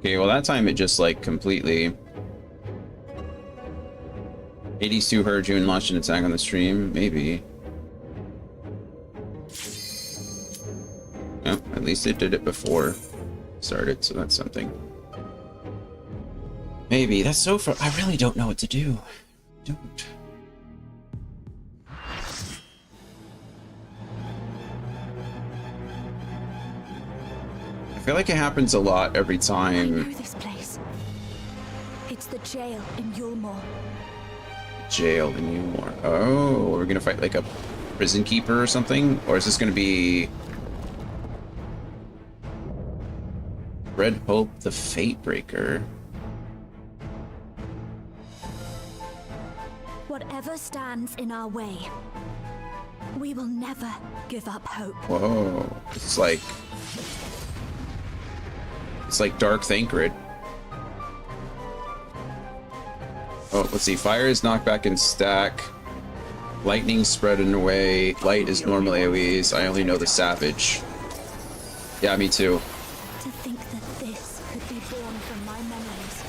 Okay, well that time it just like completely... 82 heard you and launched an attack on the stream? Maybe. Oh, at least it did it before it started, so that's something. Maybe. That's so far. I really don't know what to do. Don't. I feel like it happens a lot every time. I know this place. It's the jail in Yulmore. Jail in Newmore. Oh, we're gonna fight like a prison keeper or something? Or is this gonna be Red Hope the Fate Breaker? Whatever stands in our way, we will never give up hope. Whoa. It's like Dark Thancred. Oh, let's see. Fire is knocked back and stack. Lightning spread and away. Light is normal AoEs. I only know the Savage. Yeah, me too. To think that this could be born from my memories.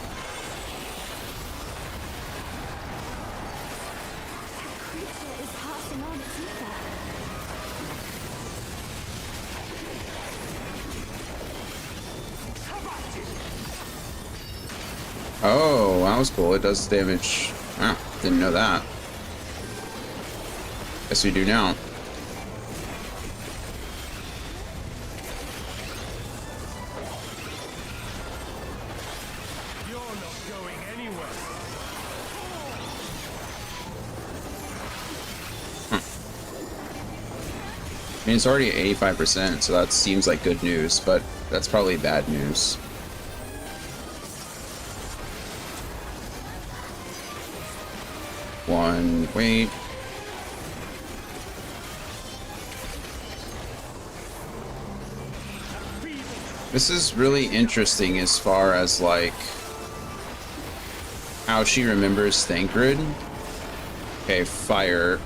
That creature is passing on its ether. Oh, that was cool. It does damage. Ah, didn't know that. Guess we do now. You're not going anywhere. I mean, it's already at 85%, so that seems like good news, but that's probably bad news. Wait. This is really interesting as far as, like, how she remembers Thancred. Okay, fire.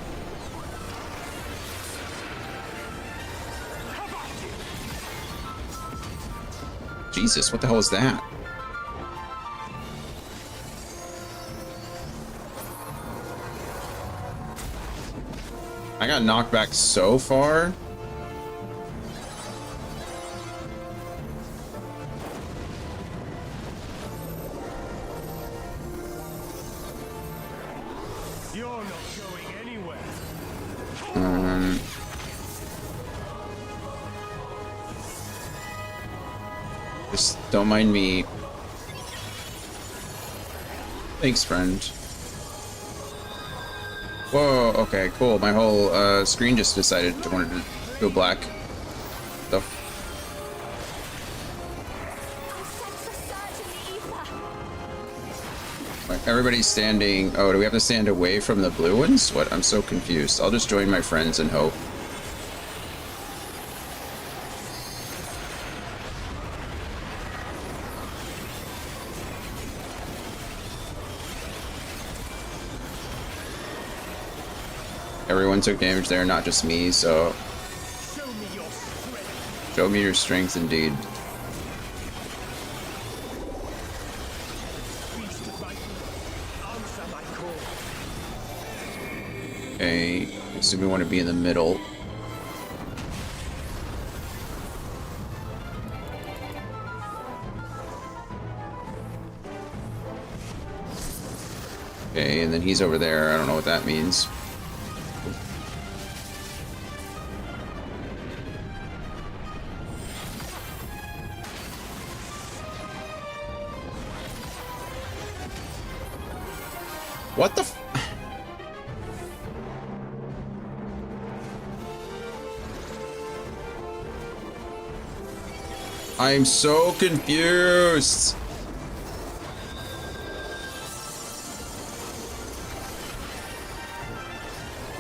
Jesus, what the hell is that? I got knocked back so far. You're not going anywhere. Just don't mind me. Thanks, friend. Whoa, okay, cool. My whole screen just decided to wanted to go black. The everybody's standing. Oh, do we have to stand away from the blue ones? What? I'm so confused. I'll just join my friends and hope. Everyone took damage there, not just me, so... Show me your strength. Show me your strength, indeed. Beast of my answer my call. Okay, I assume we want to be in the middle. Okay, and then he's over there. I don't know what that means. What the f- I'm so confused.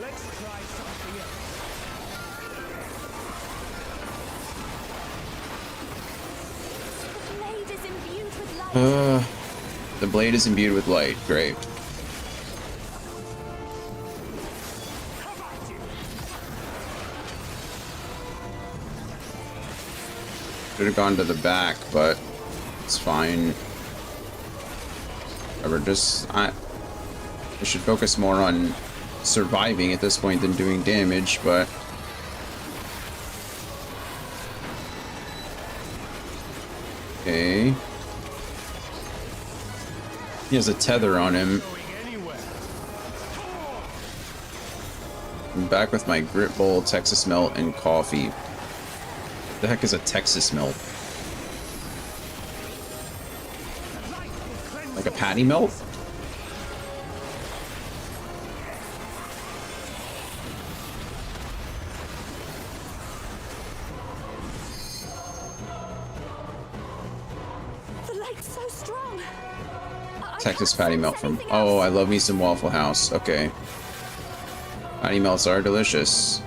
Let's try something else. The blade is imbued with light. The blade is imbued with light. Great. Should have gone to the back, but It's fine. Whatever, just I should focus more on surviving at this point than doing damage, but okay. He has a tether on him. I'm back with my grit bowl, Texas melt, and coffee. What the heck is a Texas melt? Like a patty melt? The light's so strong. Texas patty melt from... Oh, I love me some Waffle House. Okay. Patty melts are delicious.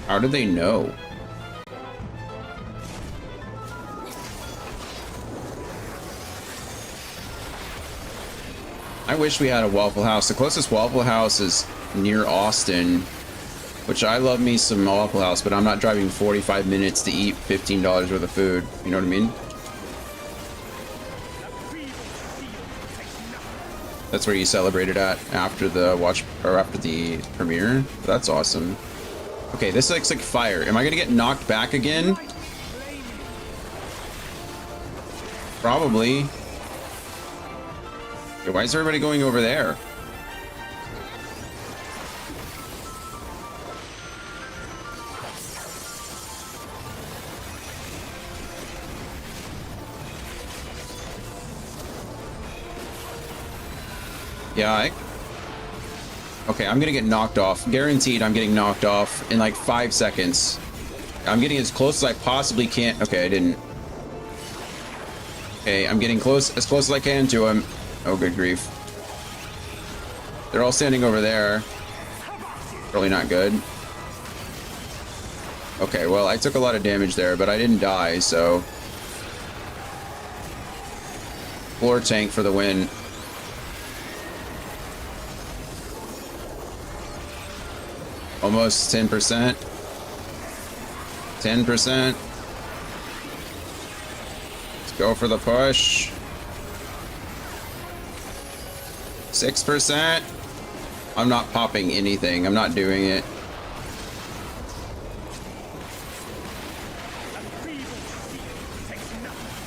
How do they know? I wish we had a Waffle House. The closest Waffle House is near Austin, which I love me some Waffle House, but I'm not driving 45 minutes to eat $15 worth of food. You know what I mean? That's where you celebrated at after the watch or after the premiere. That's awesome. Okay, this looks like fire. Am I gonna get knocked back again? Probably. Okay, why is everybody going over there? Yeah, okay, I'm gonna get knocked off. Guaranteed I'm getting knocked off in like 5 seconds. I'm getting as close as I possibly can. Okay, I didn't. Okay, I'm getting close, as close as I can to him. Oh, good grief. They're all standing over there. Really not good. Okay, well, I took a lot of damage there, but I didn't die, so... Floor tank for the win. Almost 10%. 10%. Let's go for the push. 6%. I'm not popping anything. I'm not doing it.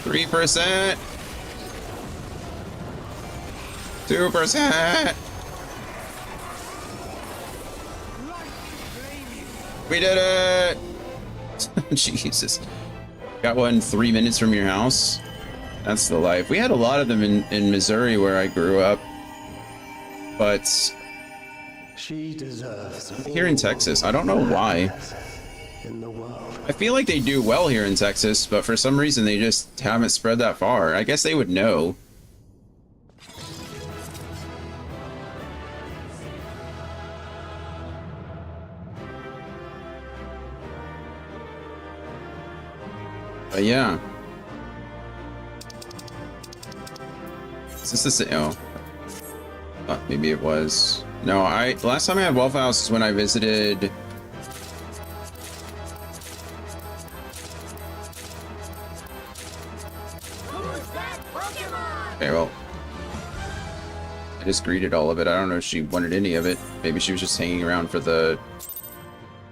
3%. 2%. We did it! Jesus. Got one 3 minutes from your house. That's the life. We had a lot of them in Missouri where I grew up. But she deserves here in Texas, I don't know why. in the world. I feel like they do well here in Texas, but for some reason they just haven't spread that far. I guess they would know. But yeah. Is this the same? Oh. Maybe it was. No, the last time I had Waffle House is when I visited. Okay, well. I just greeted all of it. I don't know if she wanted any of it. Maybe she was just hanging around for the...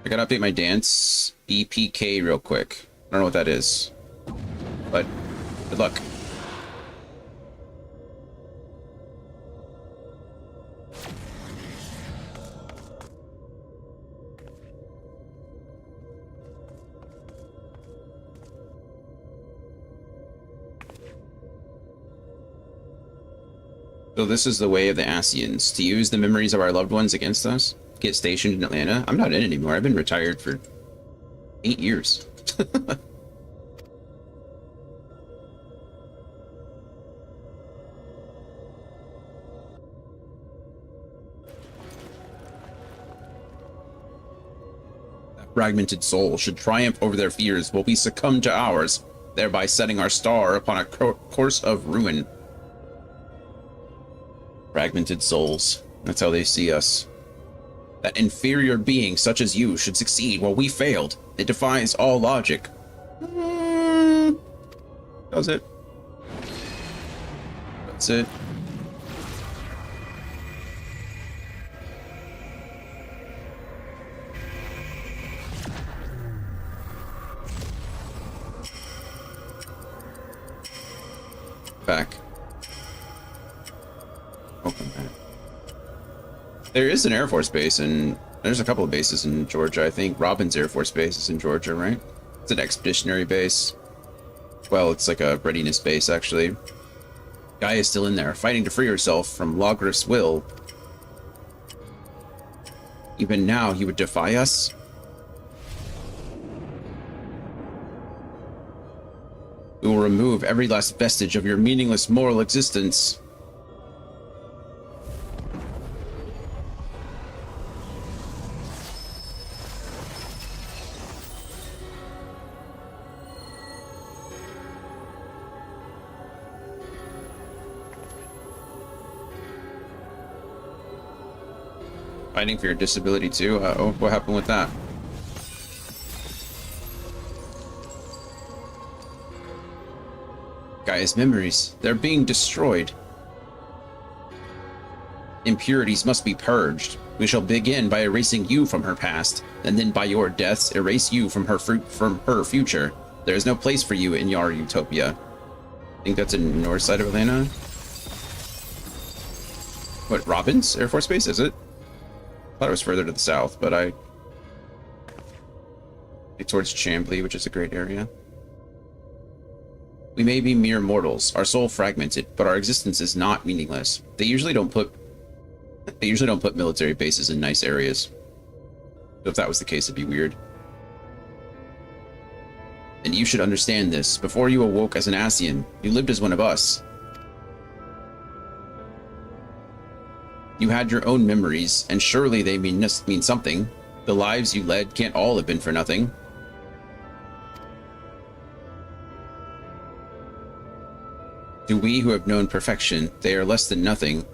I gotta update my dance EPK real quick. I don't know what that is. But, good luck. So this is the way of the Asians, to use the memories of our loved ones against us. Get stationed in Atlanta. I'm not in anymore. I've been retired for 8 years. That fragmented soul should triumph over their fears while we succumb to ours, thereby setting our star upon a course of ruin. Fragmented souls. That's how they see us. That inferior being such as you should succeed while we failed. It defies all logic. Does it? That's it. Back. Open that. There is an Air Force base, and there's a couple of bases in Georgia. I think Robin's Air Force Base is in Georgia, right? It's an expeditionary base. Well, it's like a readiness base, actually. Guy is still in there, fighting to free herself from Logriff's will. Even now, he would defy us? We will remove every last vestige of your meaningless moral existence. Fighting for your disability too? Uh-oh, what happened with that? Gaia's memories, they're being destroyed. Impurities must be purged. We shall begin by erasing you from her past, and then by your deaths erase you from her future. There is no place for you in your utopia. I think that's in the north side of Atlanta. What, Robin's Air Force Base, is it? I thought it was further to the south, but towards Chambly, which is a great area. We may be mere mortals, our soul fragmented, but our existence is not meaningless. They usually don't put military bases in nice areas. So if that was the case, it'd be weird. And you should understand this. Before you awoke as an Ascian, you lived as one of us. You had your own memories, and surely they mean something. The lives you led can't all have been for nothing. To we who have known perfection, they are less than nothing.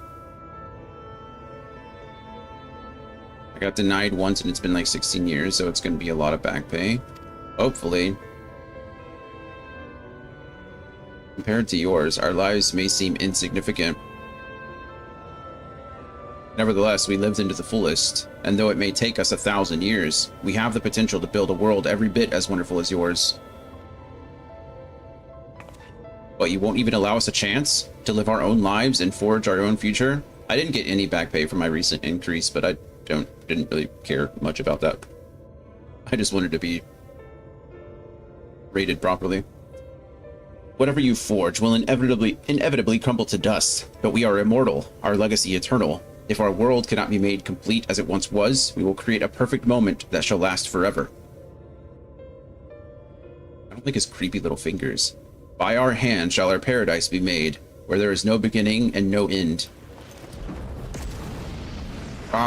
I got denied once and it's been like 16 years, so it's going to be a lot of back pay. Hopefully. Compared to yours, our lives may seem insignificant. Nevertheless, we lived into the fullest, and though it may take us 1,000 years, we have the potential to build a world every bit as wonderful as yours. But you won't even allow us a chance to live our own lives and forge our own future? I didn't get any back pay for my recent increase, but I didn't really care much about that. I just wanted to be rated properly. Whatever you forge will inevitably crumble to dust, but we are immortal, our legacy eternal. If our world cannot be made complete as it once was, we will create a perfect moment that shall last forever. I don't like his creepy little fingers. By our hand shall our paradise be made, where there is no beginning and no end. The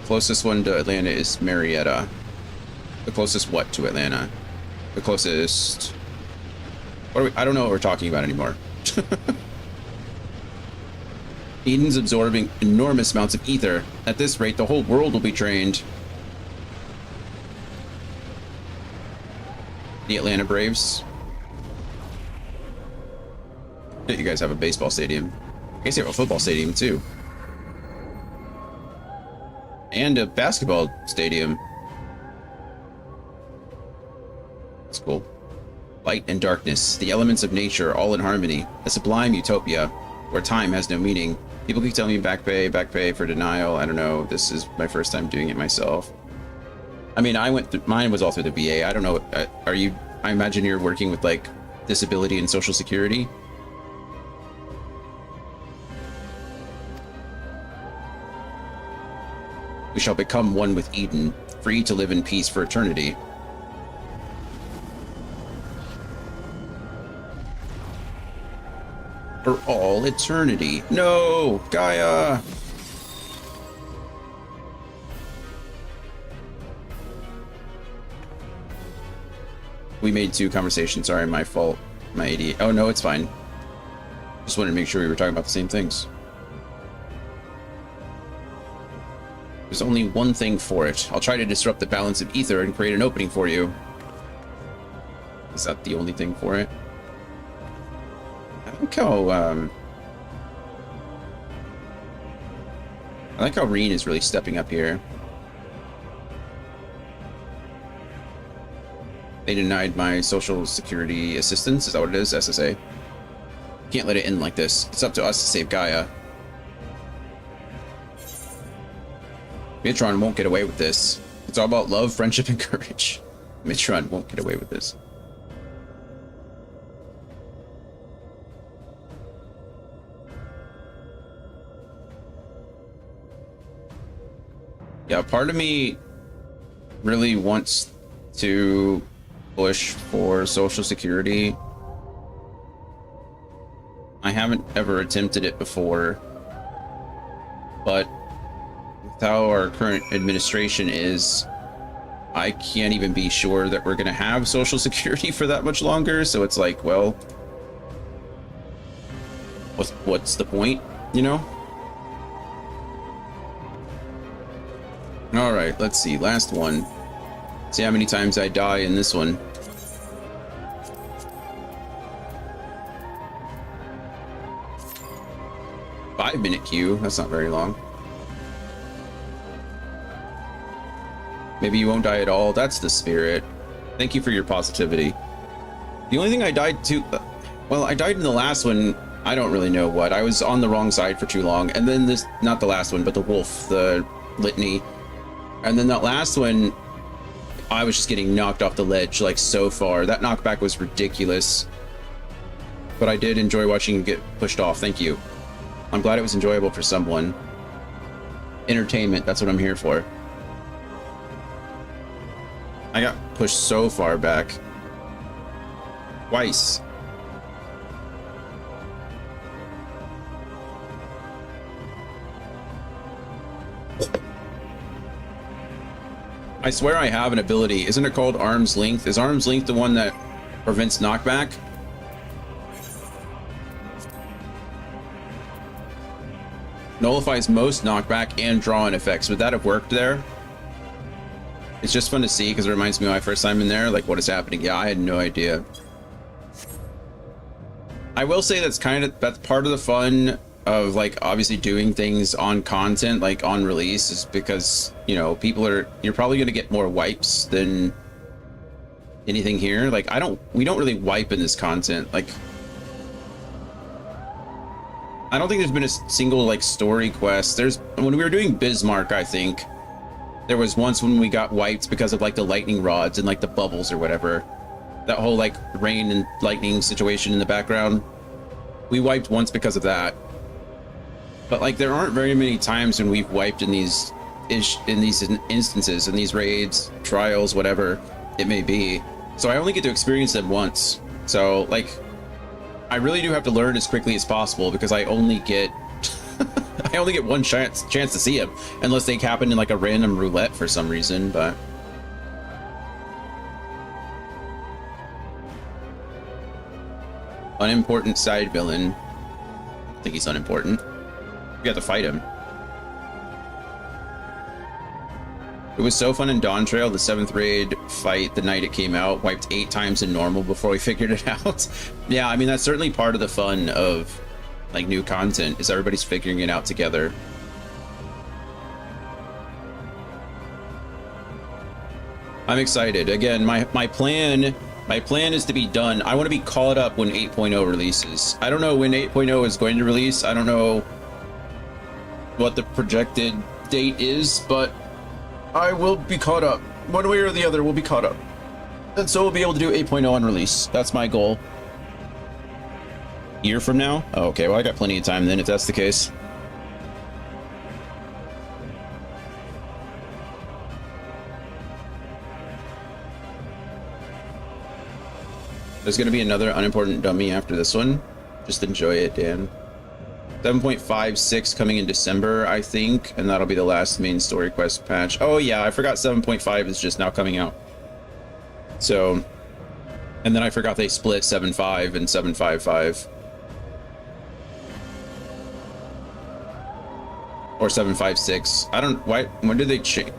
closest one to Atlanta is Marietta. The closest what to Atlanta? The closest... I don't know what we're talking about anymore. Eden's absorbing enormous amounts of ether. At this rate, the whole world will be drained. The Atlanta Braves. You guys have a baseball stadium. I guess you have a football stadium too. And a basketball stadium. That's cool. Light and darkness, the elements of nature, all in harmony. A sublime utopia, where time has no meaning. People keep telling me back pay for denial. I don't know. This is my first time doing it myself. I mean, mine was all through the VA. I don't know. I imagine you're working with like disability and social security. We shall become one with Eden, free to live in peace for eternity. For all eternity. No, Gaia! We made 2 conversations, sorry, my fault. My AD. Oh no, it's fine. Just wanted to make sure we were talking about the same things. There's only one thing for it. I'll try to disrupt the balance of ether and create an opening for you. Is that the only thing for it? I like how, I like how Reen is really stepping up here. They denied my social security assistance. Is that what it is? SSA. Can't let it end like this. It's up to us to save Gaia. Mitron won't get away with this. It's all about love, friendship, and courage. Mitron won't get away with this. Yeah, part of me really wants to push for social security. I haven't ever attempted it before, but with how our current administration is, I can't even be sure that we're going to have social security for that much longer. So it's like, well, what's the point, you know? All right, let's see. Last one. See how many times I die in this one. Five-minute queue. That's not very long. Maybe you won't die at all. That's the spirit. Thank you for your positivity. The only thing I died to... well, I died in the last one. I don't really know what. I was on the wrong side for too long. And then this... not the last one, but the wolf. The litany. And then that last one, I was just getting knocked off the ledge like so far. That knockback was ridiculous. But I did enjoy watching him get pushed off. Thank you. I'm glad it was enjoyable for someone. Entertainment, that's what I'm here for. I got pushed so far back. Twice. I swear I have an ability. Isn't it called Arm's Length? Is Arm's Length the one that prevents knockback? Nullifies most knockback and draw-in effects. Would that have worked there? It's just fun to see because it reminds me of my first time in there, like what is happening. Yeah, I had no idea. I will say that's part of the fun of like obviously doing things on content, like on release, is because, you know, you're probably going to get more wipes than anything here. Like we don't really wipe in this content. Like I don't think there's been a single like story quest. When we were doing Bismarck, I think there was once when we got wiped because of like the lightning rods and like the bubbles or whatever. That whole like rain and lightning situation in the background. We wiped once because of that. But like there aren't very many times when we've wiped in these instances, in these raids, trials, whatever it may be. So I only get to experience them once. So like I really do have to learn as quickly as possible because I only get one chance to see them, unless they happen in like a random roulette for some reason. But unimportant side villain. I think he's unimportant. We have to fight him. It was so fun in Dawn Trail, the 7th raid fight the night it came out. Wiped 8 times in normal before we figured it out. Yeah, I mean, that's certainly part of the fun of like new content, is everybody's figuring it out together. I'm excited. Again, my plan is to be done. I want to be caught up when 8.0 releases. I don't know when 8.0 is going to release. I don't know what the projected date is, but I will be caught up. One way or the other, we'll be caught up. And so we'll be able to do 8.0 on release. That's my goal. Year from now? Oh, okay, well I got plenty of time then if that's the case. There's going to be another unimportant dummy after this one. Just enjoy it, Dan. 7.56 coming in December, I think, and that'll be the last main story quest patch. Oh yeah, I forgot 7.5 is just now coming out. So And then I forgot they split 7.5 and 7.55. Or 7.56. I don't, why, when did they change?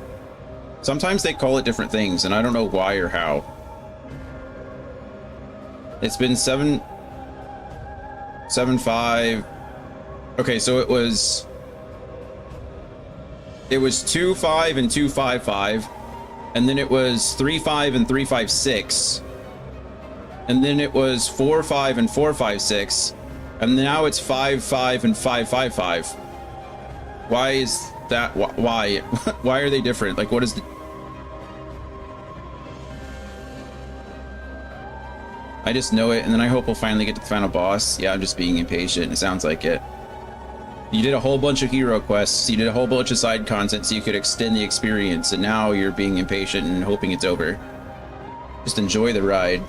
Sometimes they call it different things, and I don't know why or how. It's been 7.5. Okay, so it was 2.5 and 2.55, and then it was 3.5 and 3.56, and then it was 4.5 and 4.56, and now it's 5.5 and 5.55. Why is that? Why? Why are they different? Like, what is the... I just know it, and then I hope we'll finally get to the final boss. Yeah, I'm just being impatient. It sounds like it. You did a whole bunch of hero quests. You did a whole bunch of side content so you could extend the experience, and now you're being impatient and hoping it's over. Just enjoy the ride.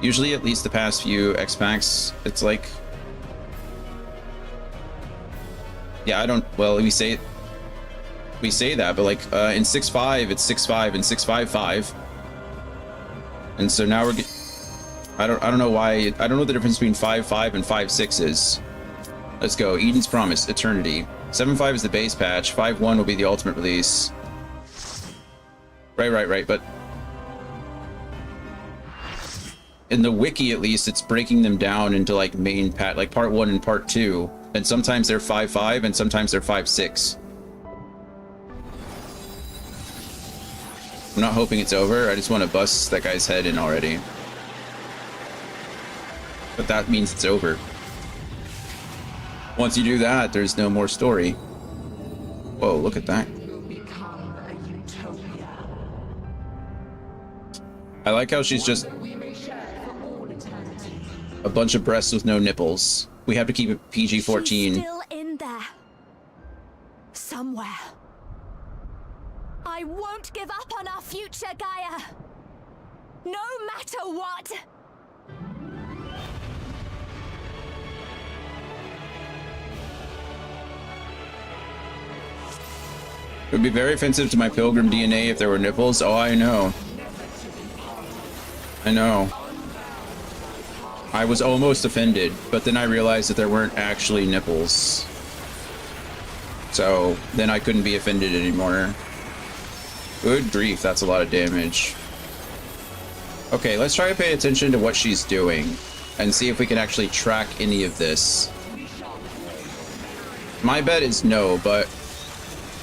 Usually, at least the past few X-Packs, it's like... Yeah, I don't... Well, we say that, but like in 6.5, it's 6.5 and 6.55. And so now we're I don't know why... I don't know what the difference between 5.5 and 5.6 is. Let's go. Eden's Promise, Eternity. 7.5 is the base patch. 5.1 will be the ultimate release. Right. But in the wiki, at least, it's breaking them down into like main patch, like part 1 and part 2. And sometimes they're 5.5 and sometimes they're 5.6. I'm not hoping it's over. I just want to bust that guy's head in already. But that means it's over. Once you do that, there's no more story. Whoa, look at that. I like how she's just a bunch of breasts with no nipples. We have to keep it PG-14. She's still in there. Somewhere. I won't give up on our future, Gaia. No matter what. It would be very offensive to my pilgrim DNA if there were nipples. Oh, I know. I know. I was almost offended, but then I realized that there weren't actually nipples. So then I couldn't be offended anymore. Good grief, that's a lot of damage. Okay, let's try to pay attention to what she's doing and see if we can actually track any of this. My bet is no, but...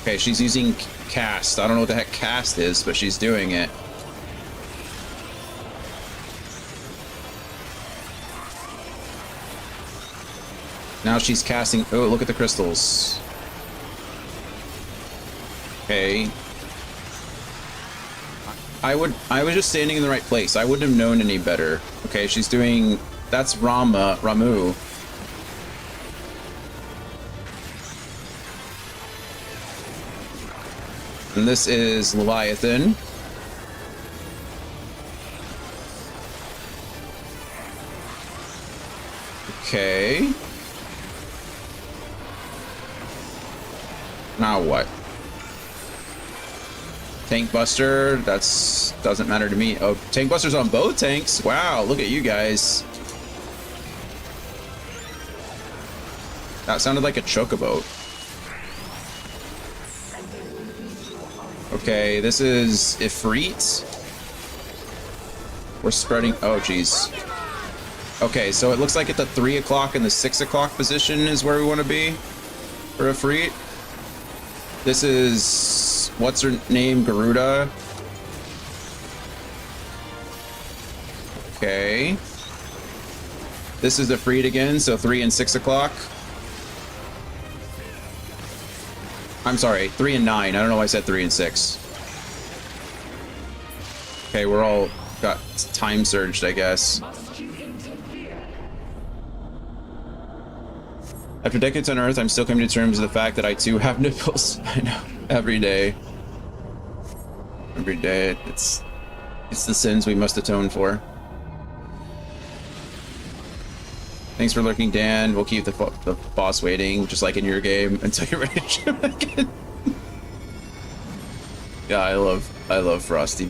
Okay, she's using cast. I don't know what the heck cast is, but she's doing it. Now she's casting... Oh, look at the crystals. Okay. I was just standing in the right place. I wouldn't have known any better. Okay, she's doing... That's Ramu. And this is Leviathan. Okay. Now what? Tank Buster, doesn't matter to me. Oh, Tank Buster's on both tanks. Wow, look at you guys. That sounded like a chocobo. Okay, this is Ifrit. We're spreading. Oh, geez. Okay, so it looks like at the 3 o'clock and the 6 o'clock position is where we want to be for Ifrit. This is, what's her name? Garuda. Okay. This is Ifrit again, so 3 and 6 o'clock. I'm sorry, 3 and 9. I don't know why I said 3 and 6. Okay, we're all got time surged, I guess. After decades on Earth, I'm still coming to terms with the fact that I too have nipples. I know. Every day. Every day. It's the sins we must atone for. Thanks for lurking, Dan. We'll keep the boss waiting, just like in your game, until you're ready to shoot again. Yeah, I love Frosty.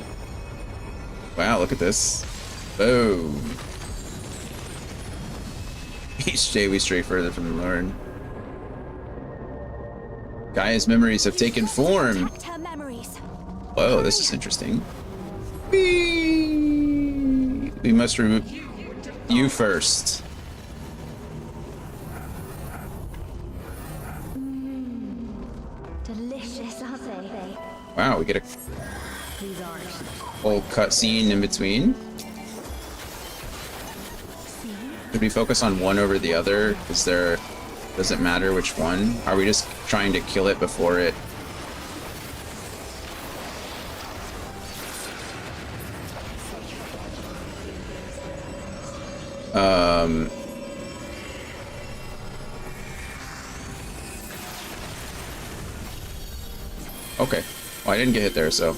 Wow, look at this. Boom. Each day we stray further from the Lord. Gaia's memories have taken form. Protect her memories. Whoa, this is interesting. Whee! We must remove you first. Delicious, aren't they? Wow, we get a These aren't. whole cutscene in between. Should we focus on one over the other? Is there... Doesn't matter which one? Are we just trying to kill it before it... Okay. Well, I didn't get hit there, so...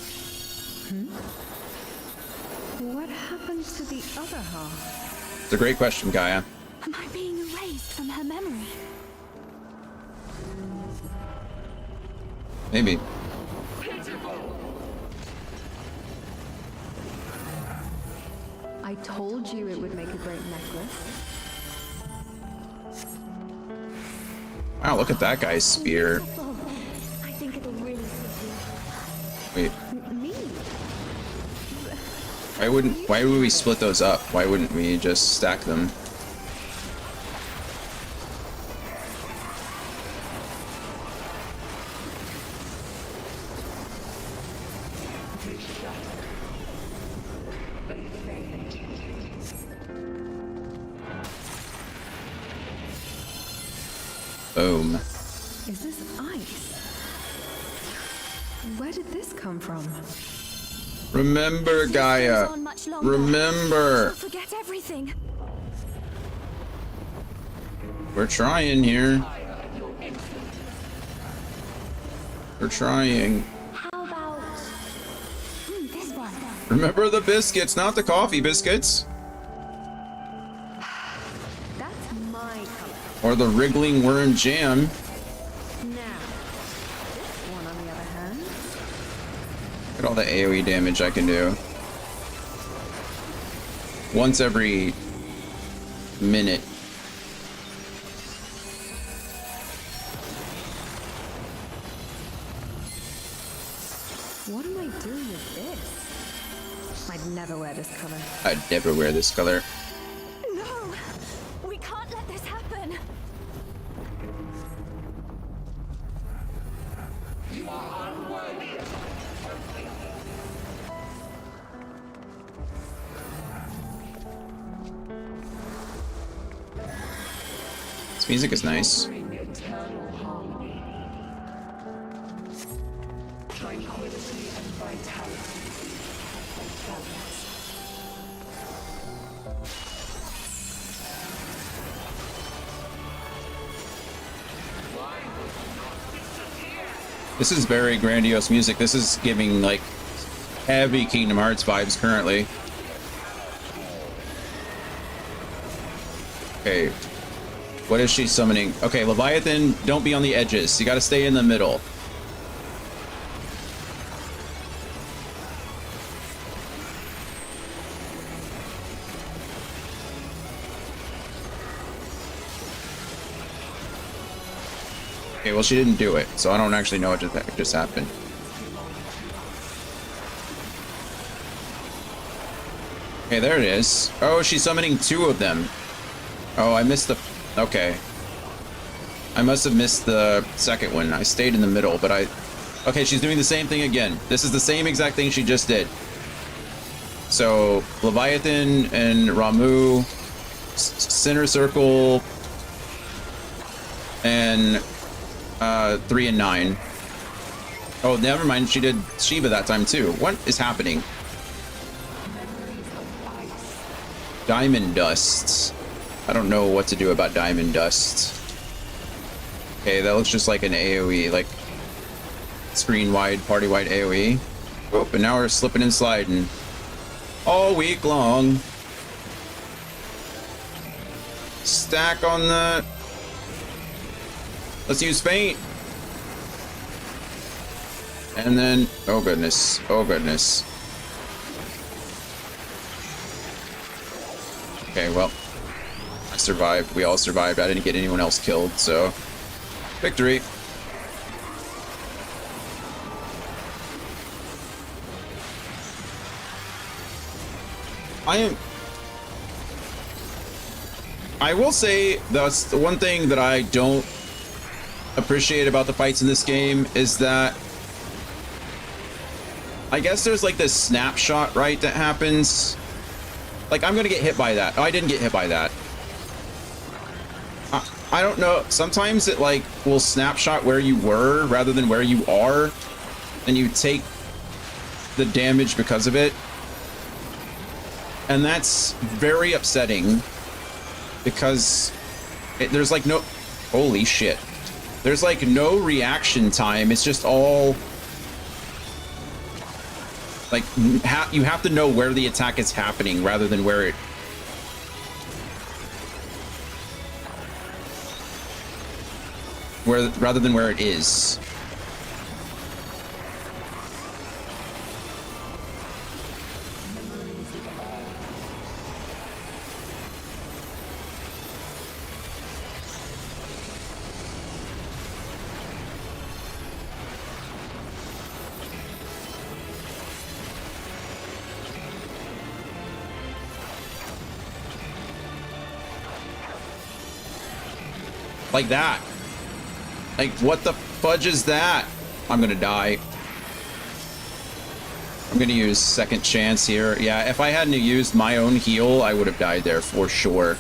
What happens to the other half? It's a great question, Gaia. Am I being erased from her memory? Maybe. I told you it would make a great necklace. Wow, look at that guy's spear. I think it'll really suit Wait, Me? why would we split those up? Why wouldn't we just stack them? Boom. Is this ice? Where did this come from? Remember, you. Gaia. On much longer. Remember. I'll forget everything. We're trying here. We're trying. How about this one? Remember the biscuits, not the coffee biscuits. That's my color. Or the wriggling worm jam. Now, this one on the other hand. Look at all the AoE damage I can do. Once every minute. What am I doing with this? I'd never wear this color. I'd never wear this color. No! We can't let this happen! This music is nice. This is very grandiose music. This is giving like heavy Kingdom Hearts vibes currently. Okay. What is she summoning? Okay, Leviathan, don't be on the edges. You gotta stay in the middle. Okay, well, she didn't do it, so I don't actually know what just happened. Okay, there it is. Oh, she's summoning two of them. Oh, I missed the... Okay. I must have missed the second one. I stayed in the middle, but I... Okay, she's doing the same thing again. This is the same exact thing she just did. So, Leviathan and Ramu, Center Circle, and 3 and 9. Oh, never mind. She did Shiva that time too. What is happening? Diamond dust. I don't know what to do about diamond dust. Okay, that looks just like an AoE, like screen wide, party wide AoE. Oh, and now we're slipping and sliding all week long. Stack on the... Let's use faint. And then, oh goodness, oh goodness. well. I survived. We all survived. I didn't get anyone else killed, so... Victory! I will say that's the one thing that I don't appreciate about the fights in this game is that I guess there's like this snapshot, right, that happens. Like, I'm gonna get hit by that. Oh, I didn't get hit by that. I don't know. Sometimes it like will snapshot where you were rather than where you are, and you take the damage because of it. And that's very upsetting because there's like no... Holy shit. There's like no reaction time. It's just all... Like, you have to know where the attack is happening rather than where it... rather than where it is. Like that. Like, what the fudge is that? I'm gonna die. I'm gonna use second chance here. Yeah, if I hadn't used my own heal, I would have died there for sure.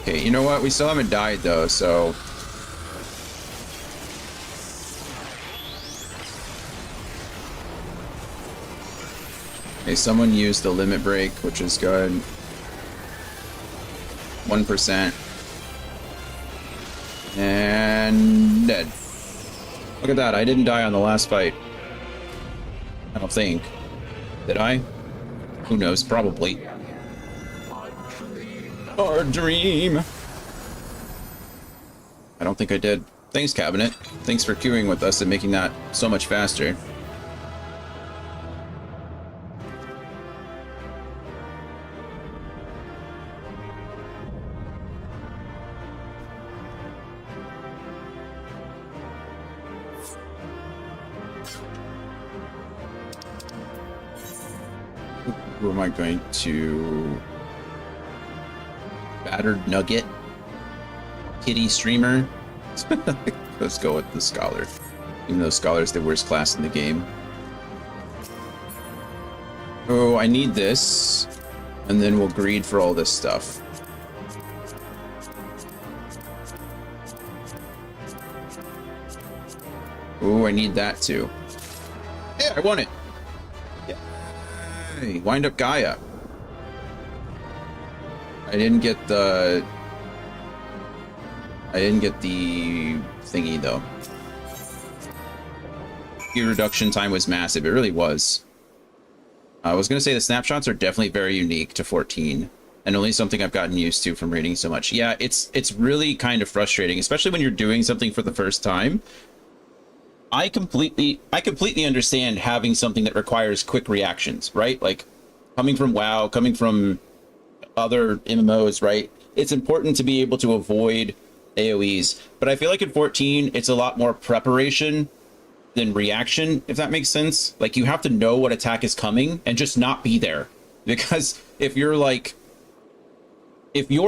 Okay, you know what? We still haven't died though, so... Okay, someone used the limit break, which is good. 1%. And dead. Look at that, I didn't die on the last fight. I don't think. Did I? Who knows, probably. Our dream. I don't think I did. Thanks, Cabinet. Thanks for queuing with us and making that so much faster. Who am I going to... Battered Nugget? Kitty Streamer? Let's go with the Scholar. Even though Scholar's the worst class in the game. Oh, I need this. And then we'll greed for all this stuff. Oh, I need that too. Yeah, I want it. Yay! Wind up Gaia. I didn't get the thingy though. Gear reduction time was massive. It really was. I was gonna say the snapshots are definitely very unique to 14, and only something I've gotten used to from reading so much. Yeah, it's really kind of frustrating, especially when you're doing something for the first time. I completely understand having something that requires quick reactions, right? Like coming from WoW, coming from other MMOs, right? It's important to be able to avoid AoEs, but I feel like in 14 it's a lot more preparation than reaction, if that makes sense. Like, you have to know what attack is coming and just not be there, because if you're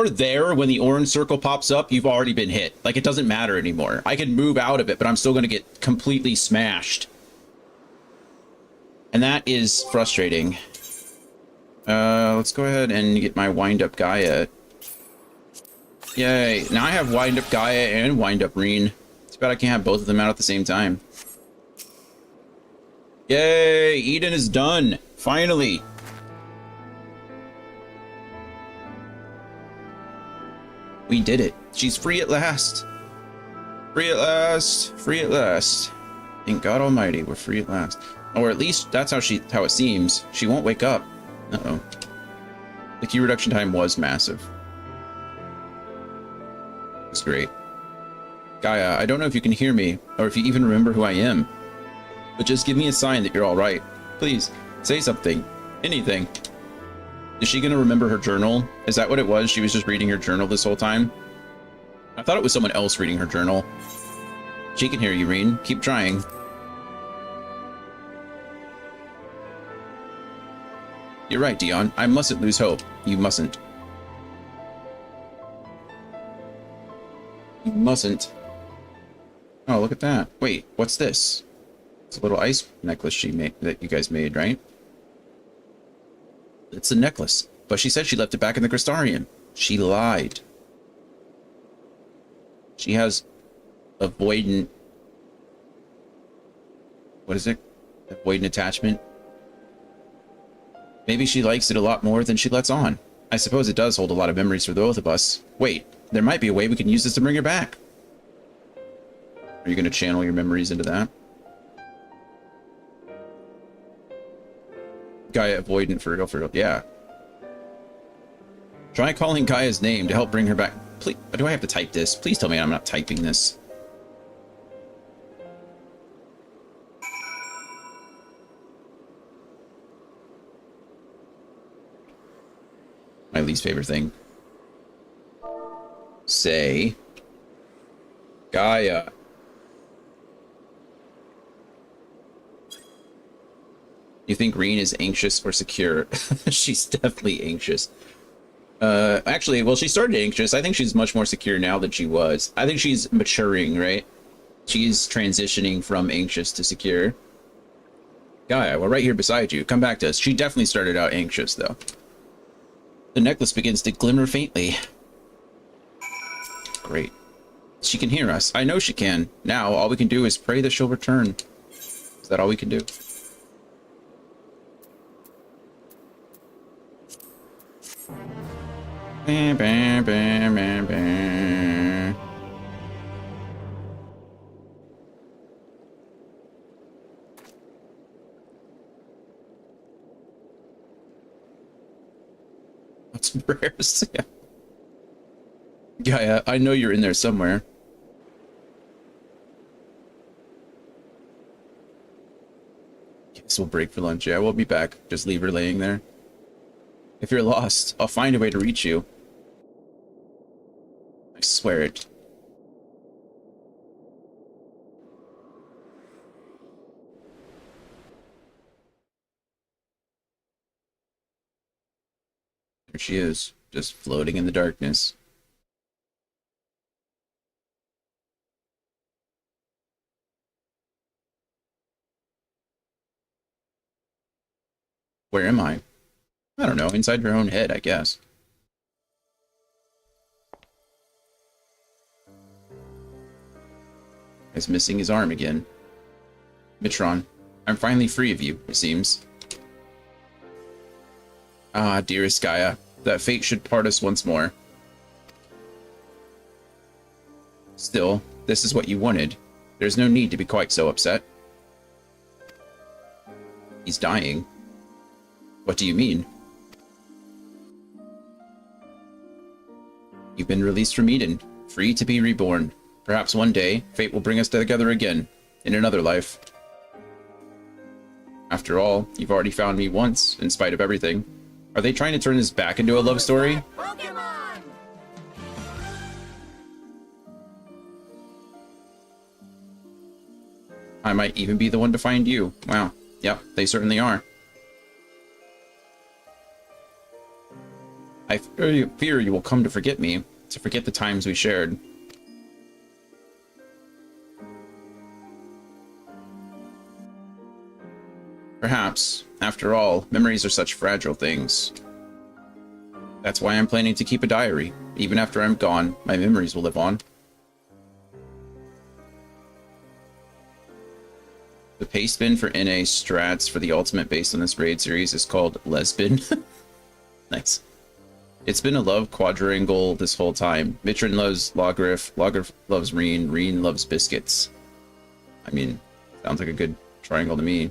there when the orange circle pops up, you've already been hit. Like, it doesn't matter anymore. I can move out of it, but I'm still going to get completely smashed, and that is frustrating. Let's go ahead and get my Wind Up Gaia. Yay. Now I have Wind Up Gaia and Wind Up Reen. Too bad I can't have both of them out at the same time. Yay! Eden is done! Finally! We did it. She's free at last. Free at last. Free at last. Thank God Almighty, we're free at last. Or at least that's how it seems. She won't wake up. Uh-oh. The key reduction time was massive. It's great. Gaia, I don't know if you can hear me, or if you even remember who I am, but just give me a sign that you're alright. Please, say something. Anything. Is she gonna remember her journal? Is that what it was? She was just reading her journal this whole time? I thought it was someone else reading her journal. She can hear you, Reen. Keep trying. You're right, Dion. I mustn't lose hope. You mustn't. You mustn't. Oh, look at that. Wait, what's this? It's a little ice necklace she made, that you guys made, right? It's a necklace. But she said she left it back in the Crystarium. She lied. She has avoidant... What is it? Avoidant attachment? Maybe she likes it a lot more than she lets on. I suppose it does hold a lot of memories for both of us. Wait, there might be a way we can use this to bring her back. Are you going to channel your memories into that? Gaia avoidant for real, yeah. Try calling Gaia's name to help bring her back. Please, do I have to type this? Please tell me I'm not typing this. My least favorite thing. Say, Gaia. You think Reen is anxious or secure? She's definitely anxious. Actually, well, she started anxious. I think she's much more secure now than she was. I think she's maturing, right? She's transitioning from anxious to secure. Gaia, we're right here beside you. Come back to us. She definitely started out anxious, though. The necklace begins to glimmer faintly. Great. She can hear us. I know she can. Now, all we can do is pray that she'll return. Is that all we can do? Bam, bam, bam, bam, bam. What's prayers? Yeah. Gaia, I know you're in there somewhere. Guess we'll break for lunch. Yeah, we'll be back. Just leave her laying there. If you're lost, I'll find a way to reach you. I swear it. There she is, just floating in the darkness. Where am I? I don't know, inside your own head, I guess. He's missing his arm again. Mitron, I'm finally free of you, it seems. Ah, dearest Gaia, that fate should part us once more. Still, this is what you wanted. There's no need to be quite so upset. He's dying. What do you mean? You've been released from Eden, free to be reborn. Perhaps one day, fate will bring us together again, in another life. After all, you've already found me once, in spite of everything. Are they trying to turn this back into a love story? Pokemon! I might even be the one to find you. Wow. Yep, they certainly are. I fear you will come to forget me, to forget the times we shared. Perhaps, after all, memories are such fragile things. That's why I'm planning to keep a diary. Even after I'm gone, my memories will live on. The paste bin for NA strats for the ultimate based on this raid series is called Lesbin. Nice. It's been a love quadrangle this whole time. Mitron loves Logriff, Logriff loves Reen, Reen loves biscuits. I mean, sounds like a good triangle to me.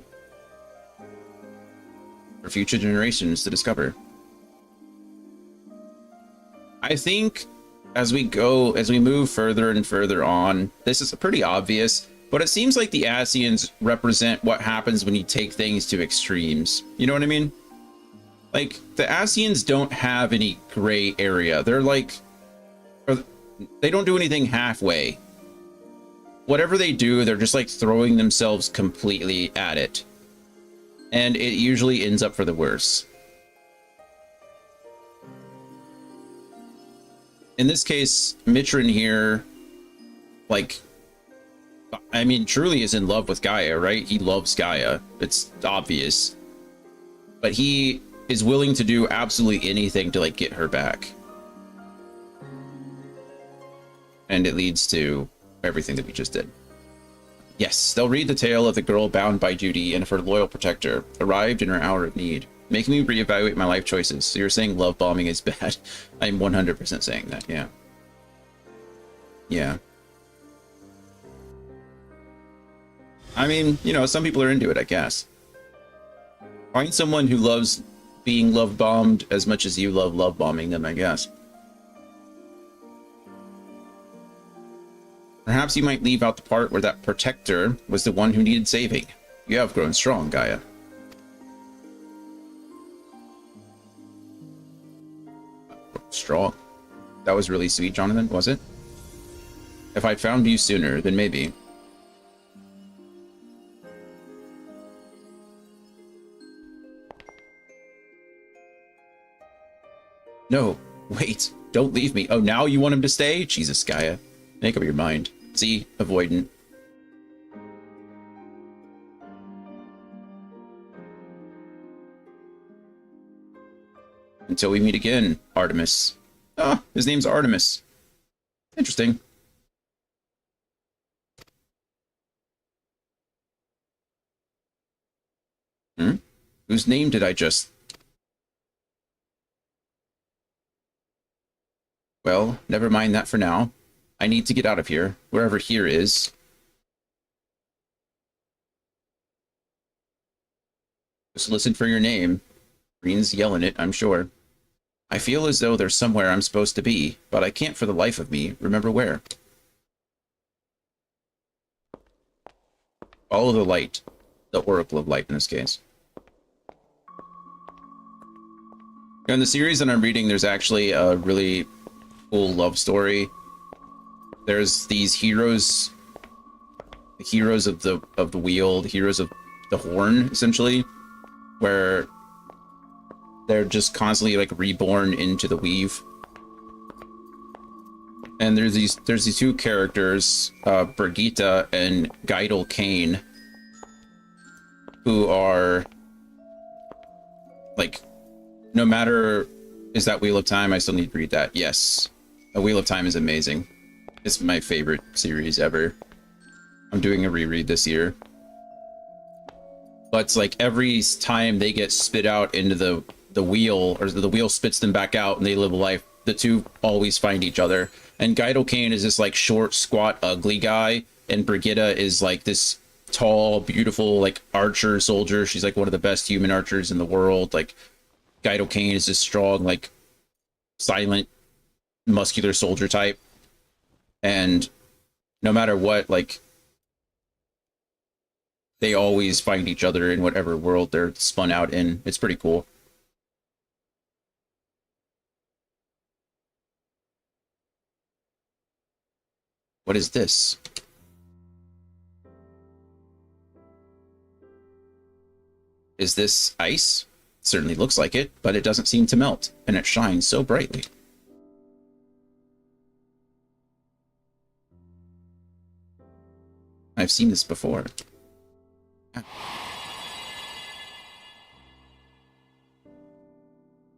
For future generations to discover. I think as we move further and further on, this is pretty obvious, but it seems like the Asians represent what happens when you take things to extremes. You know what I mean? Like, the Asians don't have any gray area. They're like, they don't do anything halfway. Whatever they do, they're just like throwing themselves completely at it. And it usually ends up for the worse. In this case, Mitrin here, like, I mean, truly is in love with Gaia, right? He loves Gaia. It's obvious. But he is willing to do absolutely anything to, like, get her back. And it leads to everything that we just did. Yes, they'll read the tale of the girl bound by duty and of her loyal protector, arrived in her hour of need, making me reevaluate my life choices. So you're saying love bombing is bad? I'm 100% saying that, yeah. Yeah. I mean, you know, some people are into it, I guess. Find someone who loves being love bombed as much as you love bombing them, I guess. Perhaps you might leave out the part where that protector was the one who needed saving. You have grown strong, Gaia. Strong. That was really sweet, Jonathan, was it? If I'd found you sooner, then maybe. No, wait, don't leave me. Oh, now you want him to stay? Jesus, Gaia. Make up your mind. See? Avoidant. Until we meet again, Artemis. Ah, his name's Artemis. Interesting. Whose name did I just... Well, never mind that for now. I need to get out of here, wherever here is. Just listen for your name. Green's yelling it, I'm sure. I feel as though there's somewhere I'm supposed to be, but I can't for the life of me remember where. Follow the light. The Oracle of Light in this case. In the series that I'm reading, there's actually a really cool love story. There's these heroes, the heroes of the wheel, the heroes of the horn, essentially, where they're just constantly like reborn into the weave. And there's these two characters, Brigitte and Geidel Kane, who are like, no matter, is that Wheel of Time? I still need to read that. Yes, A Wheel of Time is amazing. It's my favorite series ever. I'm doing a reread this year. But it's like every time they get spit out into the wheel, or the wheel spits them back out and they live a life, the two always find each other. And Geidel Kane is this like short, squat, ugly guy, and Brigitte is like this tall, beautiful, like archer soldier. She's like one of the best human archers in the world. Like Geidel Kane is this strong, like silent, muscular soldier type. And no matter what, like, they always find each other in whatever world they're spun out in. It's pretty cool. What is this? Is this ice? Certainly looks like it, but it doesn't seem to melt, and it shines so brightly. I've seen this before.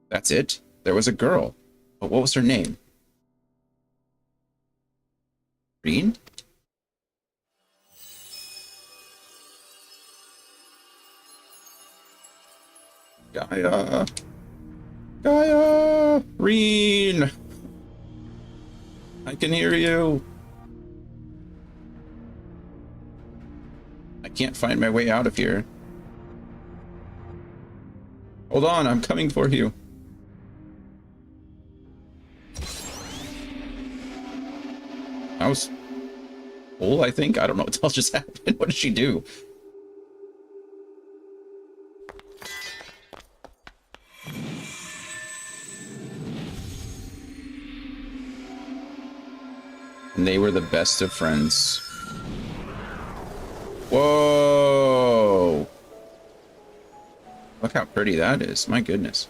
That's it? There was a girl. But what was her name? Green? Gaia! Gaia! Reen! I can hear you! I can't find my way out of here. Hold on, I'm coming for you. That was cool, I think. I don't know what else just happened. What did she do? And they were the best of friends. Whoa! Look how pretty that is. My goodness.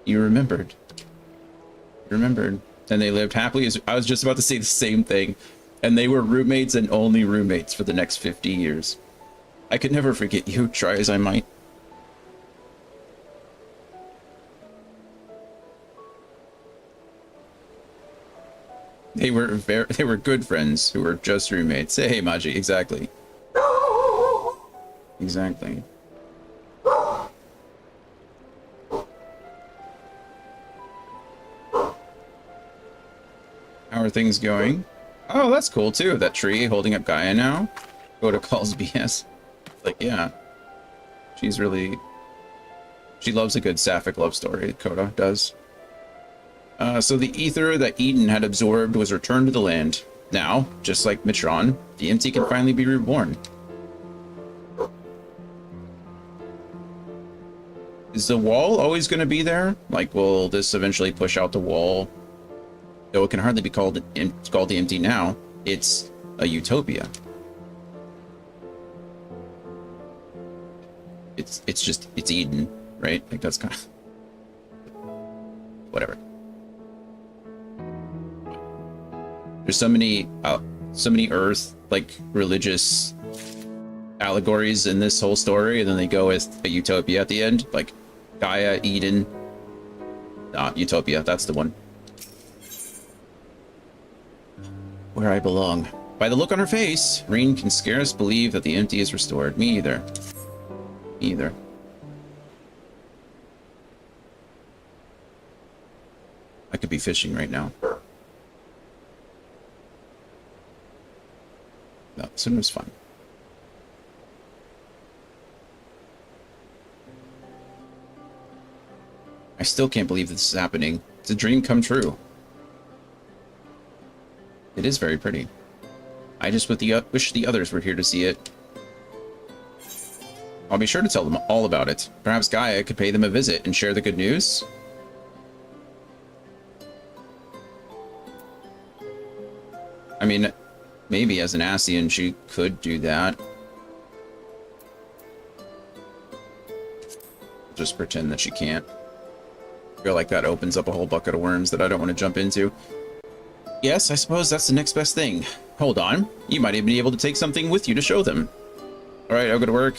You remembered. You remembered. And they lived happily as... I was just about to say the same thing. And they were roommates and only roommates for the next 50 years. I could never forget you, try as I might. They were good friends who were just roommates. Hey, Maji, exactly. Exactly. How are things going? Oh, that's cool too. That tree holding up Gaia now. Coda calls BS. Like, yeah. She's really... She loves a good sapphic love story, Coda does. So the ether that Eden had absorbed was returned to the land. Now, just like Mitron, the empty can finally be reborn. Is the wall always going to be there? Like, will this eventually push out the wall? Though it can hardly be called the empty now. It's a utopia. It's Eden, right? Like, that's kind of... Whatever. There's so many Earth, like, religious allegories in this whole story, and then they go with a utopia at the end, like Gaia, Eden. Utopia, that's the one. Where I belong. By the look on her face, Reen can scarce believe that the empty is restored. Me either. Me either. I could be fishing right now. No, this one was fun. I still can't believe this is happening. It's a dream come true. It is very pretty. I just wish the others were here to see it. I'll be sure to tell them all about it. Perhaps Gaia could pay them a visit and share the good news? I mean, maybe as an Ascian she could do that. Just pretend that she can't. I feel like that opens up a whole bucket of worms that I don't want to jump into. Yes, I suppose that's the next best thing. Hold on. You might even be able to take something with you to show them. Alright, I'll go to work.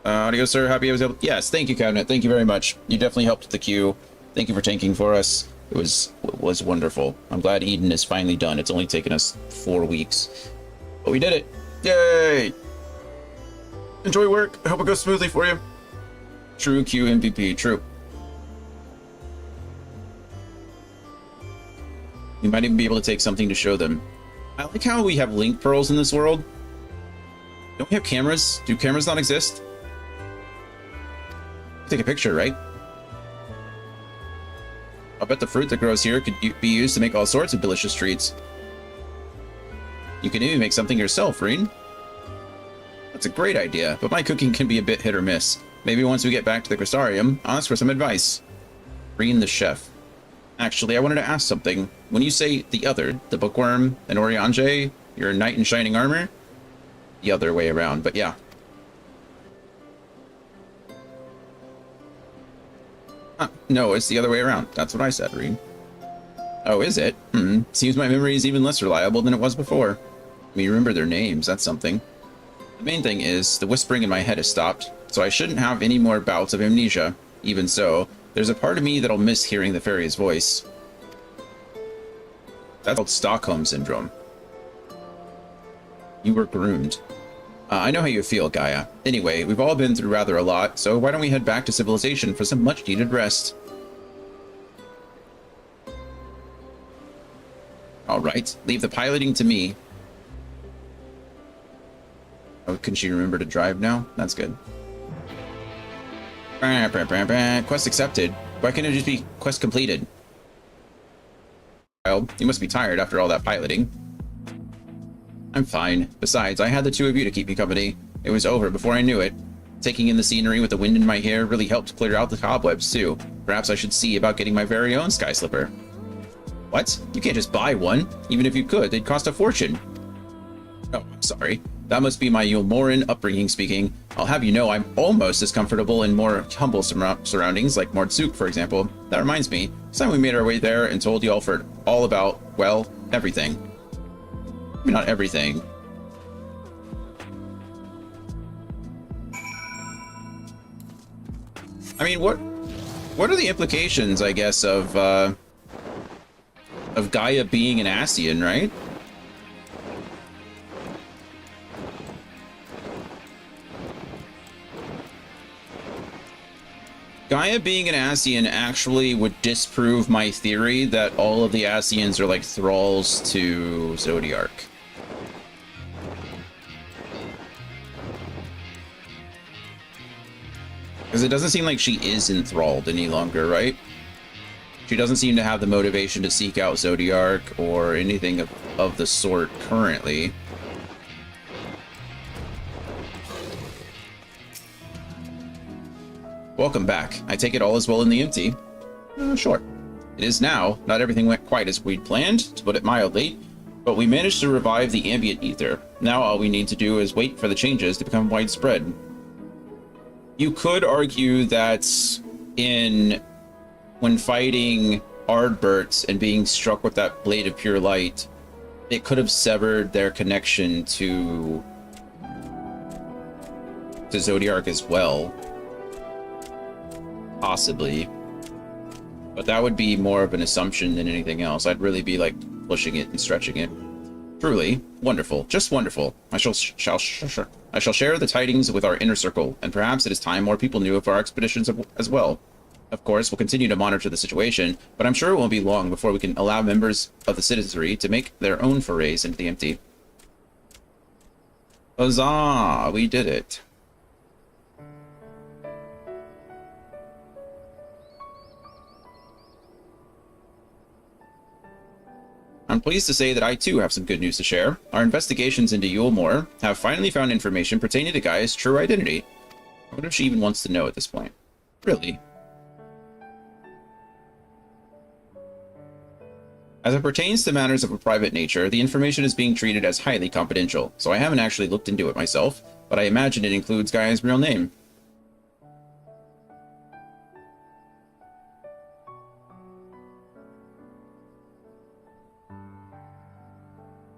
Adios, sir. Happy I was able... Yes, thank you, Cabinet. Thank you very much. You definitely helped with the queue. Thank you for tanking for us. It was wonderful. I'm glad Eden is finally done. It's only taken us 4 weeks. But we did it. Yay! Enjoy work. I hope it goes smoothly for you. True Q MVP. True. You might even be able to take something to show them. I like how we have link pearls in this world. Don't we have cameras? Do cameras not exist? Take a picture, right? I'll bet the fruit that grows here could be used to make all sorts of delicious treats. You can even make something yourself, Reen. That's a great idea, but my cooking can be a bit hit or miss. Maybe once we get back to the Crystarium, I'll ask for some advice. Reen the chef. Actually, I wanted to ask something. When you say the other, the bookworm and Oriange, your knight in shining armor? The other way around, but yeah. No, it's the other way around. That's what I said, Reen. Oh, is it? Seems my memory is even less reliable than it was before. I mean, remember their names, that's something. The main thing is, the whispering in my head has stopped, so I shouldn't have any more bouts of amnesia. Even so, there's a part of me that'll miss hearing the fairy's voice. That's called Stockholm Syndrome. You were groomed. I know how you feel, Gaia. Anyway, we've all been through rather a lot, so why don't we head back to civilization for some much-needed rest? Alright, leave the piloting to me. Oh, can she remember to drive now? That's good. Quest accepted. Why can't it just be quest completed? Well, you must be tired after all that piloting. I'm fine. Besides, I had the two of you to keep me company. It was over before I knew it. Taking in the scenery with the wind in my hair really helped clear out the cobwebs, too. Perhaps I should see about getting my very own sky slipper. What? You can't just buy one. Even if you could, they'd cost a fortune. Oh, I'm sorry. That must be my Yulmoran upbringing speaking. I'll have you know I'm almost as comfortable in more humble surroundings, like Mordsuk, for example. That reminds me, it's time we made our way there and told y'all for all about, well, everything. I mean, not everything. I mean, what are the implications, I guess, of Gaia being an Ascian, right? Gaia being an Ascian actually would disprove my theory that all of the Ascians are like thralls to Zodiark. Because it doesn't seem like she is enthralled any longer, right? She doesn't seem to have the motivation to seek out Zodiark or anything of the sort currently. Welcome back. I take it all is well in the empty. Sure. It is now. Not everything went quite as we'd planned, to put it mildly, but we managed to revive the ambient ether. Now all we need to do is wait for the changes to become widespread. You could argue that when fighting Ardbert and being struck with that blade of pure light, it could have severed their connection to Zodiark as well. Possibly. But that would be more of an assumption than anything else. I'd really be like pushing it and stretching it. Truly wonderful, just wonderful. I shall share the tidings with our inner circle, and perhaps it is time more people knew of our expeditions as well. Of course, we'll continue to monitor the situation, but I'm sure it won't be long before we can allow members of the citizenry to make their own forays into the empty. Huzzah! We did it. I'm pleased to say that I too have some good news to share. Our investigations into Yulmore have finally found information pertaining to Gaia's true identity. I wonder if she even wants to know at this point. Really? As it pertains to matters of a private nature, the information is being treated as highly confidential, so I haven't actually looked into it myself, but I imagine it includes Gaia's real name.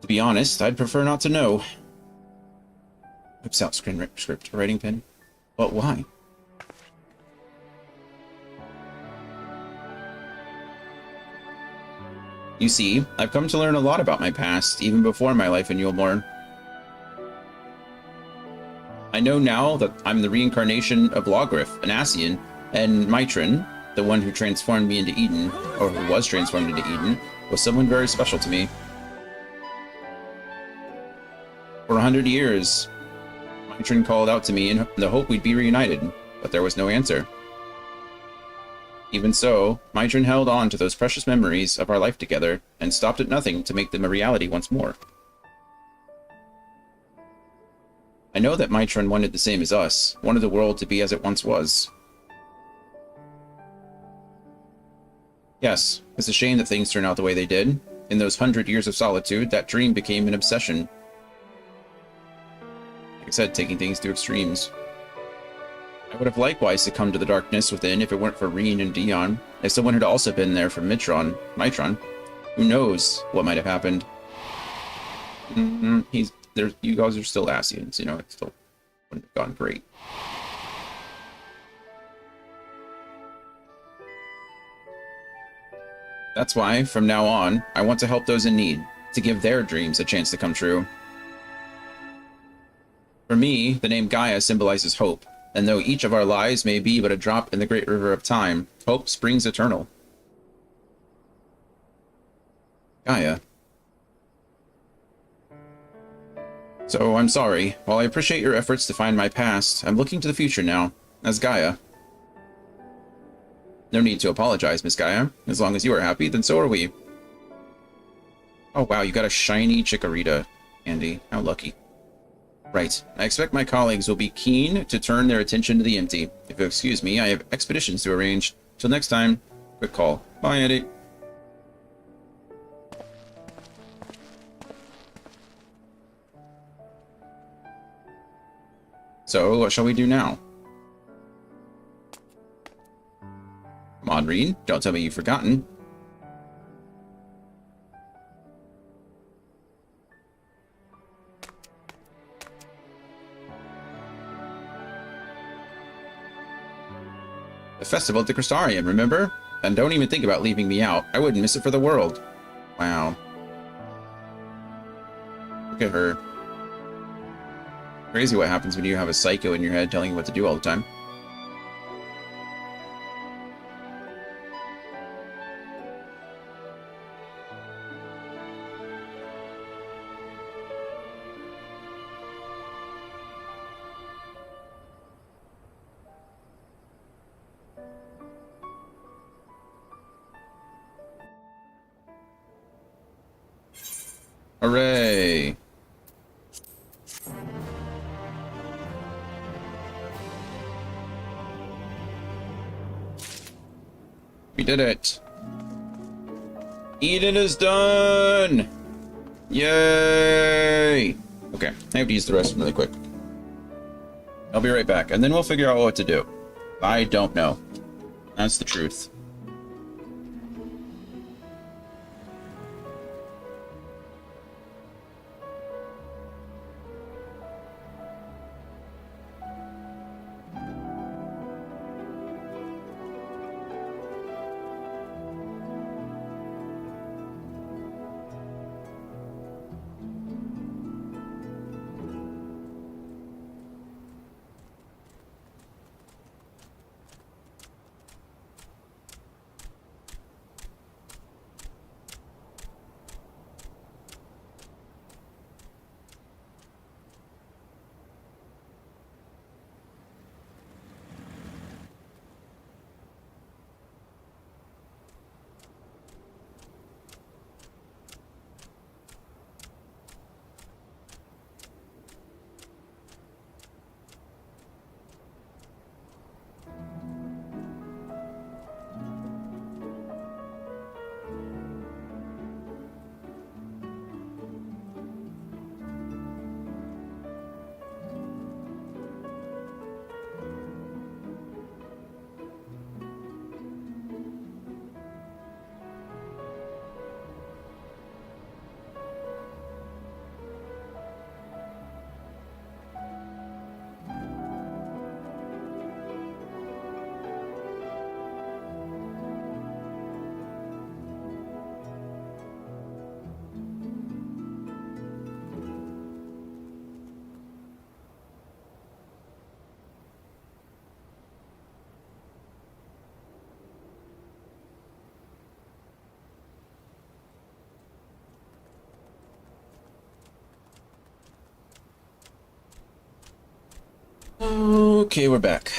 To be honest, I'd prefer not to know. Whips out script writing pen. But why? You see, I've come to learn a lot about my past, even before my life in Yulmore. I know now that I'm the reincarnation of Logrif, an Ascian, and Mitron, the one who transformed me into Eden, or who was transformed into Eden, was someone very special to me. For 100 years, Mitron called out to me in the hope we'd be reunited, but there was no answer. Even so, Mitron held on to those precious memories of our life together and stopped at nothing to make them a reality once more. I know that Mitron wanted the same as us, wanted the world to be as it once was. Yes, it's a shame that things turned out the way they did. In those 100 years of solitude, that dream became an obsession. Like I said, taking things to extremes. I would have likewise succumbed to the darkness within if it weren't for Reen and Dion. If someone had also been there for Mitron, who knows what might have happened. You guys are still Ascians, you know, it still wouldn't have gone great. That's why, from now on, I want to help those in need, to give their dreams a chance to come true. For me, the name Gaia symbolizes hope, and though each of our lives may be but a drop in the great river of time, hope springs eternal. Gaia. So, I'm sorry. While I appreciate your efforts to find my past, I'm looking to the future now, as Gaia. No need to apologize, Miss Gaia. As long as you are happy, then so are we. Oh wow, you got a shiny Chikorita, Andy. How lucky. Right. I expect my colleagues will be keen to turn their attention to the empty. If you'll excuse me, I have expeditions to arrange. Till next time, quick call. Bye, Andy. So, what shall we do now? Come on, Reed. Don't tell me you've forgotten. The festival at the Crystarium, remember? And don't even think about leaving me out. I wouldn't miss it for the world. Wow. Look at her. Crazy what happens when you have a psycho in your head telling you what to do all the time. Hooray! We did it! Eden is done! Yay! Okay, I have to use the restroom really quick. I'll be right back, and then we'll figure out what to do. I don't know. That's the truth. Okay, we're back.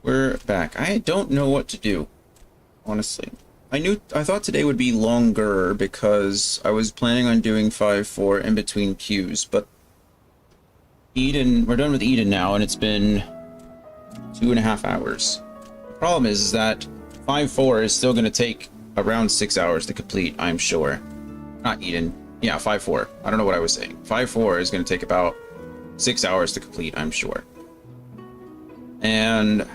We're back. I don't know what to do, honestly. I thought today would be longer because I was planning on doing 5-4 in between queues, but we're done with Eden now, and it's been 2.5 hours. The problem is that 5-4 is still going to take around 6 hours to complete, I'm sure. Not Eden. Yeah, 5-4. I don't know what I was saying. 5-4 is going to take about 6 hours to complete, I'm sure. And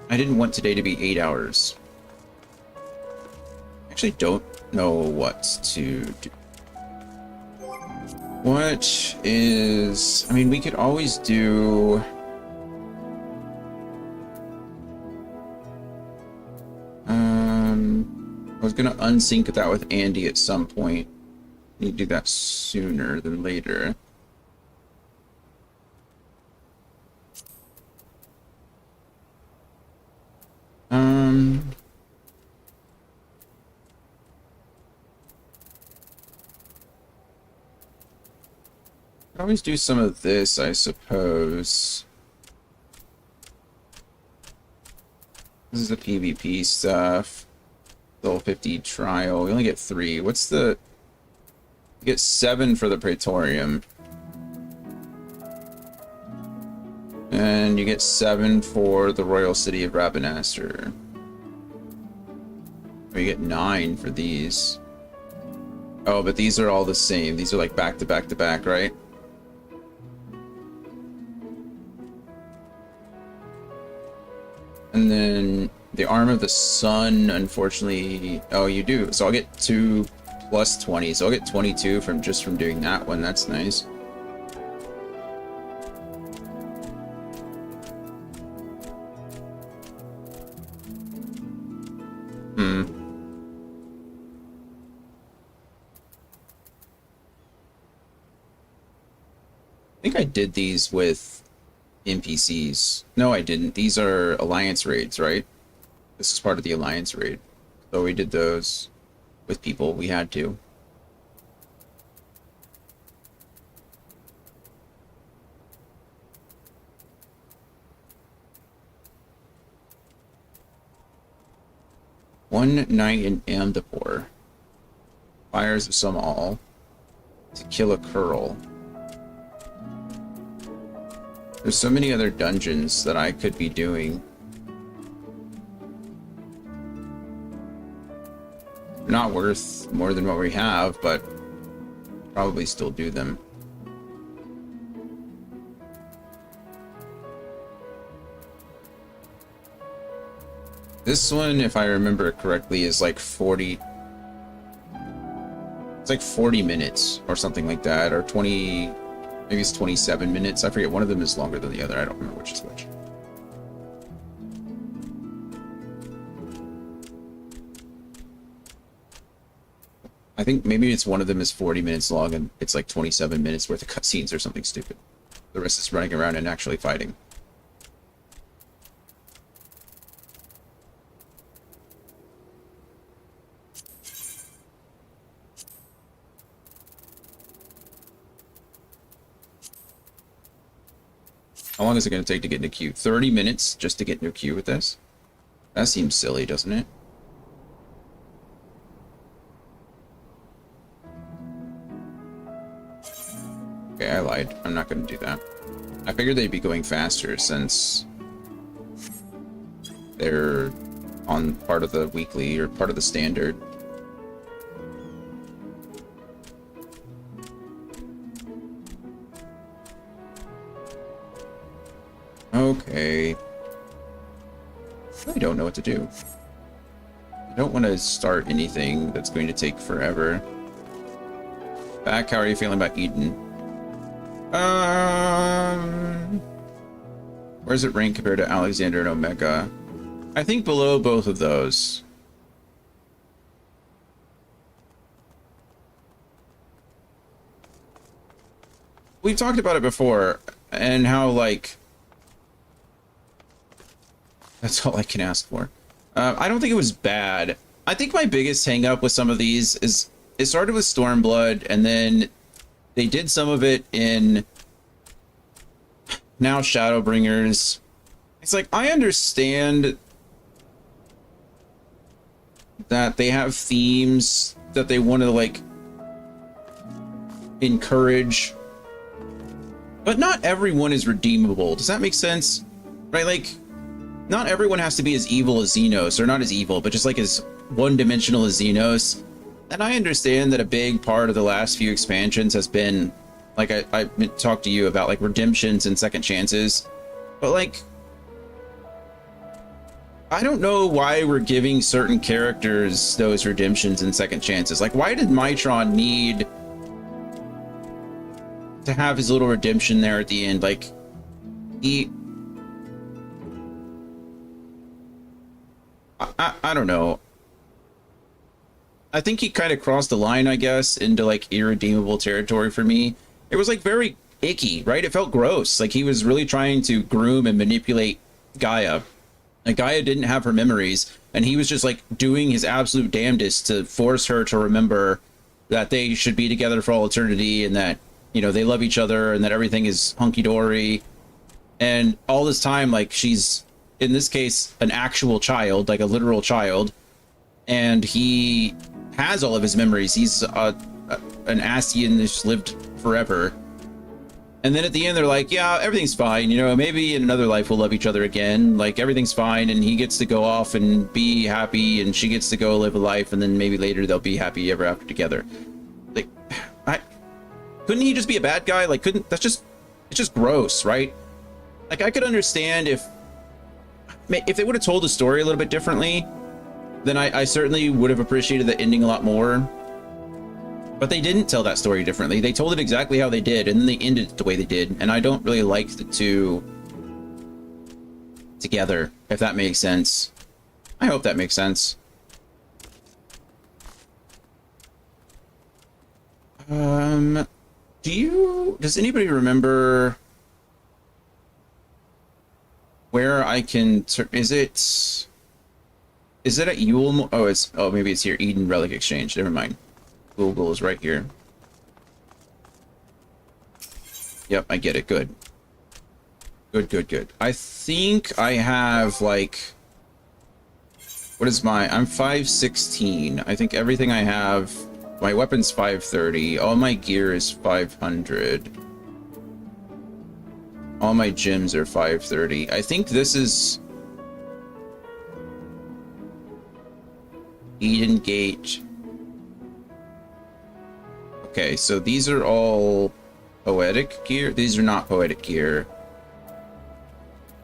I didn't want today to be 8 hours. I actually don't know what to do. What is... I mean, we could always do... I was gonna unsync that with Andy at some point. Need to do that sooner than later. Could always do some of this, I suppose. This is the PvP stuff. Level 50 trial. We only get 3. What's the... You get 7 for the Praetorium. And you get 7 for the Royal City of Rabanastre. Or you get 9 for these. Oh, but these are all the same. These are like back to back to back, right? And then the Arm of the Sun, unfortunately... Oh, you do. So I'll get 2 plus 20. So I'll get 22 from just from doing that one. That's nice. I think I did these with NPCs. No, I didn't. These are Alliance raids, right? This is part of the Alliance raid. So we did those with people. We had to. One night in Amdapor. Fires of Sumal. To kill a Curl. There's so many other dungeons that I could be doing. Not worth more than what we have, but probably still do them. This one, if I remember correctly, is like 40... It's like 40 minutes or something like that, or 20... Maybe it's 27 minutes. I forget. One of them is longer than the other. I don't remember which is which. I think maybe it's one of them is 40 minutes long and it's like 27 minutes worth of cutscenes or something stupid. The rest is running around and actually fighting. How long is it going to take to get in a queue? 30 minutes just to get in a queue with this? That seems silly, doesn't it? Okay, I lied. I'm not going to do that. I figured they'd be going faster since they're on part of the weekly or part of the standard. Okay. I don't know what to do. I don't want to start anything that's going to take forever. Back, how are you feeling about Eden? Where's it ranked compared to Alexander and Omega? I think below both of those. We've talked about it before, and how, like... That's all I can ask for. I don't think it was bad. I think my biggest hang up with some of these is it started with Stormblood, and then they did some of it in now Shadowbringers. It's like, I understand that they have themes that they want to, like, encourage, but not everyone is redeemable. Does that make sense? Right? Like, not everyone has to be as evil as Xenos, or not as evil, but just like as one-dimensional as Xenos. And I understand that a big part of the last few expansions has been, like, I talked to you about, like, redemptions and second chances. But, like, I don't know why we're giving certain characters those redemptions and second chances. Like, why did Mitron need to have his little redemption there at the end? Like, I don't know. I think he kind of crossed the line, I guess, into, like, irredeemable territory for me. It was, like, very icky, right? It felt gross. Like, he was really trying to groom and manipulate Gaia. Like, Gaia didn't have her memories, and he was just, like, doing his absolute damnedest to force her to remember that they should be together for all eternity, and that, you know, they love each other, and that everything is hunky-dory. And all this time, like, it's in this case, an actual child, like a literal child, and he has all of his memories. He's an Ascian that's lived forever. And then at the end, they're like, yeah, everything's fine. You know, maybe in another life we'll love each other again. Like, everything's fine. And he gets to go off and be happy. And she gets to go live a life. And then maybe later they'll be happy ever after together. Like, couldn't he just be a bad guy? Like, it's just gross, right? Like, I could understand if they would have told the story a little bit differently, then I certainly would have appreciated the ending a lot more. But they didn't tell that story differently. They told it exactly how they did, and then they ended it the way they did. And I don't really like the two together, if that makes sense. I hope that makes sense. Does anybody remember where I can, is it at Yule? Oh, maybe it's here. Eden Relic Exchange. Never mind. Google is right here. Yep, I get it. Good. Good. I think I have, like, what is I'm 516. I think everything I have, my weapon's 530. All my gear is 500. All my gems are 530. I think this is Eden Gate. Okay, so these are all poetic gear. These are not poetic gear.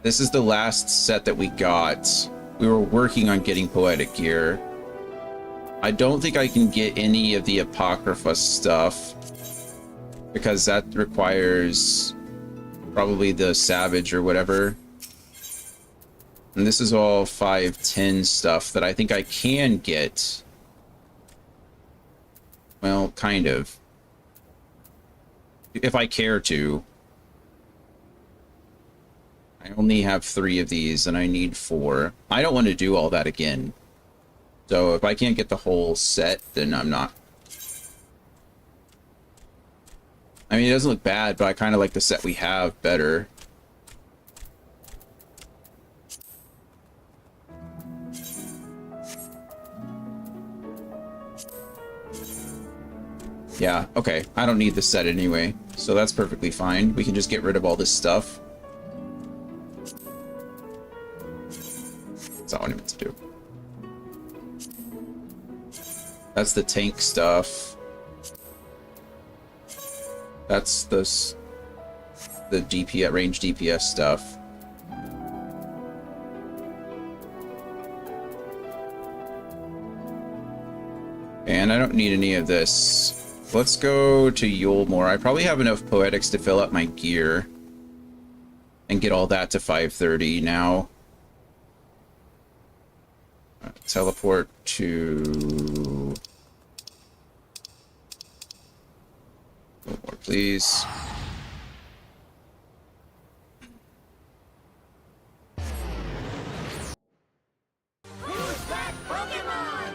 This is the last set that we got. We were working on getting poetic gear. I don't think I can get any of the Apocrypha stuff because that requires probably the Savage or whatever. And this is all 510 stuff that I think I can get. Well, kind of. If I care to. I only have 3 of these and I need 4. I don't want to do all that again. So if I can't get the whole set, then I'm not. I mean, it doesn't look bad, but I kind of like the set we have better. Yeah, okay. I don't need the set anyway, so that's perfectly fine. We can just get rid of all this stuff. That's not what I meant to do. That's the tank stuff. That's the DPS, range DPS stuff. And I don't need any of this. Let's go to Yulmore. I probably have enough poetics to fill up my gear and get all that to 530 now. Teleport to Yulmore, please. Who's that Pokemon?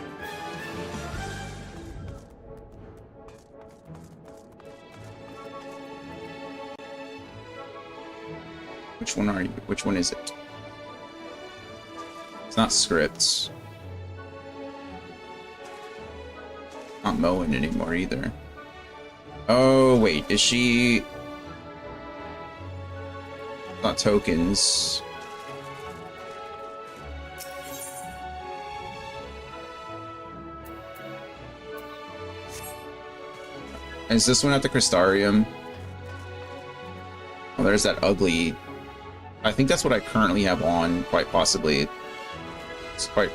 Which one are you? Which one is it? It's not scripts. Not Moen anymore either. Oh, wait. Is she... Not tokens. Is this one at the Crystarium? Oh, there's that ugly... I think that's what I currently have on, quite possibly. It's quite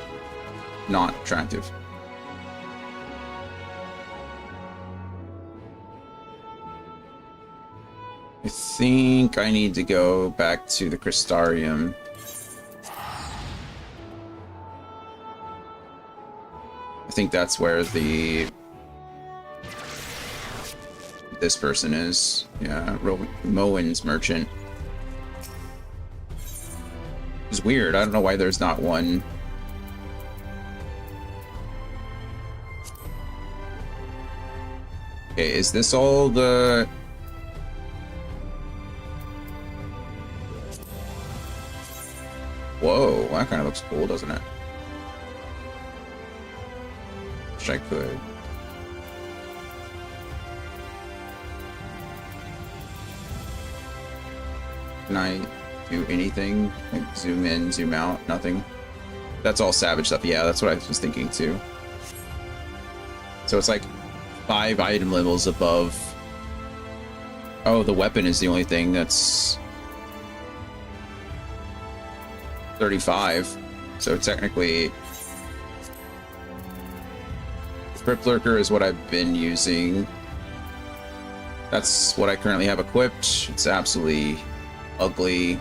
not attractive. I think I need to go back to the Crystarium. I think that's where this person is. Yeah, Moen's merchant. It's weird. I don't know why there's not one. Okay, is this all the... Whoa, that kind of looks cool, doesn't it? Wish I could. Can I do anything? Like zoom in, zoom out, nothing? That's all Savage stuff. Yeah, that's what I was thinking too. So it's like 5 item levels above. Oh, the weapon is the only thing that's 35. So technically, Crypt Lurker is what I've been using. That's what I currently have equipped. It's absolutely ugly.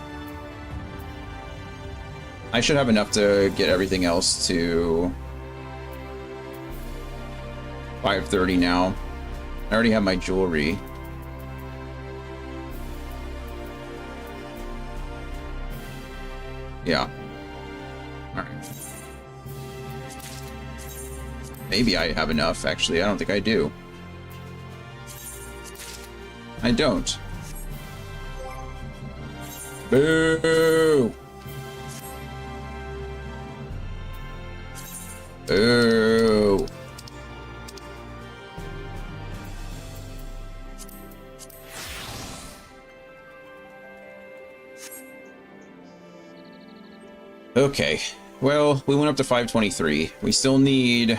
I should have enough to get everything else to 530 now. I already have my jewelry. Yeah. Alright. Maybe I have enough, actually. I don't think I do. I don't. Boo! Boo! Okay, well, we went up to 523. We still need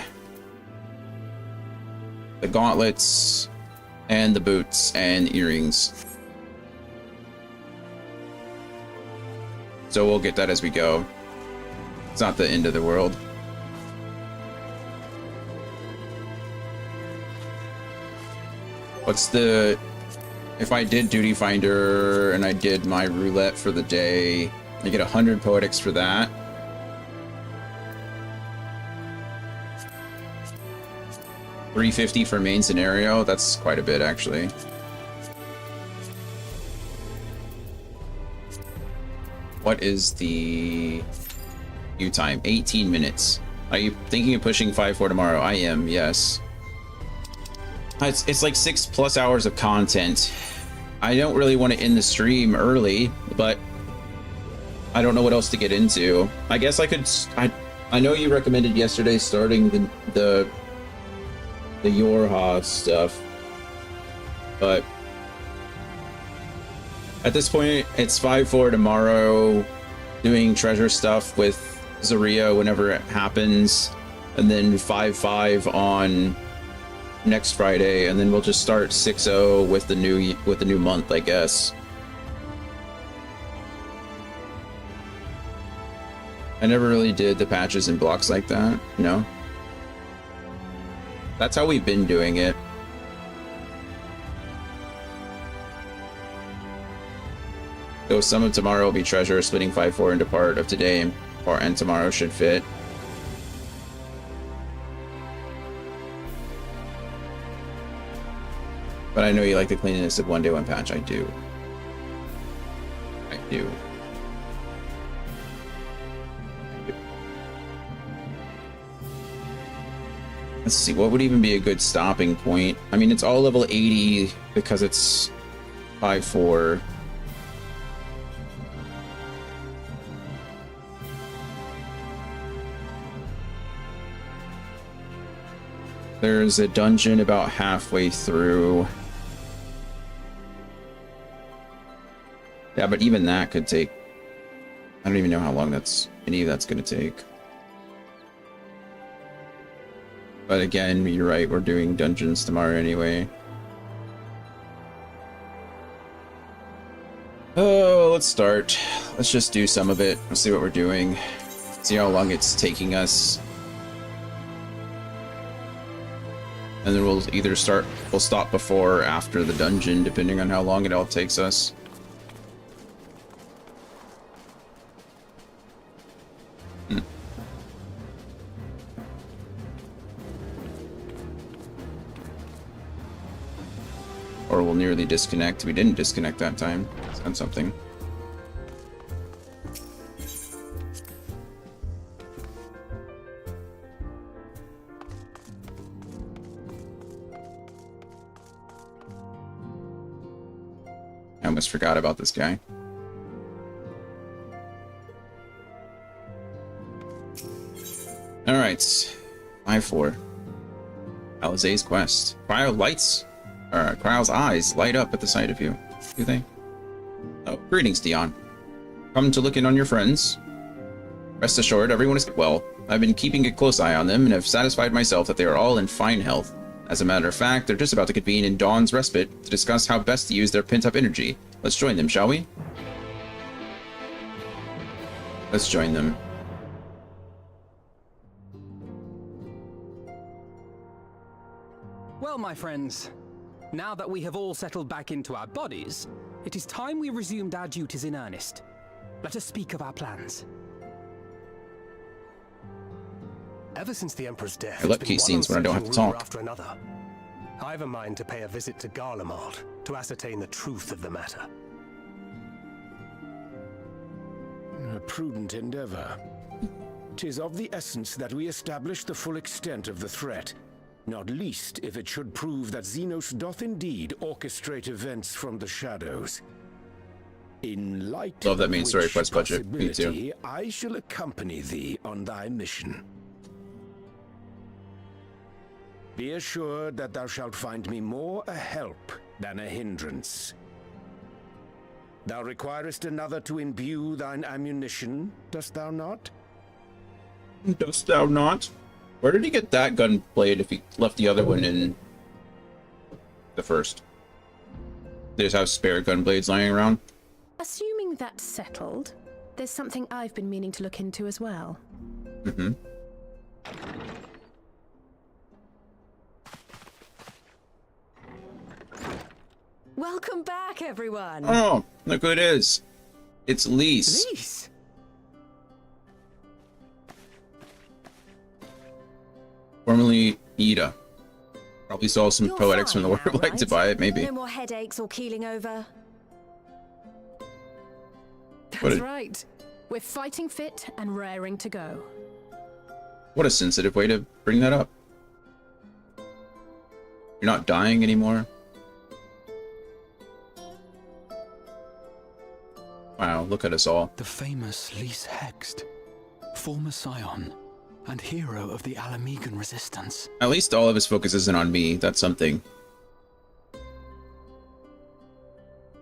the gauntlets and the boots and earrings. So we'll get that as we go. It's not the end of the world. What's the... If I did Duty Finder and I did my roulette for the day, I get 100 poetics for that. $350 for main scenario. That's quite a bit, actually. What is the queue time? 18 minutes. Are you thinking of pushing 5-4 tomorrow? I am, yes. It's like 6+ hours of content. I don't really want to end the stream early, but I don't know what else to get into. I guess I could... I know you recommended yesterday starting the Yorha stuff, but at this point, it's 5-4 tomorrow, doing treasure stuff with Zaria whenever it happens, and then 5-5 on next Friday, and then we'll just start 6-0 with the new month, I guess. I never really did the patches and blocks like that, you know? That's how we've been doing it. So some of tomorrow will be treasure, splitting 5-4 into part of today and tomorrow should fit. But I know you like the cleanliness of one day one patch. I do. I do. Let's see, what would even be a good stopping point? I mean, it's all level 80 because it's 5-4. There's a dungeon about halfway through. Yeah, but even that could take... I don't even know how long any of that's going to take. But again, you're right, we're doing dungeons tomorrow anyway. Oh, let's start. Let's just do some of it. Let's see what we're doing. See how long it's taking us. And then we'll either stop before or after the dungeon, depending on how long it all takes us. Or we'll nearly disconnect. We didn't disconnect that time. That's something. I almost forgot about this guy. Alright. 5-4. Alizé's quest. Cryol's eyes light up at the sight of you. Do they? Oh, greetings, Dion. Come to look in on your friends. Rest assured, everyone is well. I've been keeping a close eye on them and have satisfied myself that they are all in fine health. As a matter of fact, they're just about to convene in Dawn's Respite to discuss how best to use their pent-up energy. Let's join them, shall we? Let's join them. Well, my friends, now that we have all settled back into our bodies, it is time we resumed our duties in earnest. Let us speak of our plans. Ever since the Emperor's death, I love key scenes when I don't have to talk. After another. I have a mind to pay a visit to Garlemald to ascertain the truth of the matter. A prudent endeavor. 'Tis of the essence that we establish the full extent of the threat, not least if it should prove that Xenos doth indeed orchestrate events from the shadows. In light Love that main of story which quest budget. Me too. possibility, I shall accompany thee on thy mission. Be assured that thou shalt find me more a help than a hindrance. Thou requirest another to imbue thine ammunition, dost thou not? Dost thou not? Where did he get that gun blade if he left the other one in the first? They just have spare gun blades lying around? Assuming that's settled, there's something I've been meaning to look into as well. Mm-hmm. Welcome back, everyone! Oh, look who it is. It's Lise. Lise! Formerly Ida. Probably saw some You're poetics from the fine word. now, Like to right? buy it, maybe. No more headaches or keeling over. That's right. We're fighting fit and raring to go. What a sensitive way to bring that up. You're not dying anymore. Wow, look at us all. The famous Lise Hext, former scion and hero of the Alamegan resistance. At least all of his focus isn't on me. That's something.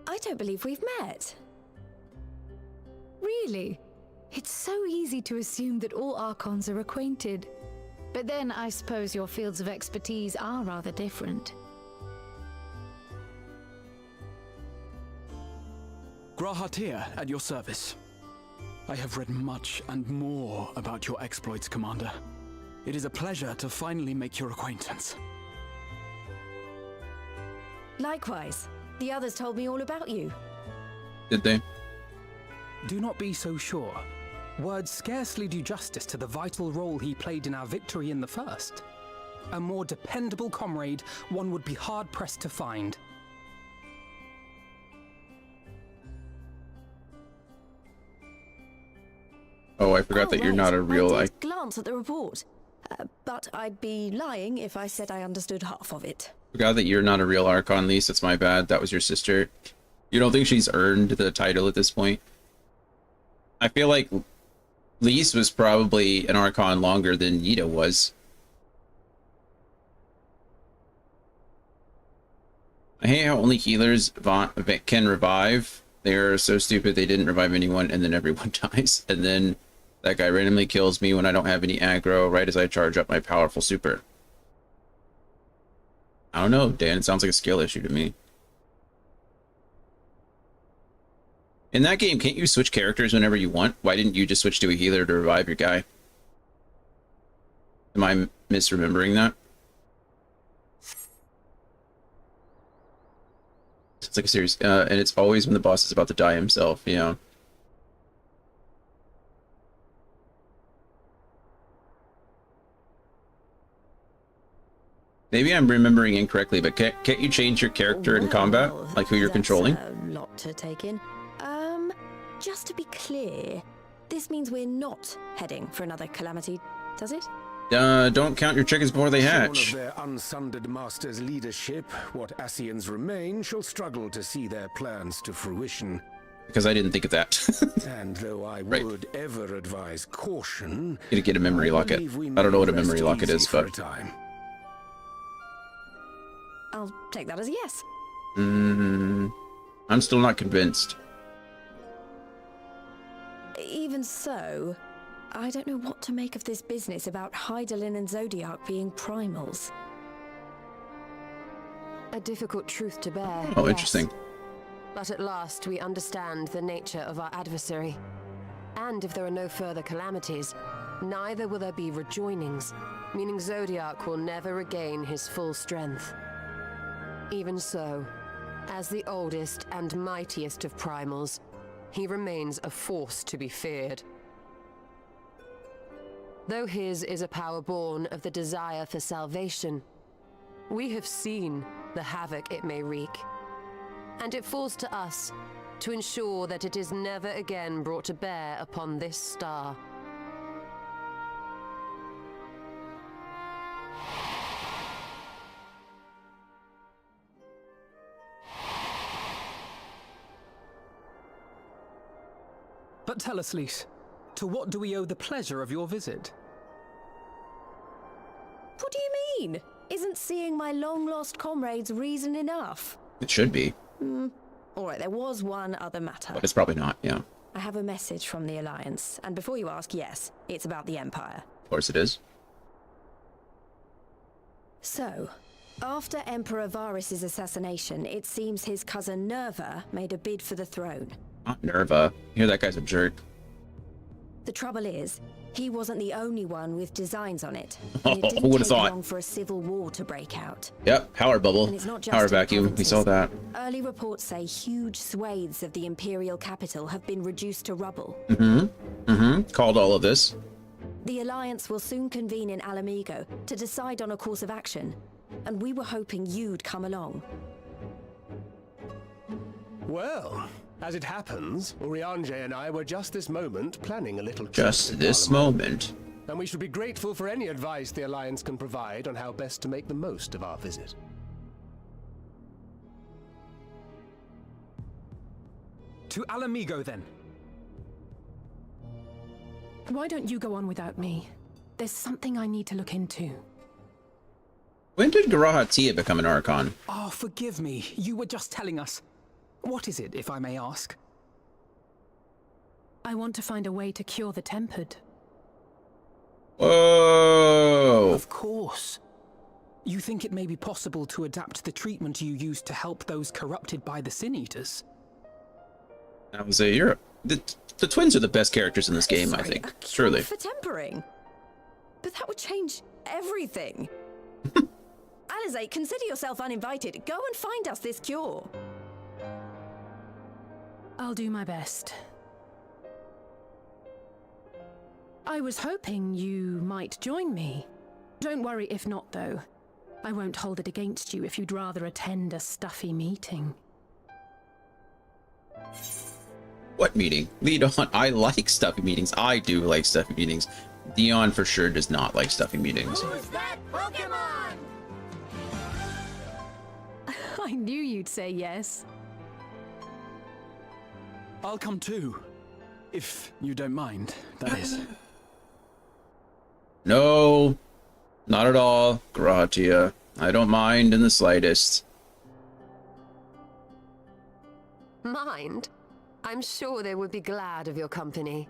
I don't believe we've met. Really? It's so easy to assume that all Archons are acquainted. But then I suppose your fields of expertise are rather different. Grahatir at your service. I have read much and more about your exploits, Commander. It is a pleasure to finally make your acquaintance. Likewise. The others told me all about you. Did they? Do not be so sure. Words scarcely do justice to the vital role he played in our victory in the first. A more dependable comrade one would be hard-pressed to find. Oh, I forgot that you're right. not a real... I did glance at the report, but I'd be lying if I said I understood half of it. Forgot that you're not a real Archon, Lise. That's my bad. That was your sister. You don't think she's earned the title at this point? I feel like Lise was probably an Archon longer than Yida was. I hate how only healers can revive. They're so stupid they didn't revive anyone, and then everyone dies. And then that guy randomly kills me when I don't have any aggro, right as I charge up my powerful super. I don't know, Dan. It sounds like a skill issue to me. In that game, can't you switch characters whenever you want? Why didn't you just switch to a healer to revive your guy? Am I misremembering that? It's like a series, and it's always when the boss is about to die himself, yeah. Maybe I'm remembering incorrectly, but can't you change your character in combat? Like who you're controlling? That's a lot to take in. Just to be clear, this means we're not heading for another calamity, does it? Don't count your chickens before they hatch. Shorn of their unsundered master's leadership, what Ascians remain shall struggle to see their plans to fruition. Because I didn't think of that. And though I Right. would ever advise caution, Gonna get a memory I locket. believe we I don't know what a may memory rest locket is, easy for but a time. I'll take that as a yes. I'm still not convinced. Even so, I don't know what to make of this business about Hydaelyn and Zodiac being primals. A difficult truth to bear. Oh, yes. interesting. But at last we understand the nature of our adversary. And if there are no further calamities, neither will there be rejoinings, meaning Zodiac will never regain his full strength. Even so, as the oldest and mightiest of primals, he remains a force to be feared. Though his is a power born of the desire for salvation, we have seen the havoc it may wreak. And it falls to us to ensure that it is never again brought to bear upon this star. But tell us, Lys, to what do we owe the pleasure of your visit? What do you mean? Isn't seeing my long-lost comrades reason enough? It should be, All right, there was one other matter. but it's probably not. Yeah, of I have a message from the Alliance, and before you ask, yes, it's about the Empire. course it is. So, after Emperor Varys' assassination, it seems his cousin Nerva made a bid for the throne. Not Nerva. Hear that guy's a jerk. The trouble is, he wasn't the only one with designs on it. Oh, And it who didn't would've take thought? long for a civil war to break out. Yep, power bubble, And it's not just power in vacuum. We provinces. saw that. Early reports say huge swathes of the Imperial capital have been reduced to rubble. Called all of this. The Alliance will soon convene in Alamigo to decide on a course of action, and we were hoping you'd come along. Well, as it happens, Urianger and I were just this moment planning a little trip Just to this Garlemald. moment. And we should be grateful for any advice the Alliance can provide on how best to make the most of our visit. To Alamigo, then. Why don't you go on without me? There's something I need to look into. When did Garahatia become an Archon? Oh, forgive me. You were just telling us. What is it, if I may ask? I want to find a way to cure the tempered. Whoa! Of course. You think it may be possible to adapt the treatment you used to help those corrupted by the Sin Eaters? I would say the twins are the best characters in this game, I Sorry, think. a cure Surely. for tempering? But that would change everything. Alizé, consider yourself uninvited. Go and find us this cure. I'll do my best. I was hoping you might join me. Don't worry if not, though. I won't hold it against you if you'd rather attend a stuffy meeting. What meeting? Lead on. I like stuffy meetings. I do like stuffy meetings. Dion for sure does not like stuffy meetings. I knew you'd say yes. I'll come too. If you don't mind, that is. No, not at all, Garahatia. I don't mind in the slightest. Mind? I'm sure they would be glad of your company.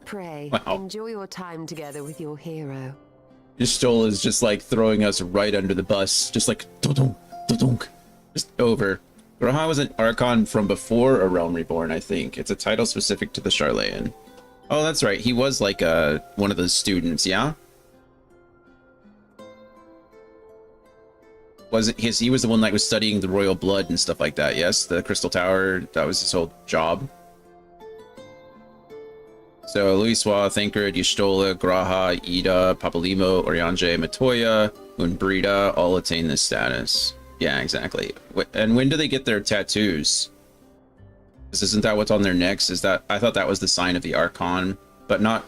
Pray, Wow. enjoy your time together with your hero. Stoll is just like throwing us right under the bus, just like dodonk, dodonk, just over. Garaha was an Archon from before A Realm Reborn, I think. It's a title specific to the Charlayan. Oh, that's right. He was like one of the students, yeah? Was it he was the one that was studying the royal blood and stuff like that, yes? The Crystal Tower, that was his whole job. So Luiswa, Thancred, Y'shtola, Graha, Ida, Papalimo, Urianger, Matoya, Unbrida all attain this status. Yeah, exactly. And when do they get their tattoos? Isn't that what's on their necks? Is that I thought that was the sign of the Archon, but not.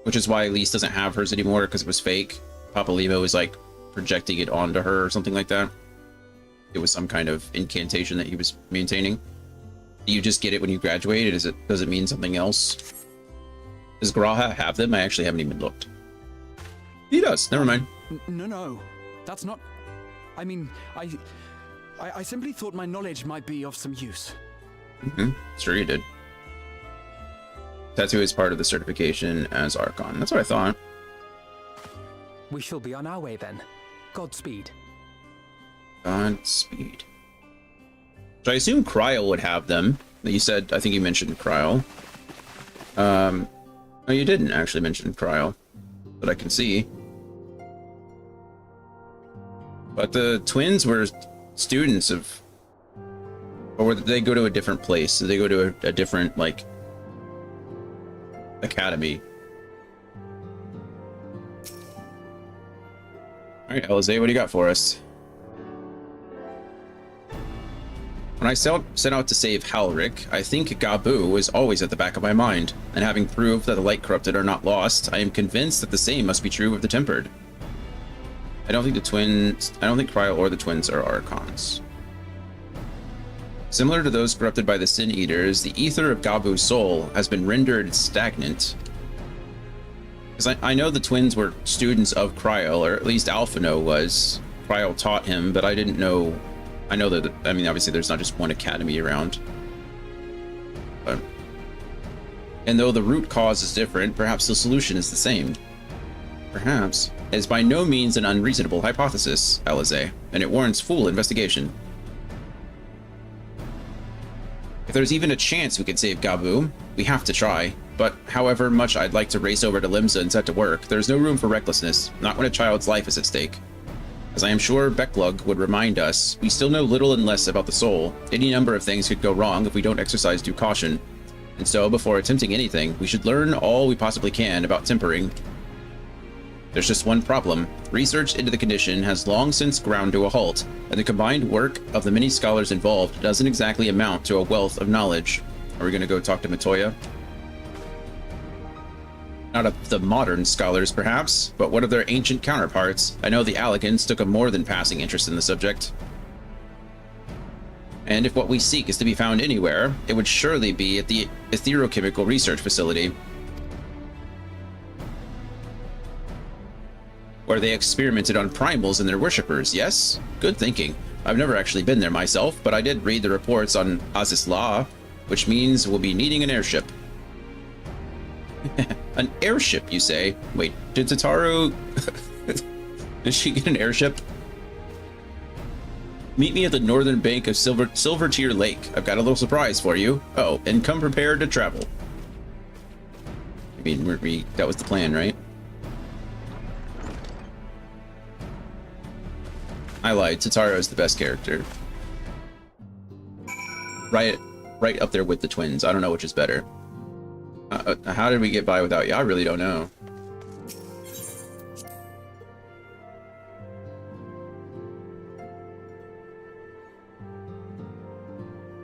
Which is why Elise doesn't have hers anymore because it was fake. Papalimo was like projecting it onto her or something like that. It was some kind of incantation that he was maintaining. Do you just get it when you graduate? Does it mean something else? Does Graha have them? I actually haven't even looked. He does. Never mind. No. That's not... I mean, I simply thought my knowledge might be of some use. Mm-hmm. Sure you did. Tattoo is part of the certification as Archon. That's what I thought. We shall be on our way then. Godspeed. Godspeed. So I assume Kryl would have them. You said, I think you mentioned Kryl. No, you didn't actually mention Kryl, that I can see. But the twins were students of... Or did they go to a different place? Did they go to a different, like, academy? Alright, Alize, what do you got for us? When I set out to save Halric, I think Gabu was always at the back of my mind, and having proved that the light corrupted are not lost, I am convinced that the same must be true of the tempered. I don't think Kryl or the twins are Archons. Similar to those corrupted by the Sin Eaters, the ether of Gabu's soul has been rendered stagnant. Because I know the twins were students of Kryl, or at least Alphino was. Kryl taught him, but I didn't know... I know that, I mean, obviously there's not just one academy around. But, and though the root cause is different, perhaps the solution is the same. Perhaps. It is by no means an unreasonable hypothesis, Alize, and it warrants full investigation. If there's even a chance we could save Gabu, we have to try. But however much I'd like to race over to Limsa and set to work, there's no room for recklessness, not when a child's life is at stake. As I am sure Becklug would remind us, we still know little and less about the soul. Any number of things could go wrong if we don't exercise due caution. And so, before attempting anything, we should learn all we possibly can about tempering. There's just one problem. Research into the condition has long since ground to a halt, and the combined work of the many scholars involved doesn't exactly amount to a wealth of knowledge. Are we going to go talk to Matoya? Not of the modern scholars, perhaps, but what of their ancient counterparts? I know the Allegans took a more than passing interest in the subject. And if what we seek is to be found anywhere, it would surely be at the Etherochemical Research Facility, where they experimented on primals and their worshippers, yes? Good thinking. I've never actually been there myself, but I did read the reports on Azizla, which means we'll be needing an airship. An airship, you say? Wait, did Tataru... Did she get an airship? Meet me at the northern bank of Silvertear Lake. I've got a little surprise for you. Oh, and come prepared to travel. I mean, that was the plan, right? I lied. Tataru is the best character. Right up there with the twins. I don't know which is better. How did we get by without you? I really don't know.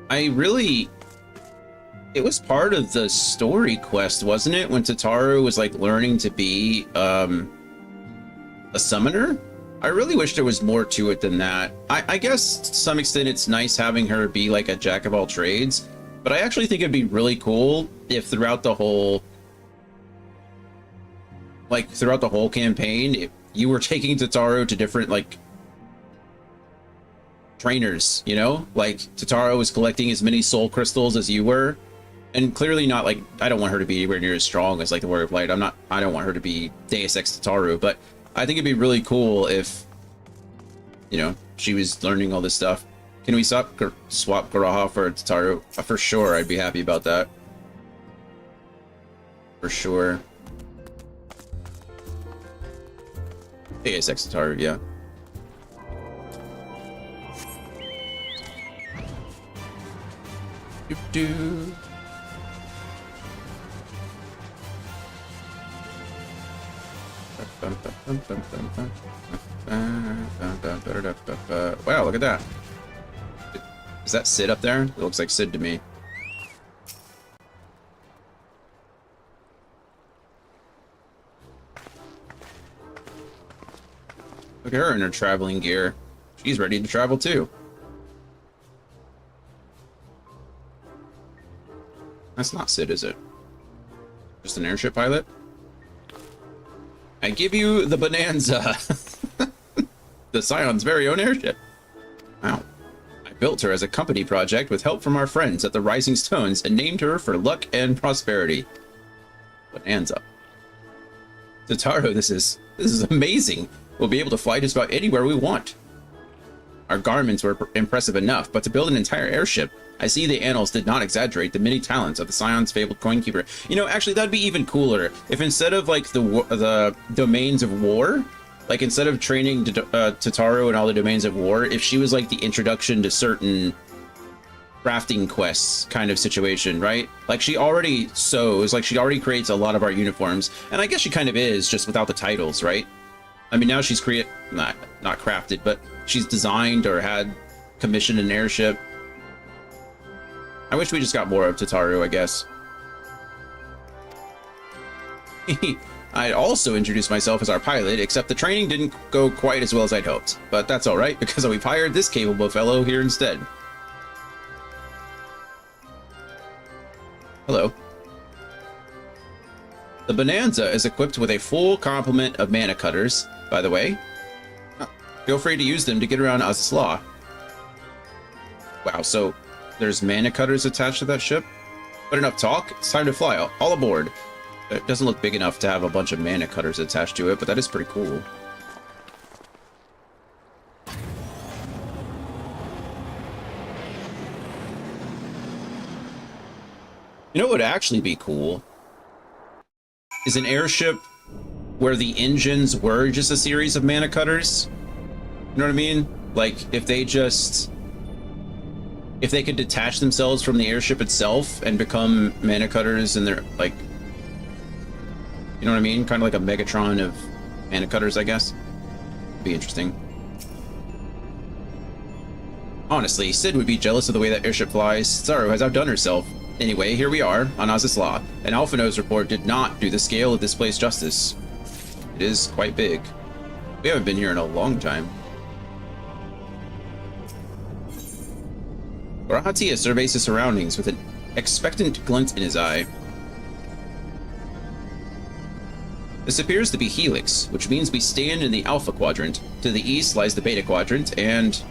It was part of the story quest, wasn't it? When Tataru was like learning to be a summoner? I really wish there was more to it than that. I guess to some extent it's nice having her be like a jack of all trades, but I actually think it'd be really cool if throughout the whole campaign, if you were taking Tataru to different like trainers, you know? Like Tataru was collecting as many soul crystals as you were, and clearly not like, I don't want her to be anywhere near as strong as like the Warrior of Light. I don't want her to be Deus Ex Tataru, but I think it'd be really cool if, you know, she was learning all this stuff. Can we swap Garaha for Tataru? For sure, I'd be happy about that. For sure. Deus Ex Tataru, yeah. Doo-doo. Wow, look at that. Is that Sid up there? It looks like Sid to me. Look at her in her traveling gear. She's ready to travel too. That's not Sid, is it? Just an airship pilot? I give you the Bonanza. The Scion's very own airship. Wow. I built her as a company project with help from our friends at the Rising Stones and named her for luck and prosperity. Bonanza. Totaro, this is amazing. We'll be able to fly just about anywhere we want. Our garments were impressive enough, but to build an entire airship, I see the annals did not exaggerate the many talents of the Scion's fabled coinkeeper. You know, actually, that'd be even cooler if instead of like the domains of war, like instead of training Totaro in all the domains of war, if she was like the introduction to certain crafting quests kind of situation, right? Like she already sews, like she already creates a lot of our uniforms, and I guess she kind of is just without the titles, right? I mean, now she's not crafted, but she's designed or had commissioned an airship. I wish we just got more of Totaro, I guess. I also introduced myself as our pilot, except the training didn't go quite as well as I'd hoped. But that's alright, because we've hired this capable fellow here instead. Hello. The Bonanza is equipped with a full complement of mana cutters, by the way. Feel free to use them to get around Azizla. Wow, so there's mana cutters attached to that ship? But enough talk, it's time to fly. All aboard. It doesn't look big enough to have a bunch of mana cutters attached to it, but that is pretty cool. You know what would actually be cool? Is an airship where the engines were just a series of mana cutters. You know what I mean? Like, if they could detach themselves from the airship itself and become mana cutters and they're like, you know what I mean? Kind of like a Megatron of mana cutters, I guess. Be interesting. Honestly, Sid would be jealous of the way that airship flies. Totaro has outdone herself. Anyway, here we are, on Azizla, and Alphino's report did not do the scale of this place justice. It is quite big. We haven't been here in a long time. Orahatia surveys his surroundings with an expectant glint in his eye. This appears to be Helix, which means we stand in the Alpha Quadrant. To the east lies the Beta Quadrant, and...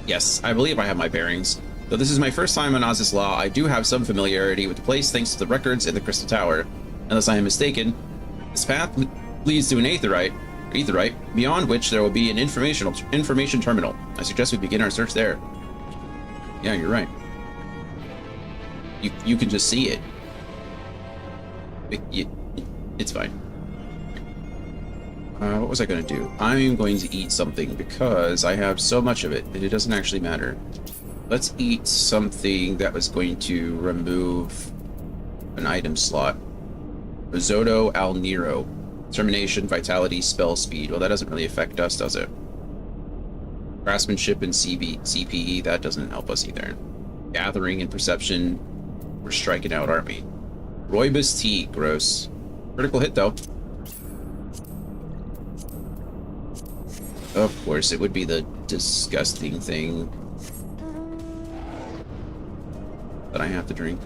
yes, I believe I have my bearings. Though this is my first time on Azizla, I do have some familiarity with the place thanks to the records in the Crystal Tower. Unless I am mistaken, this path leads to an Aetherite, beyond which there will be an information terminal. I suggest we begin our search there. Yeah, you're right. You can just see it. It's fine. What was I going to do? I'm going to eat something because I have so much of it that it doesn't actually matter. Let's eat something that was going to remove an item slot. Risotto al Nero. Determination, vitality, spell speed. Well, that doesn't really affect us, does it? Craftsmanship and CPE, that doesn't help us either. Gathering and perception. We're striking out, aren't we? Rooibos tea, gross. Critical hit, though. Of course, it would be the disgusting thing that I have to drink.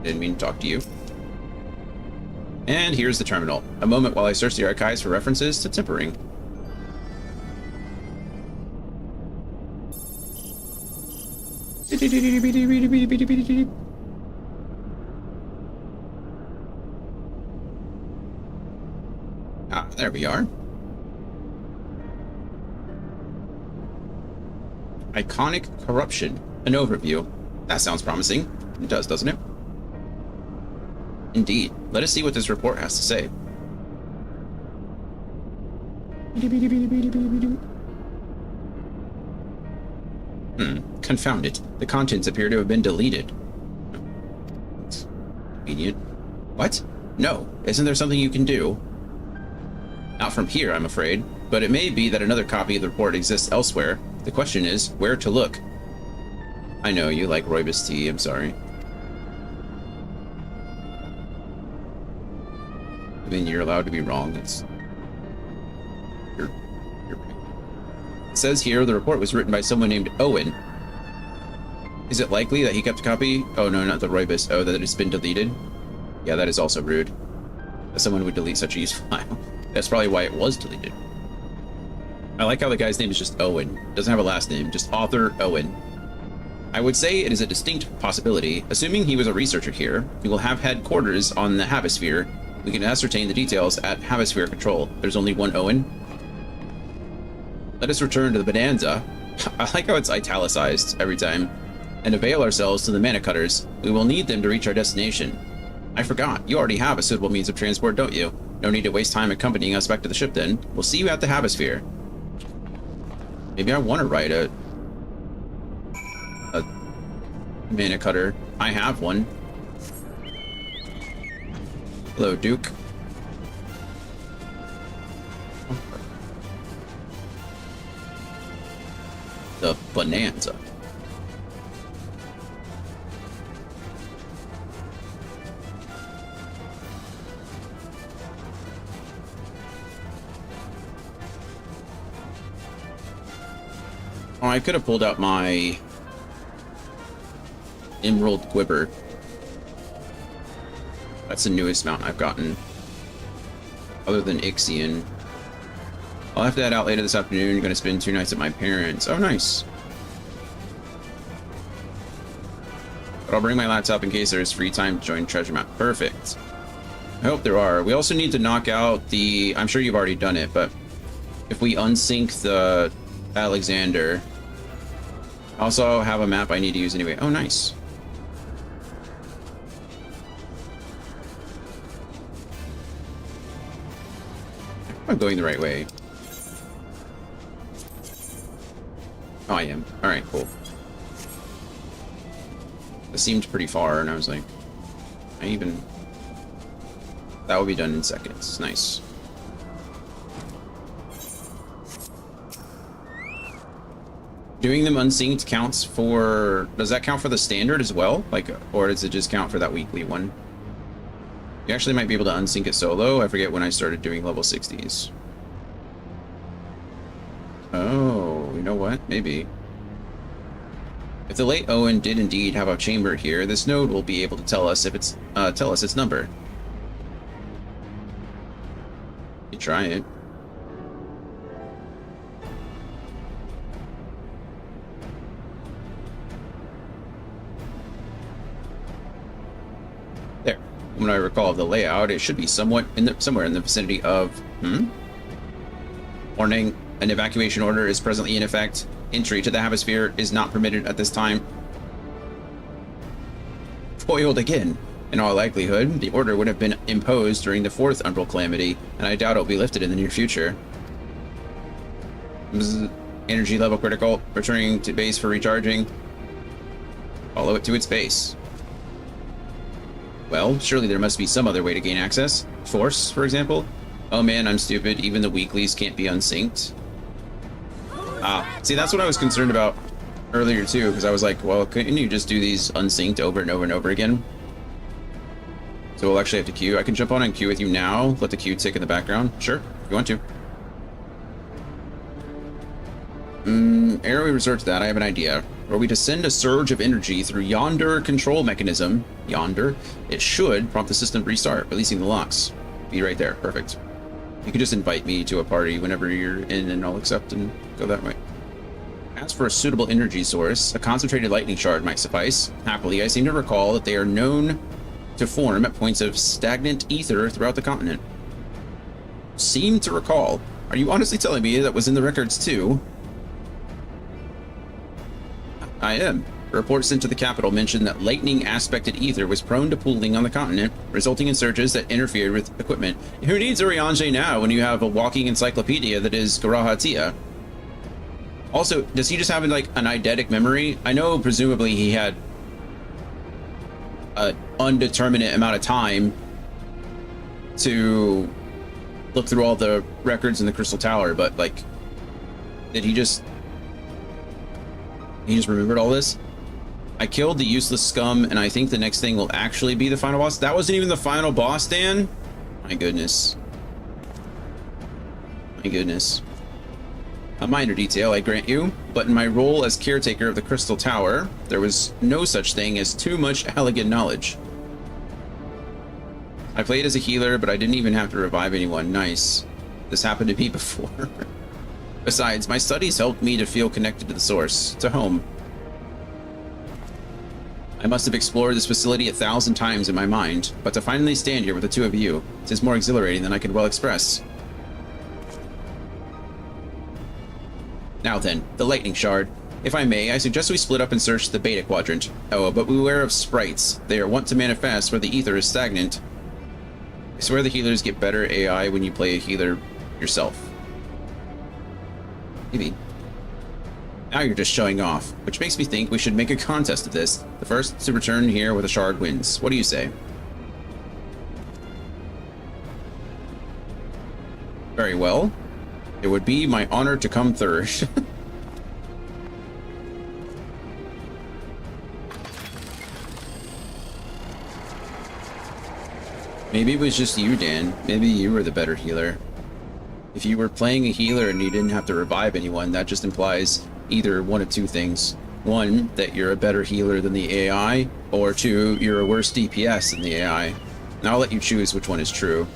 Didn't mean to talk to you. And here's the terminal. A moment while I search the archives for references to tempering. Ah, there we are. Iconic corruption. An overview. That sounds promising. It does, doesn't it? Indeed. Let us see what this report has to say. Confound it. The contents appear to have been deleted. It's convenient. What? No. Isn't there something you can do? Not from here, I'm afraid. But it may be that another copy of the report exists elsewhere. The question is, where to look? I know, you like rooibos tea, I'm sorry. I mean, you're allowed to be wrong. It's you're right. It says here the report was written by someone named Owen. Is it likely that he kept a copy? Oh no, not the Roibus. Oh, that it's been deleted? Yeah, that is also rude. That someone would delete such a useful file. That's probably why it was deleted. I like how the guy's name is just Owen. Doesn't have a last name, just author Owen. I would say it is a distinct possibility. Assuming he was a researcher here, he will have headquarters on the Havosphere. We can ascertain the details at Havosphere Control. There's only one Owen. Let us return to the Bonanza. I like how it's italicized every time. And avail ourselves to the mana cutters. We will need them to reach our destination. I forgot, you already have a suitable means of transport, don't you? No need to waste time accompanying us back to the ship then. We'll see you at the Havosphere. Maybe I want to ride a mana cutter. I have one. Hello, Duke. The Bonanza. Oh, I could have pulled out my Emerald Quiver. That's the newest mount I've gotten. Other than Ixion. I'll have to head out later this afternoon. Gonna spend 2 nights at my parents'. Oh, nice. But I'll bring my laptop in case there's free time to join Treasure Map. Perfect. I hope there are. We also need to knock out the... I'm sure you've already done it, but if we unsync the Alexander... I also have a map I need to use anyway. Oh, nice. I'm going the right way. Oh, I am. Alright, cool. It seemed pretty far, and I was like... That will be done in seconds. Nice. Doing them unsynced counts for... Does that count for the standard as well? Like, or does it just count for that weekly one? You actually might be able to unsync it solo. I forget when I started doing level 60s. Oh, you know what? Maybe. If the late Owen did indeed have a chamber here, this node will be able to tell us if it's its number. You try it. There. When I recall the layout, it should be somewhere in the vicinity of warning. An evacuation order is presently in effect. Entry to the Havosphere is not permitted at this time. Foiled again. In all likelihood, the order would have been imposed during the 4th Umbral Calamity, and I doubt it will be lifted in the near future. Energy level critical. Returning to base for recharging. Follow it to its base. Well, surely there must be some other way to gain access. Force, for example? Oh man, I'm stupid. Even the weeklies can't be unsynced. Ah, see, that's what I was concerned about earlier too, because I was like, well, couldn't you just do these unsynced over and over and over again? So we'll actually have to queue. I can jump on and queue with you now. Let the queue tick in the background. Sure, if you want to. Ere we resort to that, I have an idea. Were we to send a surge of energy through yonder control mechanism, it should prompt the system to restart, releasing the locks. Be right there. Perfect. You can just invite me to a party whenever you're in, and I'll accept and go that way. As for a suitable energy source, a concentrated lightning shard might suffice. Happily, I seem to recall that they are known to form at points of stagnant ether throughout the continent. Seem to recall? Are you honestly telling me that was in the records too? I am. A report sent to the capital mentioned that lightning-aspected ether was prone to pooling on the continent, resulting in surges that interfered with equipment. Who needs Urianger now when you have a walking encyclopedia that is Garahatia? Also, does he just have like an eidetic memory? I know presumably he had an undeterminate amount of time to look through all the records in the Crystal Tower, but like, did he just remembered all this? I killed the useless scum, and I think the next thing will actually be the final boss. That wasn't even the final boss, Dan? My goodness. My goodness. A minor detail, I grant you, but in my role as caretaker of the Crystal Tower, there was no such thing as too much elegant knowledge. I played as a healer, but I didn't even have to revive anyone. Nice. This happened to me before. Besides, my studies helped me to feel connected to the source, to home. I must have explored this facility 1,000 times in my mind, but to finally stand here with the two of you, it is more exhilarating than I could well express. Now then, the lightning shard. If I may, I suggest we split up and search the beta quadrant. Oh, but beware of sprites. They are wont to manifest where the ether is stagnant. I swear the healers get better AI when you play a healer yourself. Maybe. Now you're just showing off, which makes me think we should make a contest of this. The first to return here with a shard wins. What do you say? Very well. It would be my honor to come third. Maybe it was just you, Dan. Maybe you were the better healer. If you were playing a healer and you didn't have to revive anyone, that just implies either one of two things. One, that you're a better healer than the AI, or two, you're a worse DPS than the AI. Now I'll let you choose which one is true.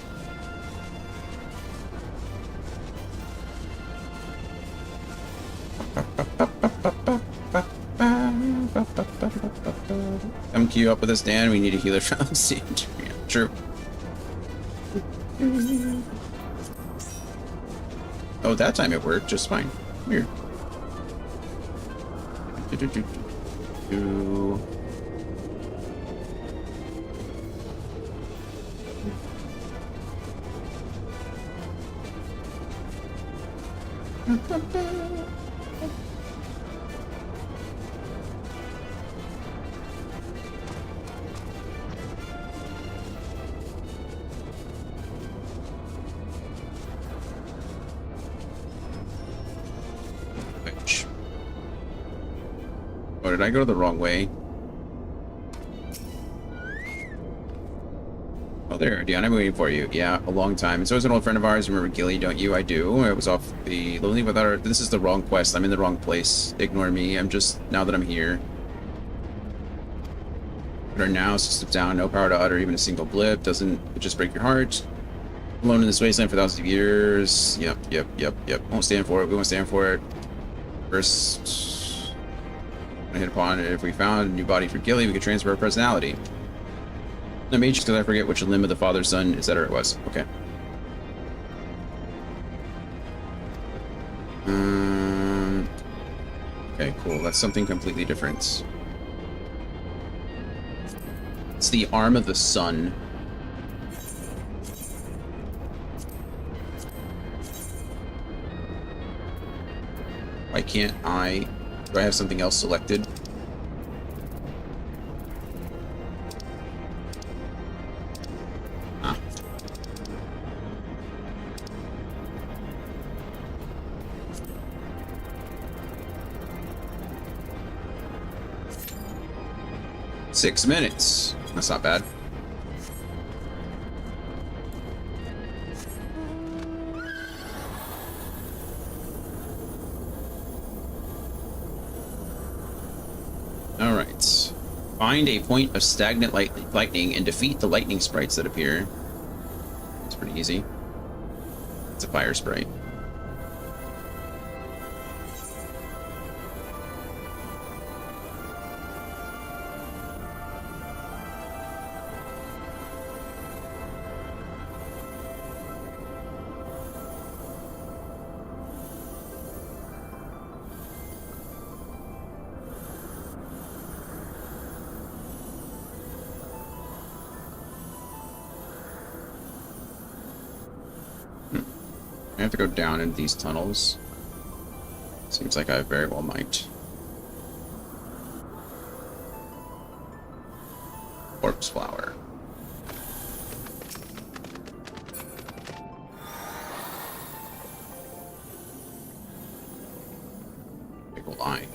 Come queue up with us, Dan. We need a healer from Alexandria. True. Oh, that time it worked just fine. Weird. Oh, did I go the wrong way? Oh, there, Dion, I'm waiting for you. Yeah, a long time. So is an old friend of ours. You remember Gilly, don't you? I do. I was off the Lonely Without Her. This is the wrong quest. I'm in the wrong place. Ignore me. I'm just, now that I'm here. But now, step down, no power to utter even a single blip. Doesn't it just break your heart? Alone in this wasteland for thousands of years. Yep. Won't stand for it. We won't stand for it. First, I hit upon it. If we found a new body for Gilly, we could transfer her personality. No mage, because I forget which limb of the father, son, etc. it was. Okay. Okay, cool. That's something completely different. It's the arm of the sun. Why can't I? Do I have something else selected? Ah. Six minutes. That's not bad. Alright. Find a point of stagnant lightning and defeat the lightning sprites that appear. It's pretty easy. It's a fire sprite. I have to go down into these tunnels. Seems like I very well might. Corpse flower. Big ol' eye.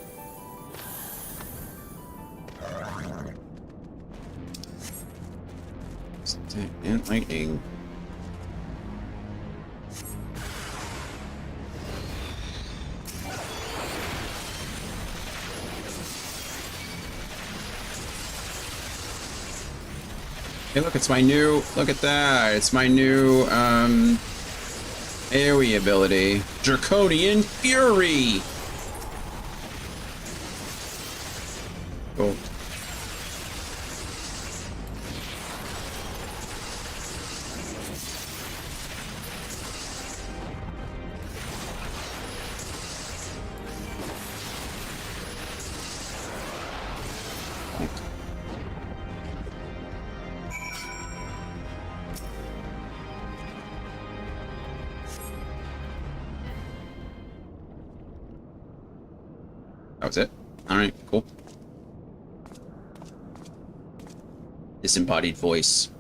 And lightning. Hey, look, it's my new... Look at that. It's my new, AoE ability. Draconian Fury! Cool. That was it? Alright, cool. Disembodied voice.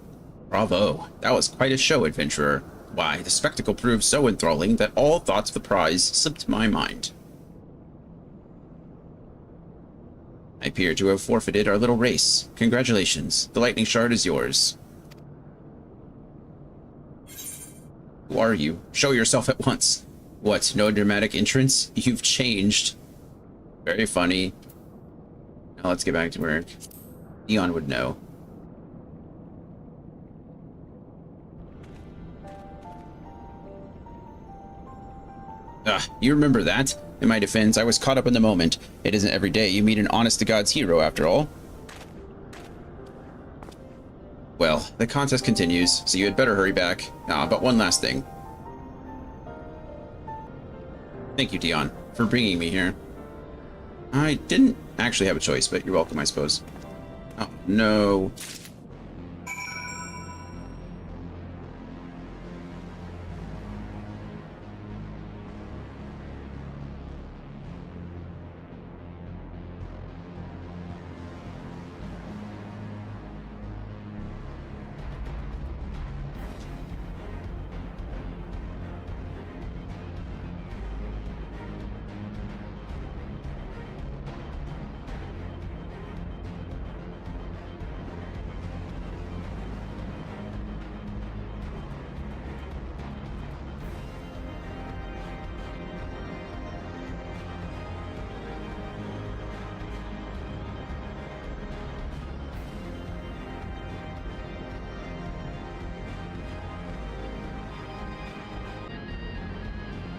Bravo. That was quite a show, adventurer. Why, the spectacle proved so enthralling that all thoughts of the prize slipped my mind. I appear to have forfeited our little race. Congratulations. The lightning shard is yours. Who are you? Show yourself at once. What, no dramatic entrance? You've changed. Very funny. Now let's get back to work. Dion would know. You remember that? In my defense, I was caught up in the moment. It isn't every day you meet an honest-to-God's hero, after all. Well, the contest continues, so you had better hurry back. But one last thing. Thank you, Dion, for bringing me here. I didn't actually have a choice, but you're welcome, I suppose. Oh, no.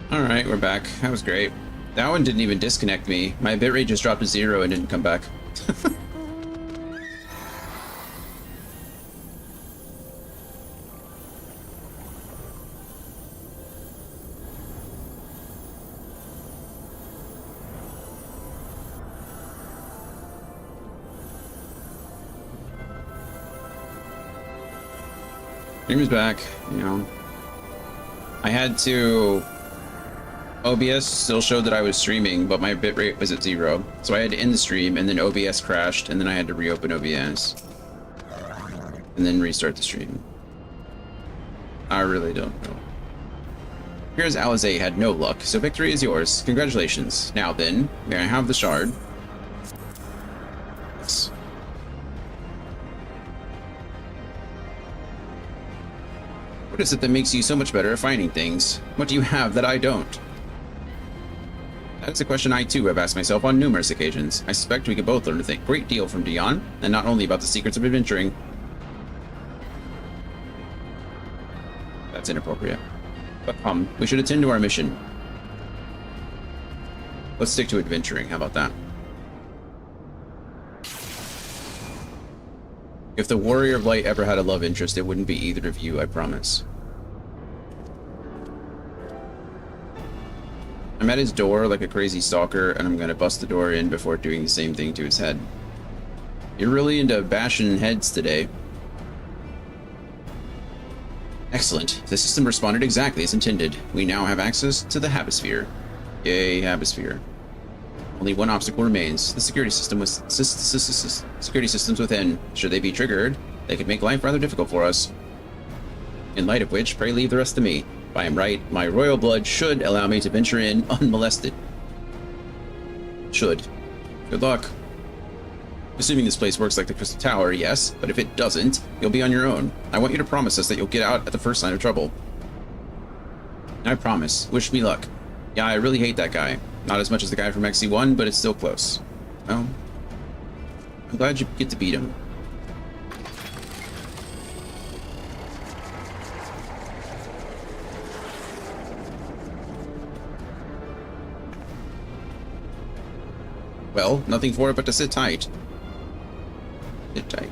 Alright, we're back. That was great. That one didn't even disconnect me. My bitrate just dropped to 0 and didn't come back. Stream is back, you know. I had to... OBS still showed that I was streaming, but my bitrate was at 0. So I had to end the stream, and then OBS crashed, and then I had to reopen OBS. And then restart the stream. I really don't know. Here's Alizé had no luck, so victory is yours. Congratulations. Now then, may I have the shard? Yes. What is it that makes you so much better at finding things? What do you have that I don't? That's a question I too have asked myself on numerous occasions. I suspect we could both learn a great deal from Dion, and not only about the secrets of adventuring. That's inappropriate. But come, we should attend to our mission. Let's stick to adventuring, how about that? If the Warrior of Light ever had a love interest, it wouldn't be either of you, I promise. I'm at his door like a crazy stalker, and I'm gonna bust the door in before doing the same thing to his head. You're really into bashing heads today. Excellent. The system responded exactly as intended. We now have access to the Habisphere. Yay, Habisphere. Only one obstacle remains. The security system with security systems within. Should they be triggered, they could make life rather difficult for us. In light of which, pray leave the rest to me. If I am right, my royal blood should allow me to venture in unmolested. Should. Good luck. Assuming this place works like the Crystal Tower, yes, but if it doesn't, you'll be on your own. I want you to promise us that you'll get out at the first sign of trouble. I promise. Wish me luck. Yeah, I really hate that guy. Not as much as the guy from XC1, but it's still close. Well, I'm glad you get to beat him. Well, nothing for it but to sit tight. Sit tight.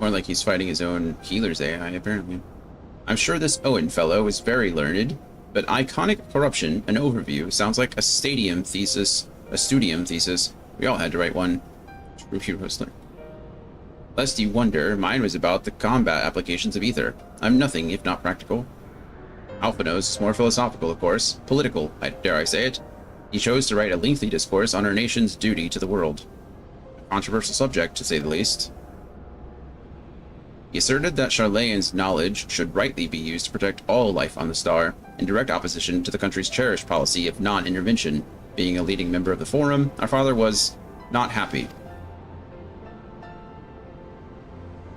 More like he's fighting his own healer's AI, apparently. I'm sure this Owen fellow is very learned, but iconic corruption, an overview, sounds like a studium thesis. We all had to write one. True heroes learn. Lest you wonder, mine was about the combat applications of ether. I'm nothing if not practical. Alphanos is more philosophical, of course. Political, dare I say it. He chose to write a lengthy discourse on our nation's duty to the world. A controversial subject, to say the least. He asserted that Charlayan's knowledge should rightly be used to protect all life on the star, in direct opposition to the country's cherished policy of non-intervention. Being a leading member of the Forum, our father was not happy.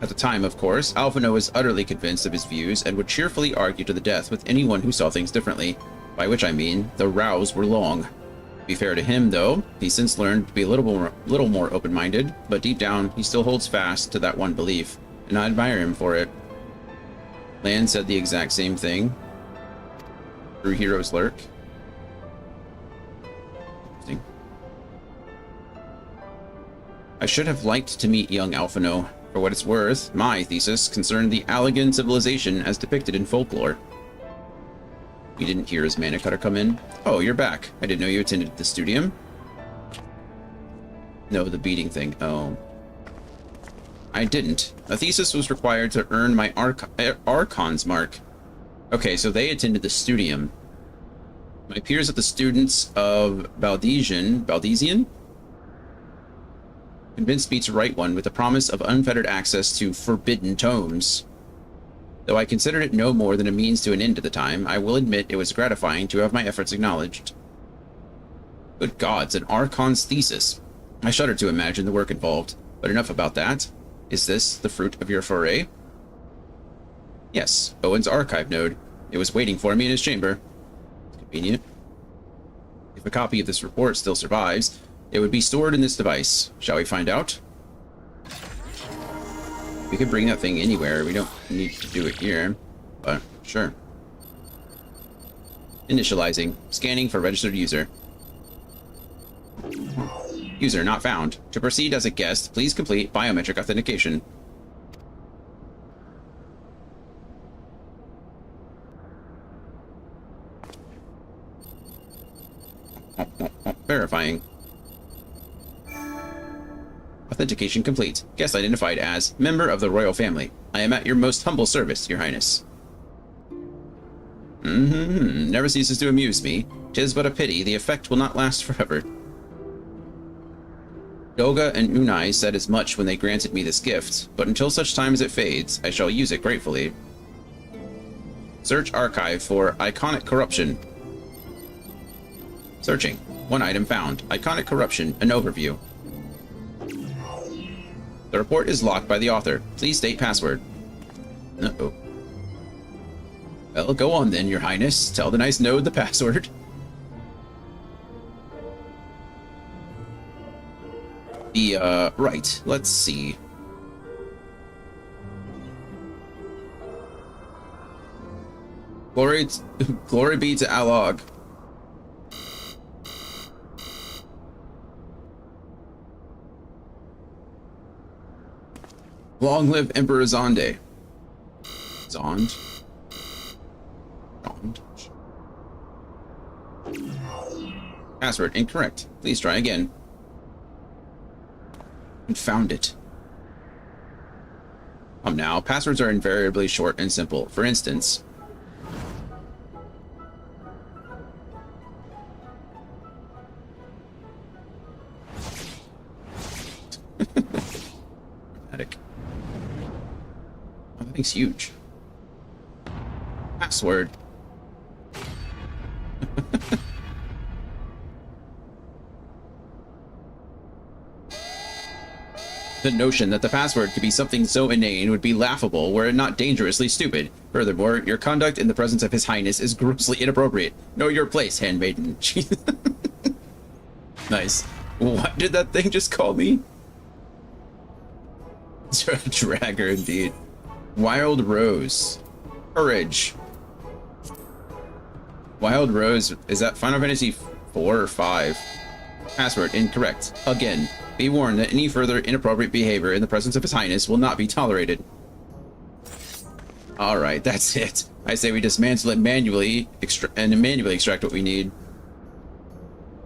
At the time, of course, Alphino was utterly convinced of his views and would cheerfully argue to the death with anyone who saw things differently, by which I mean the rows were long. To be fair to him, though, he's since learned to be a little more open-minded, but deep down, he still holds fast to that one belief, and I admire him for it. Lan said the exact same thing. True heroes lurk. Interesting. I should have liked to meet young Alphino. For what it's worth, my thesis concerned the Allegan civilization as depicted in folklore. You didn't hear his mana cutter come in? Oh, you're back. I didn't know you attended the studium. No, the beating thing. Oh. I didn't. A thesis was required to earn my Archon's mark. Okay, so they attended the studium. My peers at the students of Baldesian convinced me to write one with the promise of unfettered access to forbidden tomes. Though I considered it no more than a means to an end at the time, I will admit it was gratifying to have my efforts acknowledged. Good gods, an Archon's thesis. I shudder to imagine the work involved, but enough about that. Is this the fruit of your foray? Yes, Owen's archive node. It was waiting for me in his chamber. Convenient. If a copy of this report still survives, it would be stored in this device. Shall we find out? We could bring that thing anywhere. We don't need to do it here, but sure. Initializing. Scanning for registered user. User not found. To proceed as a guest, please complete biometric authentication. Verifying. Authentication complete. Guest identified as member of the royal family. I am at your most humble service, your highness. Never ceases to amuse me. 'Tis but a pity the effect will not last forever. Doga and Unai said as much when they granted me this gift, but until such time as it fades, I shall use it gratefully. Search archive for iconic corruption. Searching. One item found. Iconic corruption, an overview. The report is locked by the author. Please state password. Uh-oh. Well, go on then, your highness. Tell the nice node the password. Right. Let's see. Glory be to Alog. Long live Emperor Zonde. Zond? Password incorrect. Please try again. Found it. Now, passwords are invariably short and simple. For instance, dramatic. Oh, that thing's huge. Password. The notion that the password could be something so inane would be laughable were it not dangerously stupid. Furthermore, your conduct in the presence of His Highness is grossly inappropriate. Know your place, handmaiden. Nice. What did that thing just call me? Dragger, indeed. Wild Rose. Courage. Wild Rose, is that Final Fantasy 4 or 5? Password incorrect. Again. Be warned that any further inappropriate behavior in the presence of His Highness will not be tolerated. Alright, that's it. I say we dismantle it manually manually extract what we need.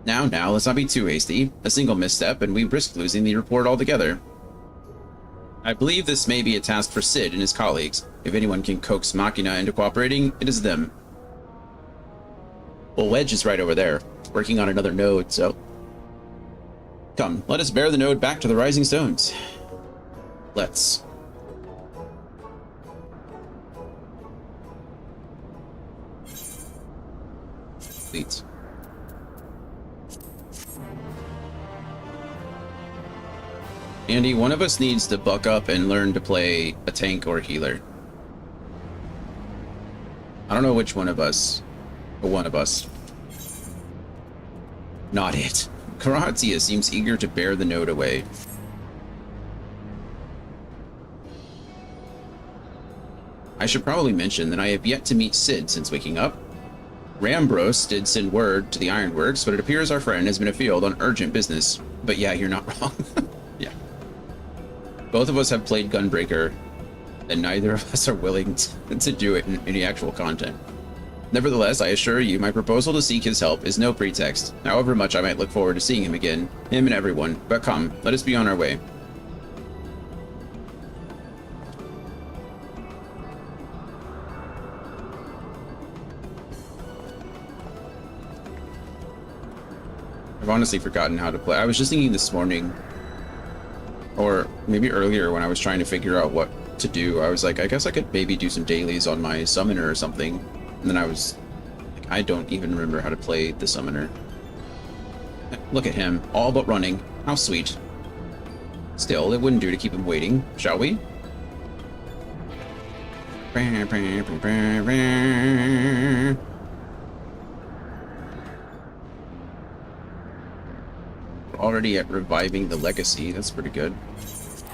Now, let's not be too hasty. A single misstep and we risk losing the report altogether. I believe this may be a task for Sid and his colleagues. If anyone can coax Machina into cooperating, it is them. Well, Wedge is right over there, working on another node, so... Come, let us bear the node back to the Rising Stones. Let's. Sweet. Andy, one of us needs to buck up and learn to play a tank or a healer. I don't know which one of us, but one of us. Not it. Karahatia seems eager to bear the node away. I should probably mention that I have yet to meet Sid since waking up. Rambros did send word to the Ironworks, but it appears our friend has been afield on urgent business. But yeah, you're not wrong. Yeah. Both of us have played Gunbreaker, and neither of us are willing to do it in any actual content. Nevertheless, I assure you, my proposal to seek his help is no pretext, however much I might look forward to seeing him again, him and everyone. But come, let us be on our way. I've honestly forgotten how to play. I was just thinking this morning, or maybe earlier when I was trying to figure out what to do, I was like, I guess I could maybe do some dailies on my summoner or something. And then I was like, I don't even remember how to play the summoner. Look at him, all but running. How sweet. Still, it wouldn't do to keep him waiting, shall we? We're already at reviving the legacy. That's pretty good.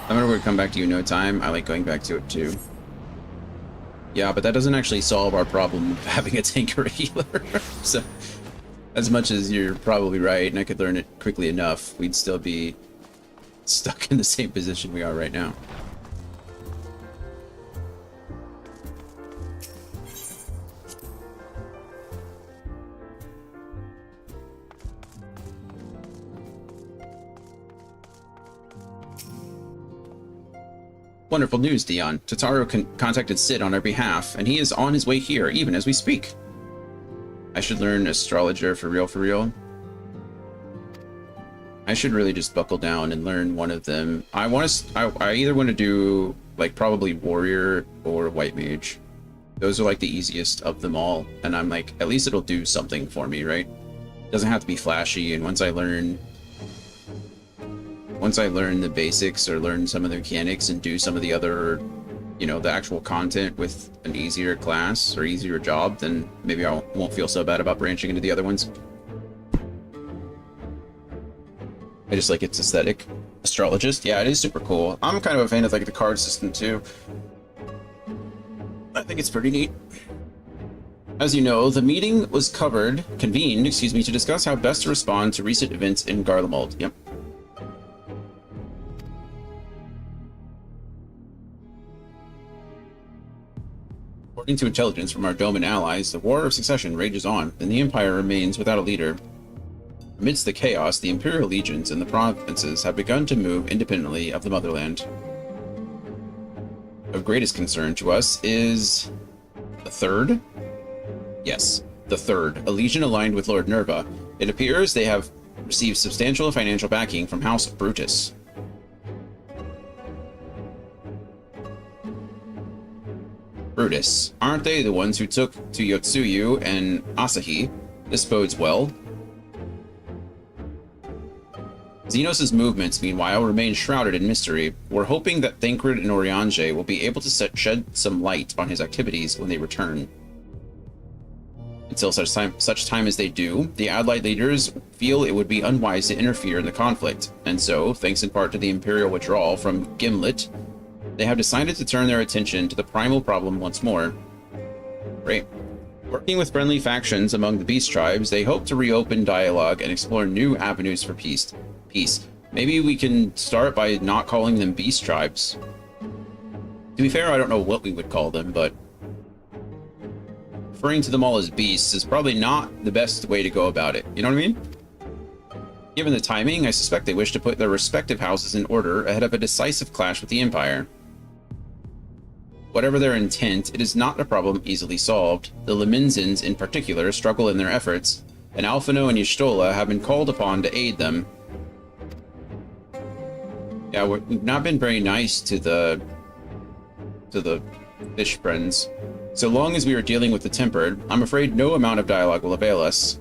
I'm gonna come back to you in no time. I like going back to it too. Yeah, but that doesn't actually solve our problem of having a tank or a healer. So, as much as you're probably right, and I could learn it quickly enough, we'd still be stuck in the same position we are right now. Wonderful news, Dion. Totaro contacted Sid on our behalf, and he is on his way here, even as we speak. I should learn Astrologer for real, for real. I should really just buckle down and learn one of them. I either want to do, like, probably Warrior or White Mage. Those are, like, the easiest of them all, and I'm like, at least it'll do something for me, right? It doesn't have to be flashy, and once I learn the basics or learn some of the mechanics and do some of the other, you know, the actual content with an easier class or easier job, then maybe I won't feel so bad about branching into the other ones. I just like its aesthetic. Astrologist, yeah, it is super cool. I'm kind of a fan of like the card system too. I think it's pretty neat. As you know, the meeting was convened, excuse me, to discuss how best to respond to recent events in Garlemald. Yep. According to intelligence from our Doman allies, the War of Succession rages on, and the Empire remains without a leader. Amidst the chaos, the Imperial legions and the provinces have begun to move independently of the motherland. Of greatest concern to us is... the Third? Yes, the Third, a legion aligned with Lord Nerva. It appears they have received substantial financial backing from House Brutus. Brutus, aren't they the ones who took to Yotsuyu and Asahi? This bodes well. Xenos' movements, meanwhile, remain shrouded in mystery. We're hoping that Thancred and Oriange will be able to shed some light on his activities when they return. Until such time as they do, the Allied leaders feel it would be unwise to interfere in the conflict, and so, thanks in part to the Imperial withdrawal from Gimlet, they have decided to turn their attention to the primal problem once more. Great. Working with friendly factions among the beast tribes, they hope to reopen dialogue and explore new avenues for peace. Maybe we can start by not calling them beast tribes. To be fair, I don't know what we would call them, but referring to them all as beasts is probably not the best way to go about it. You know what I mean? Given the timing, I suspect they wish to put their respective houses in order ahead of a decisive clash with the Empire. Whatever their intent, it is not a problem easily solved. The Lemenzins, in particular, struggle in their efforts, and Alphino and Y'shtola have been called upon to aid them. Yeah, we've not been very nice to the fish friends. So long as we are dealing with the Tempered, I'm afraid no amount of dialogue will avail us.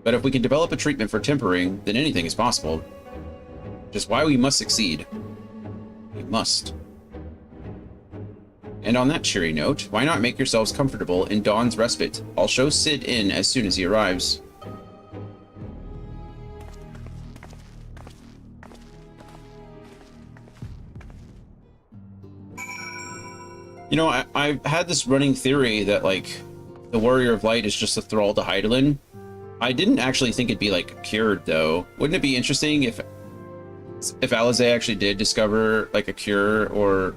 But if we can develop a treatment for tempering, then anything is possible. Which is why we must succeed. We must. And on that cheery note, why not make yourselves comfortable in Dawn's Respite? I'll show Sid in as soon as he arrives. You know, I've had this running theory that, like, the Warrior of Light is just a thrall to Hydaelyn. I didn't actually think it'd be, like, cured, though. Wouldn't it be interesting if Alizé actually did discover, like, a cure or,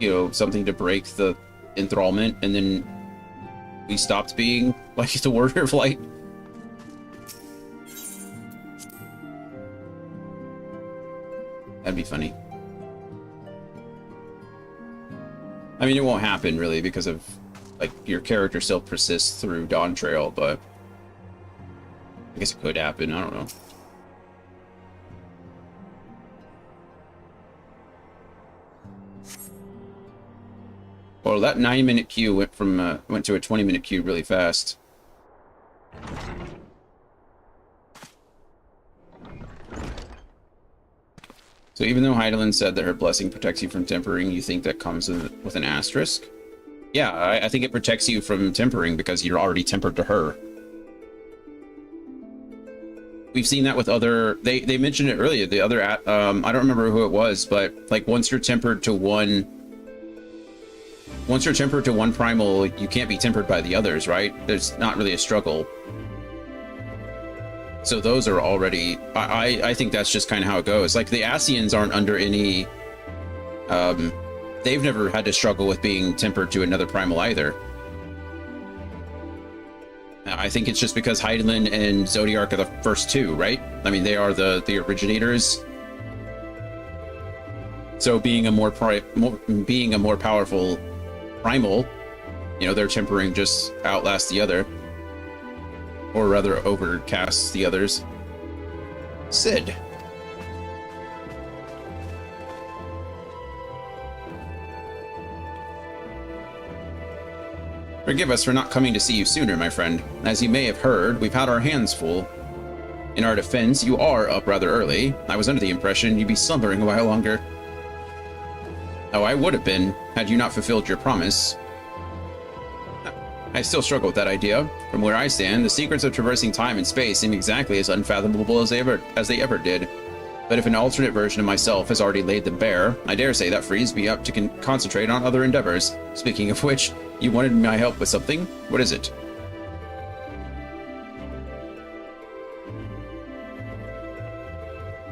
you know, something to break the enthrallment, and then we stopped being, like, the Warrior of Light? That'd be funny. I mean, it won't happen, really, because of, like, your character still persists through Dawn Trail, but I guess it could happen, I don't know. Well, that 9-minute queue went to a 20-minute queue really fast. So even though Hydaelyn said that her blessing protects you from tempering, you think that comes with an asterisk? Yeah, I think it protects you from tempering because you're already tempered to her. We've seen that with other... They mentioned it earlier, the other... I don't remember who it was, but, like, once you're tempered to one primal, you can't be tempered by the others, right? There's not really a struggle. So those are already... I think that's just kind of how it goes. Like, the Ascians aren't under any... they've never had to struggle with being tempered to another primal either. I think it's just because Hydaelyn and Zodiark are the first two, right? I mean, they are the originators. So being a more powerful primal, you know, their tempering just outlasts the other. Or rather, overcasts the others. Sid. Forgive us for not coming to see you sooner, my friend. As you may have heard, we've had our hands full. In our defense, you are up rather early. I was under the impression you'd be slumbering a while longer. Oh, I would have been, had you not fulfilled your promise. I still struggle with that idea. From where I stand, the secrets of traversing time and space seem exactly as unfathomable as they ever did. But if an alternate version of myself has already laid them bare, I dare say that frees me up to concentrate on other endeavors. Speaking of which, you wanted my help with something? What is it?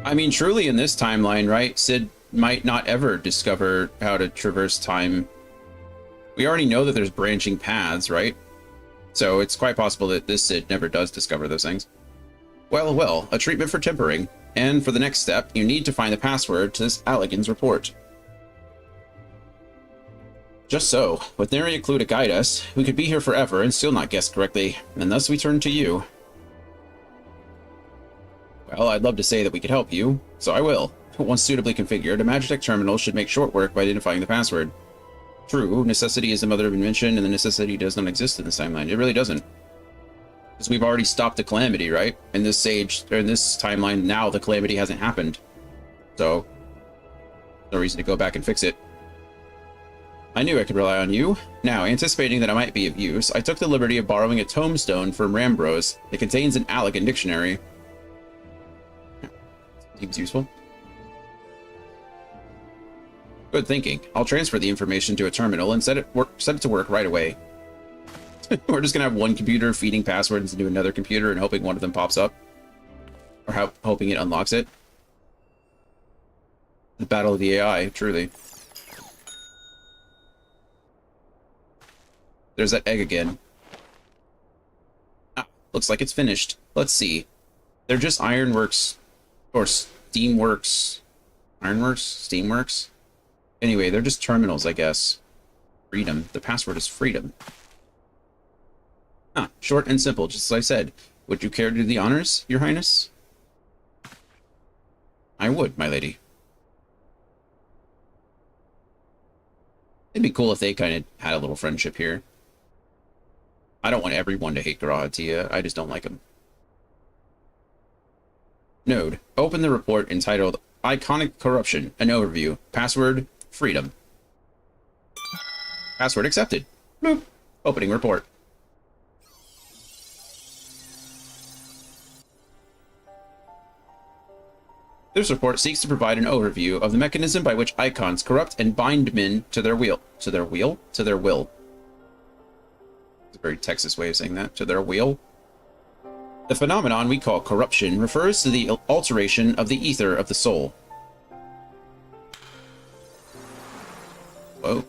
I mean, truly in this timeline, right? Sid might not ever discover how to traverse time. We already know that there's branching paths, right? So it's quite possible that this Sid never does discover those things. Well, well, a treatment for tempering. And for the next step, you need to find the password to this Allagan's report. Just so, with nary a clue to guide us, we could be here forever and still not guess correctly, and thus we turn to you. Well, I'd love to say that we could help you, so I will. Once suitably configured, a Magitech terminal should make short work by identifying the password. True, necessity is the mother of invention, and the necessity does not exist in this timeline. It really doesn't. Because we've already stopped the calamity, right? In this stage, or in this timeline, now the calamity hasn't happened. So, no reason to go back and fix it. I knew I could rely on you. Now, anticipating that I might be of use, I took the liberty of borrowing a tombstone from Rambrose. It contains an elegant dictionary. Seems useful. Good thinking. I'll transfer the information to a terminal and set it to work right away. We're just gonna have one computer feeding passwords into another computer and hoping one of them pops up. Or hoping it unlocks it. The battle of the AI, truly. There's that egg again. Ah, looks like it's finished. Let's see. They're just Ironworks or Steamworks. Ironworks? Steamworks? Anyway, they're just terminals, I guess. Freedom. The password is freedom. Ah, short and simple, just as I said. Would you care to do the honors, Your Highness? I would, my lady. It'd be cool if they kind of had a little friendship here. I don't want everyone to hate Garahatia. I just don't like them. Node. Open the report entitled Iconic Corruption. An overview. Password, freedom. Password accepted. Boop. Opening report. This report seeks to provide an overview of the mechanism by which icons corrupt and bind men to their will. To their will? To their will. It's a very Texas way of saying that. To their will. The phenomenon we call corruption refers to the alteration of the ether of the soul. Whoa.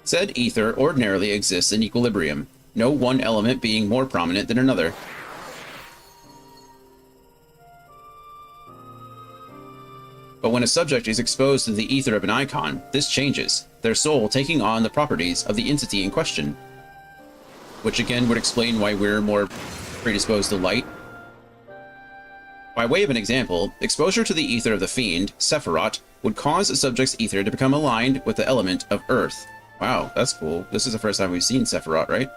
Said ether ordinarily exists in equilibrium, no one element being more prominent than another. But when a subject is exposed to the ether of an icon, this changes, their soul taking on the properties of the entity in question. Which again would explain why we're more predisposed to light. By way of an example, exposure to the ether of the fiend, Sephiroth, would cause a subject's ether to become aligned with the element of earth. Wow, that's cool. This is the first time we've seen Sephiroth, right?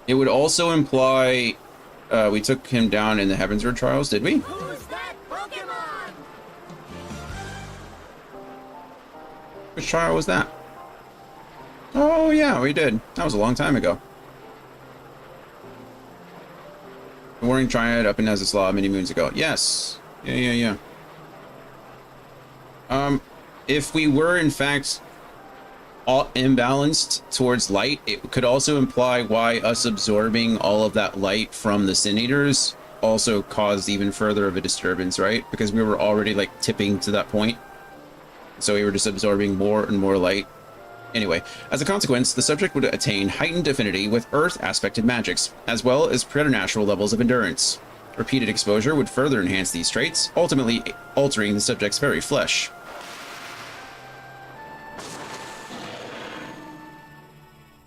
It would also imply we took him down in the Heavensward Trials, did we? Who's that Pokemon? Which trial was that? Oh yeah, we did. That was a long time ago. The Warring Triad up in Nezaslaw many moons ago. Yes. Yeah. If we were in fact all imbalanced towards light, it could also imply why us absorbing all of that light from the Sin Eaters also caused even further of a disturbance, right? Because we were already like tipping to that point. So we were just absorbing more and more light. Anyway, as a consequence, the subject would attain heightened affinity with earth-aspected magics, as well as preternatural levels of endurance. Repeated exposure would further enhance these traits, ultimately altering the subject's very flesh.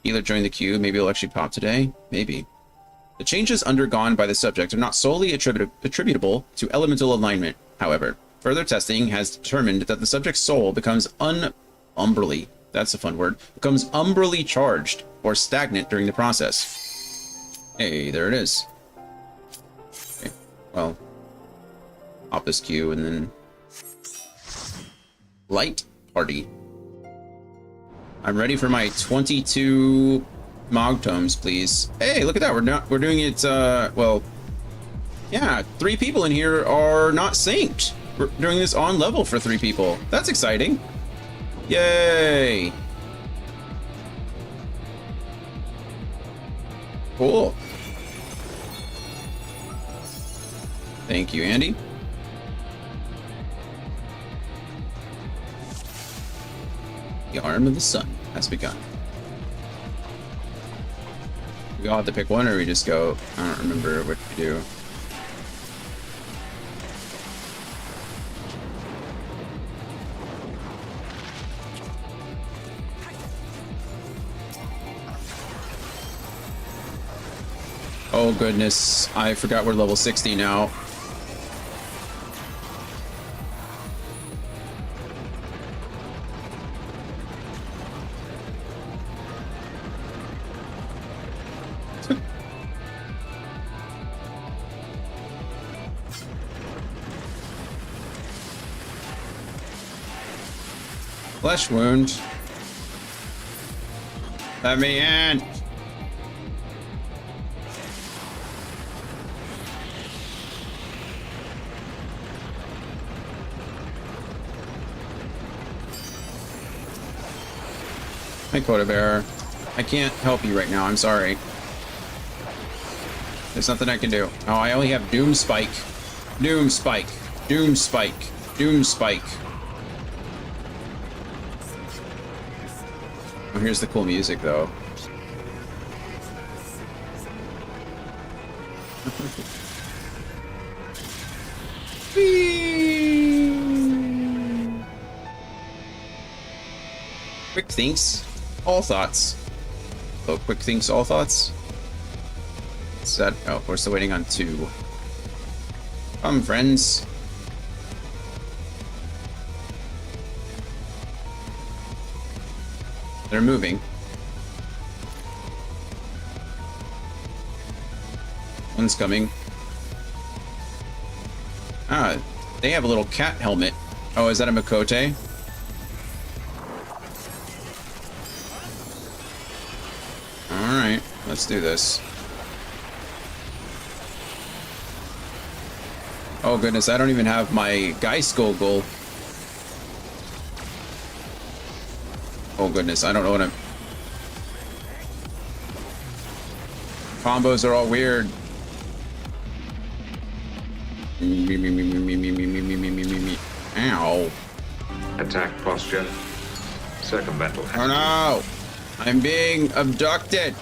Healer joined the queue. Maybe it'll actually pop today. Maybe. The changes undergone by the subject are not solely attributable to elemental alignment, however. Further testing has determined that the subject's soul becomes umbrally, that's a fun word, becomes umbrally charged or stagnant during the process. Hey, there it is. Okay, well, hop this queue and then light party. I'm ready for my 22 Mog Tomes, please. Hey, look at that. We're doing it, well, yeah, 3 people in here are not synced. We're doing this on level for 3 people. That's exciting. Yay. Cool. Thank you, Andy. The Arm of the Sun has begun. We all have to pick one, or we just go, I don't remember what to do. Oh goodness, I forgot we're level 60 now. Flesh wound. Let me in. Hi, Quota Bearer. I can't help you right now. I'm sorry. There's nothing I can do. Oh, I only have Doom Spike. Doom Spike. Doom Spike. Doom Spike. Oh, here's the cool music, though. Quick thinks, all thoughts. Oh, quick thinks, all thoughts. Is that? Oh, we're still waiting on 2. Come, friends. They're moving. One's coming. Ah, they have a little cat helmet. Oh, is that a Makote? Alright, let's do this. Oh goodness, I don't even have my Geistgogel. Oh goodness, I don't know what I'm... Combos are all weird. Ow. Attack posture. Circumvental. Oh no! I'm being abducted!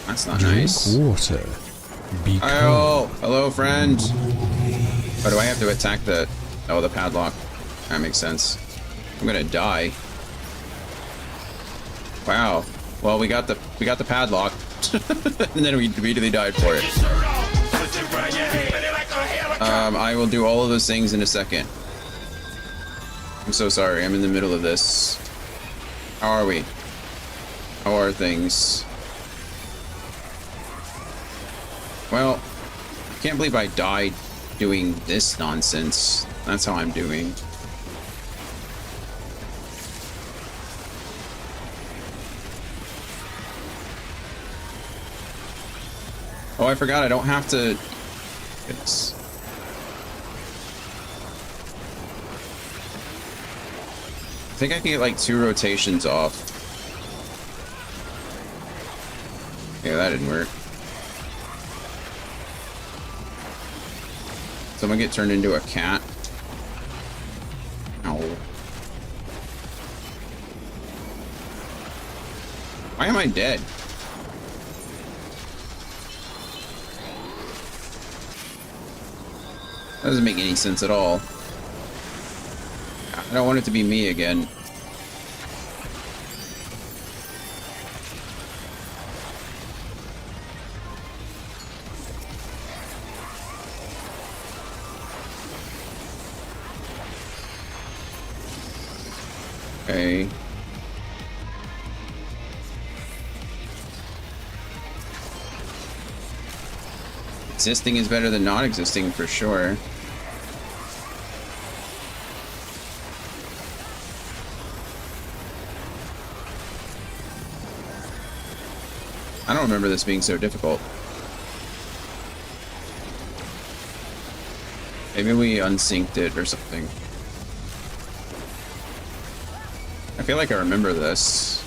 That's not nice. Water. Be Oh, hello, friend. Oh, do I have to attack the... Oh, the padlock. That makes sense. I'm gonna die. Wow. Well, we got the padlock, and then we immediately died for it. I will do all of those things in a second. I'm so sorry. I'm in the middle of this. How are we? How are things? Well, I can't believe I died doing this nonsense. That's how I'm doing. Oh, I forgot. I don't have to... Goodness. I think I can get like 2 rotations off. Yeah, that didn't work. Someone get turned into a cat. No. Why am I dead? That doesn't make any sense at all. I don't want it to be me again. Okay. Existing is better than not existing for sure. I don't remember this being so difficult. Maybe we unsynced it or something. I feel like I remember this.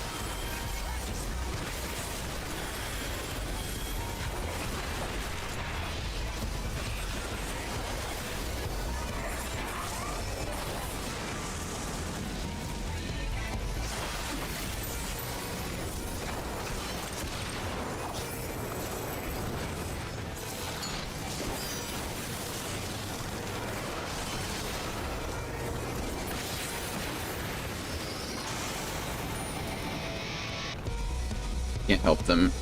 Can't help them.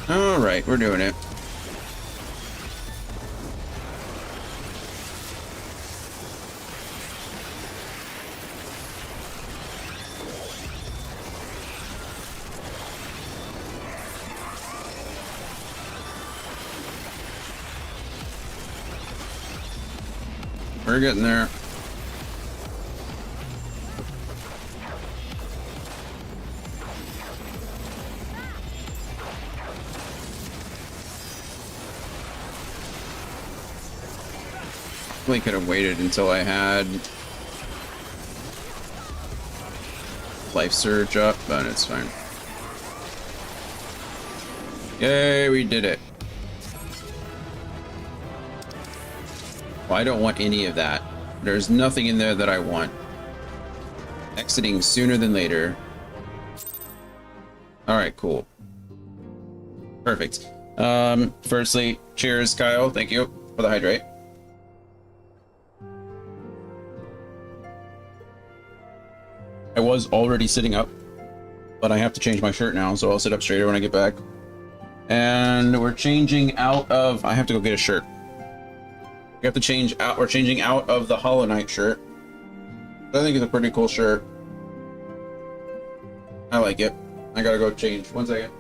All right, we're doing it. We're getting there. Really could have waited until I had life surge up, but it's fine. Yay, we did it. Well, I don't want any of that. There's nothing in there that I want. Exiting sooner than later. Alright, cool. Perfect. Firstly, cheers, Kyle. Thank you for the hydrate. I was already sitting up, but I have to change my shirt now, so I'll sit up straighter when I get back. And we're changing out of... I have to go get a shirt. We have to change out... We're changing out of the Hollow Knight shirt. I think it's a pretty cool shirt. I like it. I gotta go change. One second.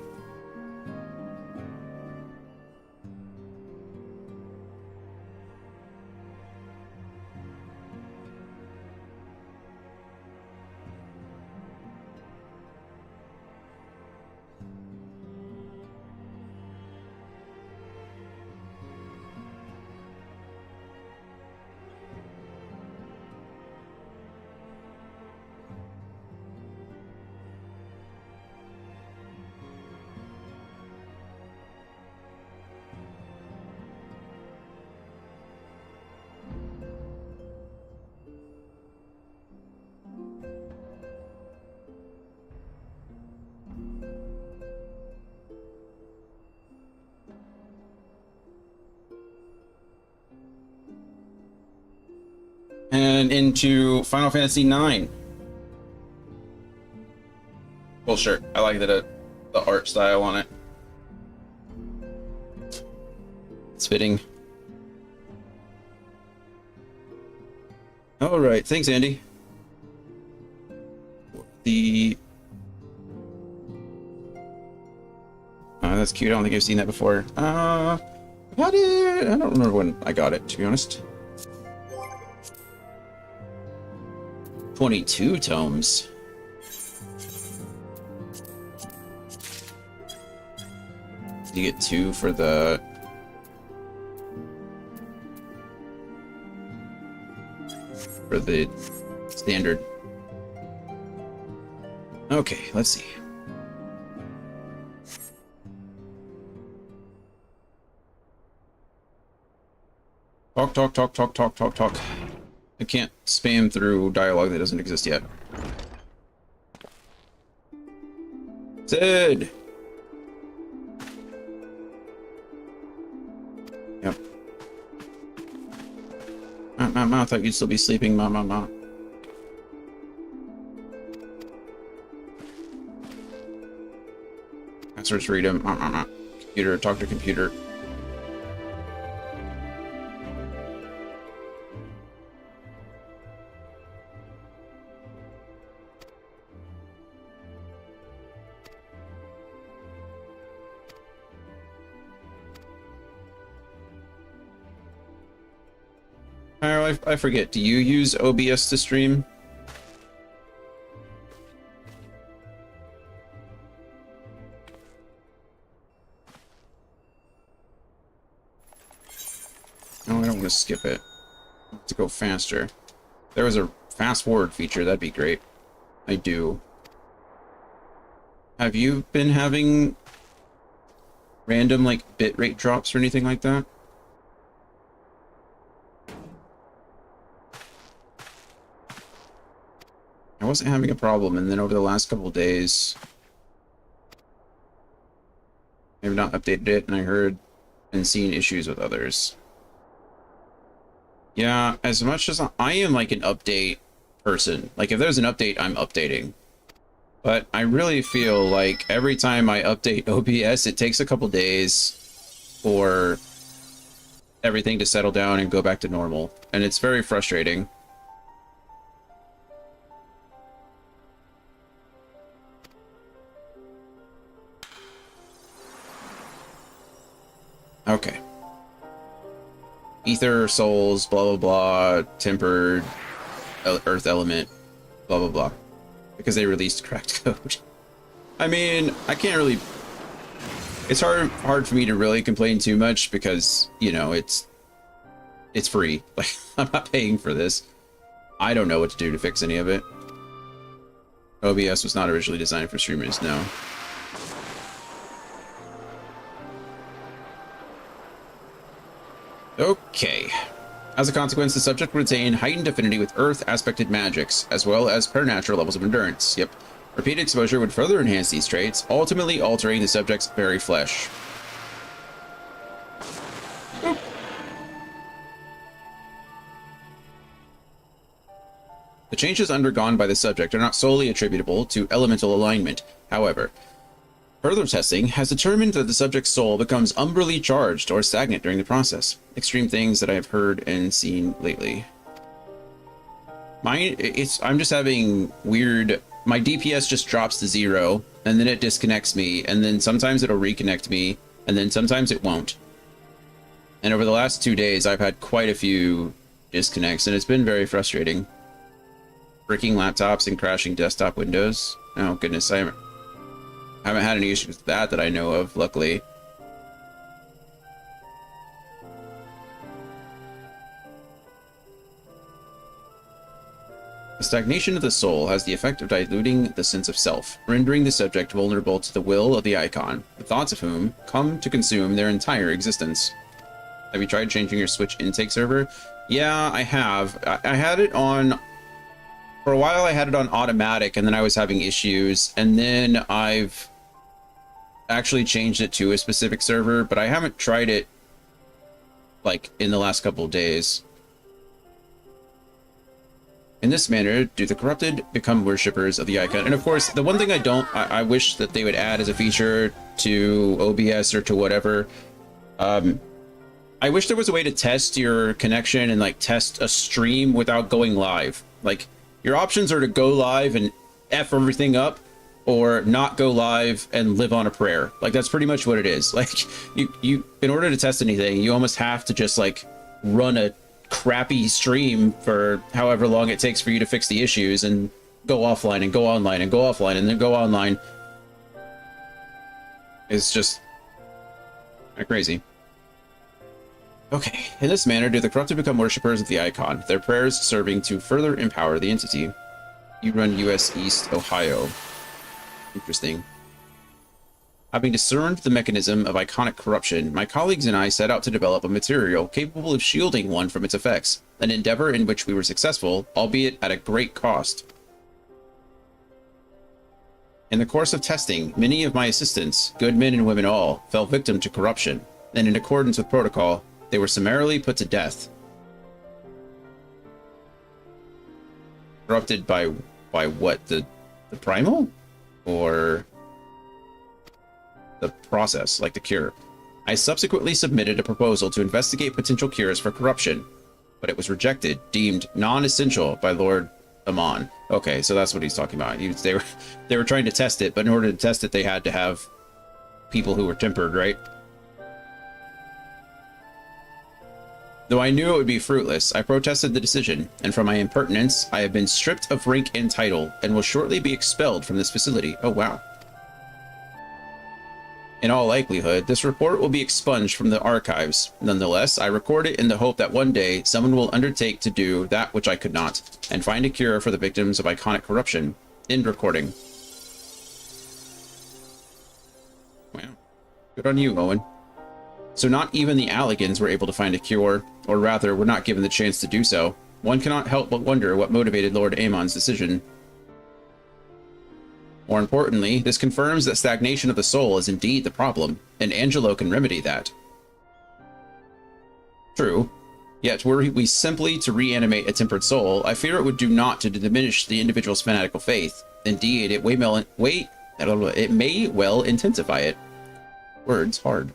And into Final Fantasy IX. Cool shirt. I like the art style on it. It's fitting. All right, thanks, Andy. That's cute. I don't think I've seen that before. I don't remember when I got it, to be honest. 22 tomes. You get 2 for the... standard. Okay, let's see. Talk. I can't spam through dialogue that doesn't exist yet. Sid! Yep. Ma, I thought you'd still be sleeping, ma. Answers freedom, ma. Computer, talk to computer. I forget, do you use OBS to stream? No, I don't want to skip it. I have to go faster. If there was a fast forward feature, that'd be great. I do. Have you been having random, like, bitrate drops or anything like that? I wasn't having a problem, and then over the last couple of days, I've not updated it, and I heard and seen issues with others. Yeah, as much as I am like an update person. Like, if there's an update, I'm updating. But I really feel like every time I update OBS, it takes a couple days for everything to settle down and go back to normal. And it's very frustrating. Okay. Ether, souls, blah, blah, blah, tempered, earth element, blah, blah, blah. Because they released cracked code. I mean, I can't really... It's hard for me to really complain too much because, you know, it's free. Like, I'm not paying for this. I don't know what to do to fix any of it. OBS was not originally designed for streamers, no. Okay. As a consequence, the subject will retain heightened affinity with Earth aspected magics, as well as preternatural levels of endurance. Yep. Repeated exposure would further enhance these traits, ultimately altering the subject's very flesh. Oop. The changes undergone by the subject are not solely attributable to elemental alignment, however. Further testing has determined that the subject's soul becomes umbrally charged or stagnant during the process. Extreme things that I have heard and seen lately. I'm just having weird... My DPS just drops to 0, and then it disconnects me, and then sometimes it'll reconnect me, and then sometimes it won't. And over the last 2 days, I've had quite a few disconnects, and it's been very frustrating. Breaking laptops and crashing desktop windows. Oh goodness, I haven't had any issues with that I know of, luckily. The stagnation of the soul has the effect of diluting the sense of self, rendering the subject vulnerable to the will of the icon, the thoughts of whom come to consume their entire existence. Have you tried changing your Switch intake server? Yeah, I have. I had it on... For a while I had it on automatic, and then I was having issues, and then I've actually changed it to a specific server, but I haven't tried it like in the last couple of days. In this manner, do the corrupted become worshippers of the icon. And of course, the one thing I wish that they would add as a feature to OBS or to whatever, I wish there was a way to test your connection and like test a stream without going live. Like, your options are to go live and F everything up, or not go live and live on a prayer. Like, that's pretty much what it is. Like, you in order to test anything, you almost have to just like run a crappy stream for however long it takes for you to fix the issues and go offline and go online and go offline and then go online. It's just crazy. Okay, in this manner do the corrupted become worshippers of the icon, their prayers serving to further empower the entity. You run US East Ohio. Interesting. Having discerned the mechanism of iconic corruption, my colleagues and I set out to develop a material capable of shielding one from its effects, an endeavor in which we were successful, albeit at a great cost. In the course of testing, many of my assistants, good men and women all, fell victim to corruption, and in accordance with protocol, they were summarily put to death. Corrupted by what? The primal? Or the process, like the cure? I subsequently submitted a proposal to investigate potential cures for corruption, but it was rejected, deemed non-essential by Lord Amon. Okay, so that's what he's talking about. They were trying to test it, but in order to test it, they had to have people who were tempered, right? Though I knew it would be fruitless, I protested the decision, and from my impertinence, I have been stripped of rank and title, and will shortly be expelled from this facility. Oh, wow. In all likelihood, this report will be expunged from the archives. Nonetheless, I record it in the hope that one day, someone will undertake to do that which I could not, and find a cure for the victims of iconic corruption. End recording. Wow. Good on you, Owen. So not even the Alligans were able to find a cure, or rather, were not given the chance to do so. One cannot help but wonder what motivated Lord Amon's decision. More importantly, this confirms that stagnation of the soul is indeed the problem, and Angelo can remedy that. True. Yet, were we simply to reanimate a tempered soul, I fear it would do naught to diminish the individual's fanatical faith. Indeed, it may well intensify it. Words hard.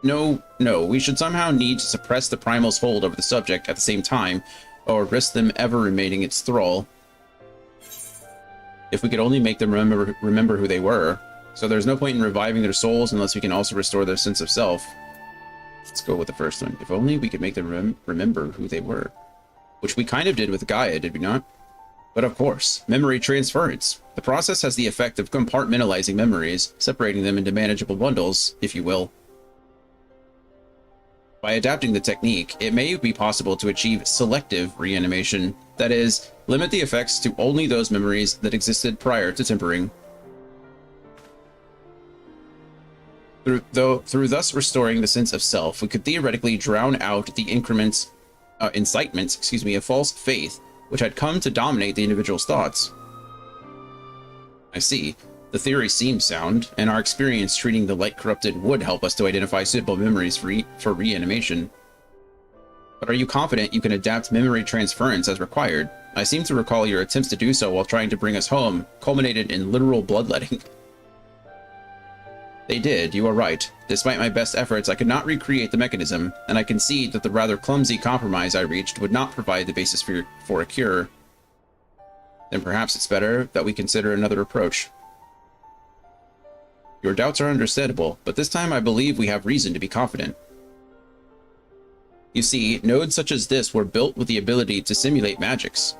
No, we should somehow need to suppress the primal's hold over the subject at the same time, or risk them ever remaining its thrall. If we could only make them remember who they were. So there's no point in reviving their souls unless we can also restore their sense of self. Let's go with the first one. If only we could make them remember who they were. Which we kind of did with Gaia, did we not? But of course, memory transference. The process has the effect of compartmentalizing memories, separating them into manageable bundles, if you will. By adapting the technique, it may be possible to achieve selective reanimation, that is, limit the effects to only those memories that existed prior to tempering. Through thus restoring the sense of self, we could theoretically drown out the incitements of false faith, which had come to dominate the individual's thoughts. I see. The theory seems sound, and our experience treating the light-corrupted would help us to identify suitable memories for reanimation. But are you confident you can adapt memory transference as required? I seem to recall your attempts to do so while trying to bring us home culminated in literal bloodletting. They did, you are right. Despite my best efforts, I could not recreate the mechanism, and I concede that the rather clumsy compromise I reached would not provide the basis for a cure. Then perhaps it's better that we consider another approach. Your doubts are understandable, but this time I believe we have reason to be confident. You see, nodes such as this were built with the ability to simulate magics,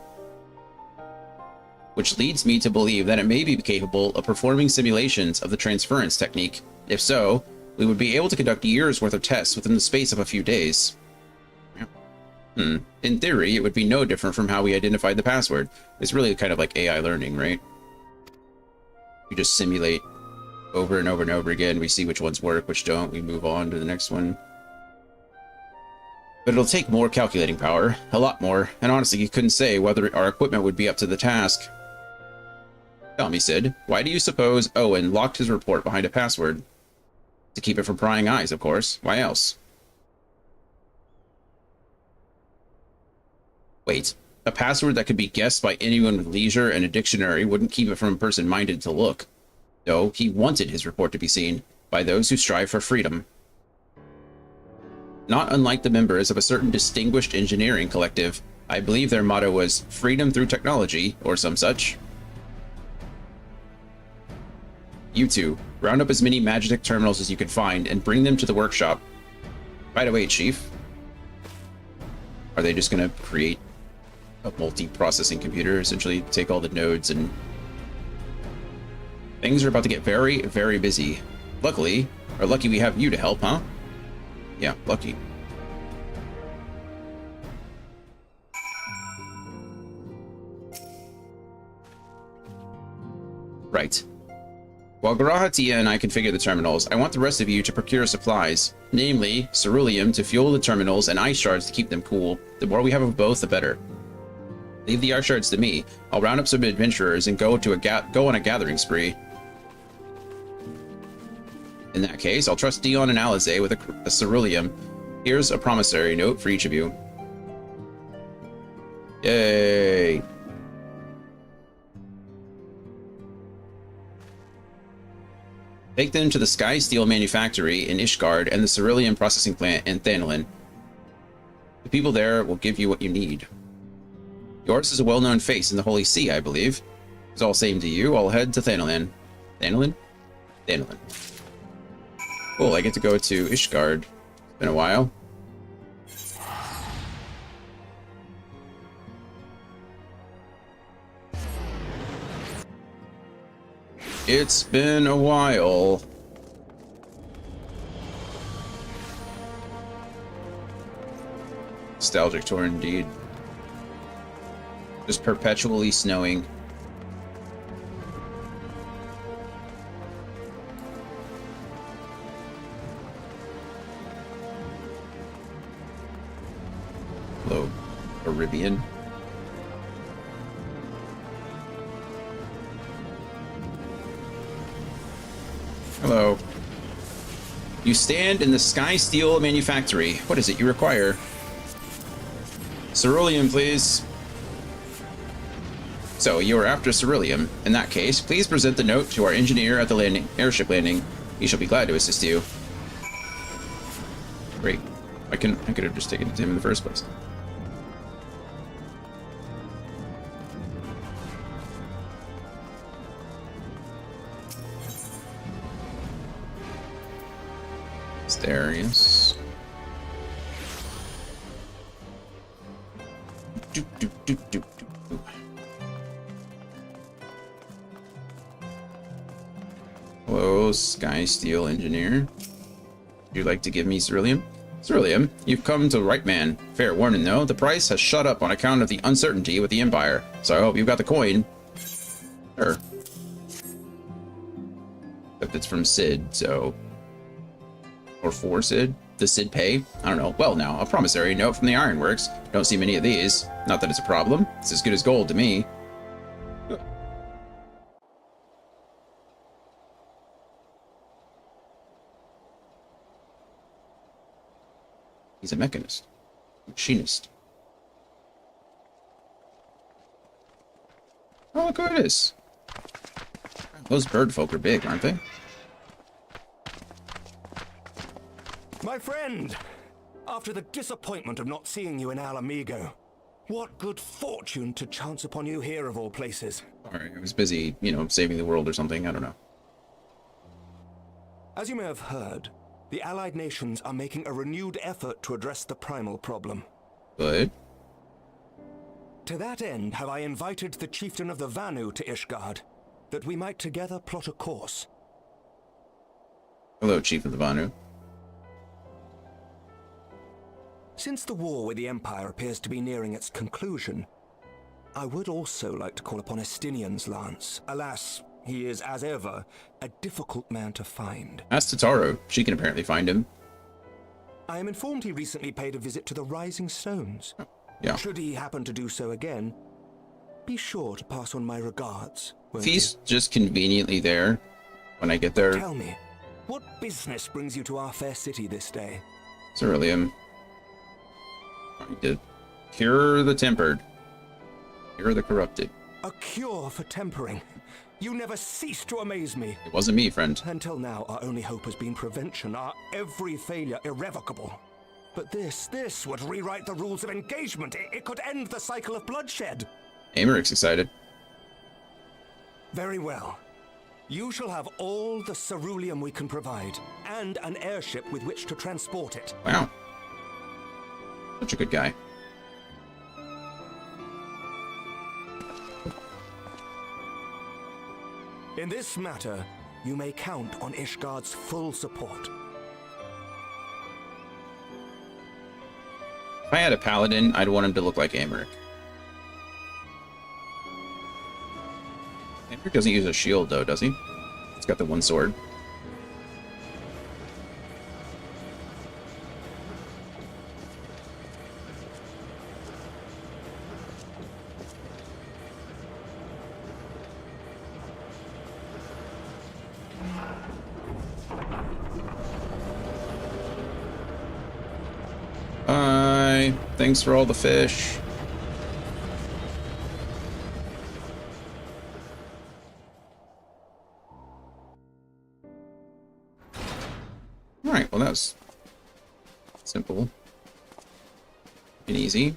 which leads me to believe that it may be capable of performing simulations of the transference technique. If so, we would be able to conduct years' worth of tests within the space of a few days. In theory, it would be no different from how we identified the password. It's really kind of like AI learning, right? You just simulate over and over and over again. We see which ones work, which don't. We move on to the next one. But it'll take more calculating power, a lot more, and honestly, you couldn't say whether our equipment would be up to the task. Tell me, Sid, why do you suppose Owen locked his report behind a password? To keep it from prying eyes, of course. Why else? Wait, a password that could be guessed by anyone with leisure and a dictionary wouldn't keep it from a person minded to look. No, he wanted his report to be seen by those who strive for freedom. Not unlike the members of a certain distinguished engineering collective, I believe their motto was freedom through technology, or some such. You two, round up as many Magitek terminals as you can find and bring them to the workshop. By the way, Chief, are they just going to create a multi-processing computer, essentially take all the nodes and... Things are about to get very, very busy. Lucky we have you to help, huh? Yeah, lucky. Right. While Garahatia and I configure the terminals, I want the rest of you to procure supplies, namely ceruleum to fuel the terminals and ice shards to keep them cool. The more we have of both, the better. Leave the ice shards to me. I'll round up some adventurers and go on a gathering spree. In that case, I'll trust Dion and Alize with a ceruleum. Here's a promissory note for each of you. Yay! Take them to the Sky Steel Manufactory in Ishgard and the ceruleum processing plant in Thanalin. The people there will give you what you need. Yours is a well-known face in the Holy See, I believe. It's all same to you. I'll head to Thanalin. Thanalin? Thanalin. Cool, I get to go to Ishgard. It's been a while. It's been a while. Nostalgic tour indeed. Just perpetually snowing. Hello, Caribbean. Hello. You stand in the Sky Steel Manufactory. What is it you require? Cerulean, please. So, you are after Cerulean. In that case, please present the note to our engineer at the airship landing. He shall be glad to assist you. Great. I could have just taken it to him in the first place. Darius. Hello, Sky Steel Engineer. Would you like to give me Cerulean? Cerulean, you've come to the right man. Fair warning though, the price has shot up on account of the uncertainty with the Empire. So I hope you've got the coin. Sure. But it's from Sid, so... Or for Sid? Does Sid pay? I don't know. Well now, a promissory note from the Ironworks. Don't see many of these. Not that it's a problem. It's as good as gold to me. He's a mechanist. Machinist. Oh, look who it is. Those bird folk are big, aren't they? My friend! After the disappointment of not seeing you in Alamigo, what good fortune to chance upon you here of all places. Sorry, I was busy, you know, saving the world or something, I don't know. As you may have heard, the Allied nations are making a renewed effort to address the primal problem. Good. To that end, have I invited the chieftain of the Vanu to Ishgard, that we might together plot a course. Hello, Chief of the Vanu. Since the war with the Empire appears to be nearing its conclusion, I would also like to call upon Estinian's lance. Alas, he is, as ever, a difficult man to find. Ask Tataro. She can apparently find him. I am informed he recently paid a visit to the Rising Stones. Oh, yeah. Should he happen to do so again, be sure to pass on my regards. If he's just conveniently there when I get there. Tell me, what business brings you to our fair city this day? Cerulean. I did. Cure the tempered. Cure the corrupted. A cure for tempering. You never cease to amaze me. It wasn't me, friend. Until now, our only hope has been prevention, our every failure irrevocable. But this would rewrite the rules of engagement. It could end the cycle of bloodshed. Americ's excited. Very well. You shall have all the ceruleum we can provide, and an airship with which to transport it. Wow. Such a good guy. In this matter, you may count on Ishgard's full support. If I had a paladin, I'd want him to look like Americ. Americ doesn't use a shield, though, does he? He's got the one sword. Bye. Thanks for all the fish. Alright, well that was simple and easy.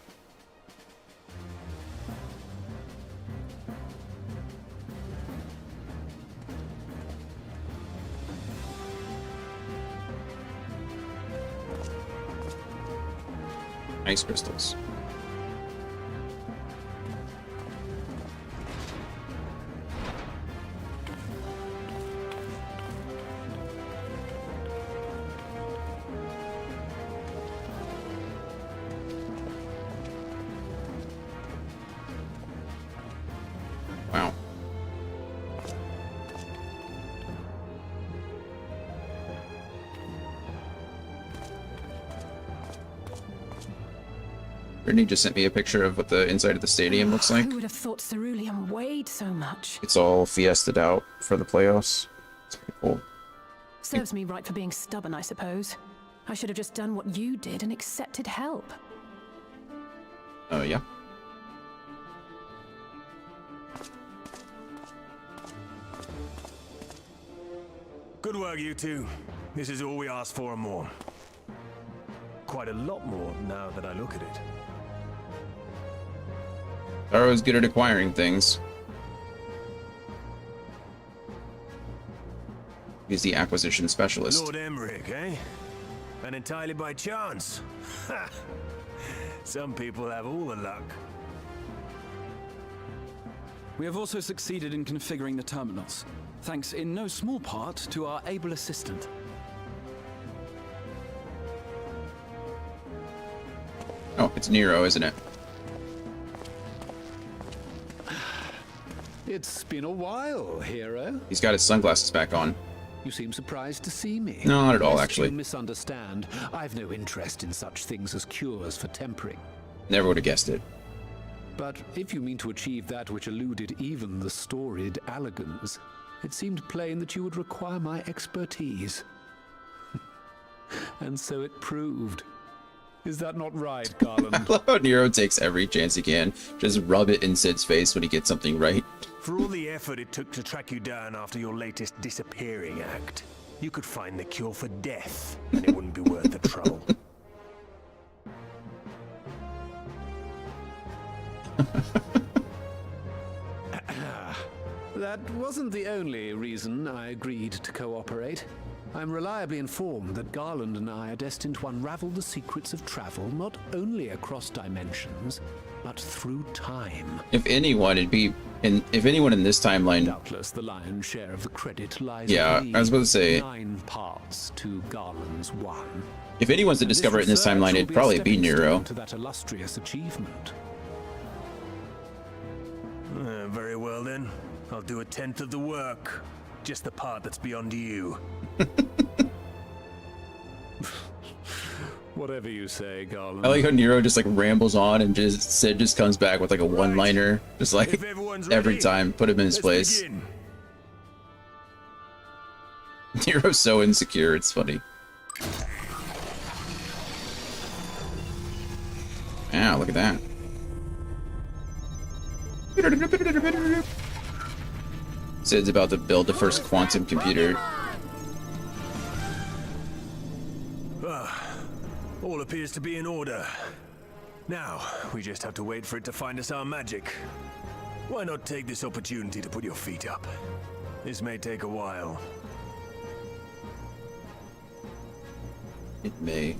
Ice crystals. Wow. Brittany just sent me a picture of what the inside of the stadium looks like. Who would have thought ceruleum weighed so much? It's all fiesta'd out for the playoffs. It's pretty cool. Serves me right for being stubborn, I suppose. I should have just done what you did and accepted help. Oh, yeah. Good work, you two. This is all we asked for and more. Quite a lot more now that I look at it. Tara's good at acquiring things. He's the acquisition specialist. Lord Emmerich, eh? And entirely by chance. Ha! Some people have all the luck. We have also succeeded in configuring the terminals, thanks in no small part to our able assistant. Oh, it's Nero, isn't it? It's been a while, hero. He's got his sunglasses back on. You seem surprised to see me. No, not at all, Lest actually. You misunderstand. I've no interest in such things as cures for tempering. Never would have guessed it. But if you mean to achieve that which eluded even the storied Allagans, it seemed plain that you would require my expertise. And so it proved. Is that not right, Garland? I love how Nero takes every chance he can. Just rub it in Sid's face when he gets something right. For all the effort it took to track you down after your latest disappearing act, you could find the cure for death, and it wouldn't be worth the trouble. That wasn't the only reason I agreed to cooperate. I'm reliably informed that Garland and I are destined to unravel the secrets of travel not only across dimensions, but through time. If anyone, if anyone in this timeline. Doubtless the lion's share of the credit lies. Yeah, with I was about to say. 9 parts to Garland's 1. If anyone's to discover it in this timeline, it'd probably be Nero. To that illustrious achievement. Very well then. I'll do 1/10 of the work. Just the part that's beyond you. Whatever you say, Garland. I like how Nero just like rambles on and Sid just comes back with like a one-liner, just like every time, put him in his place. Begin. Nero's so insecure, it's funny. Yeah, look at that. Sid's about to build the first quantum computer. All appears to be in order. Now, we just have to wait for it to find us our magic. Why not take this opportunity to put your feet up? This may take a while. It may.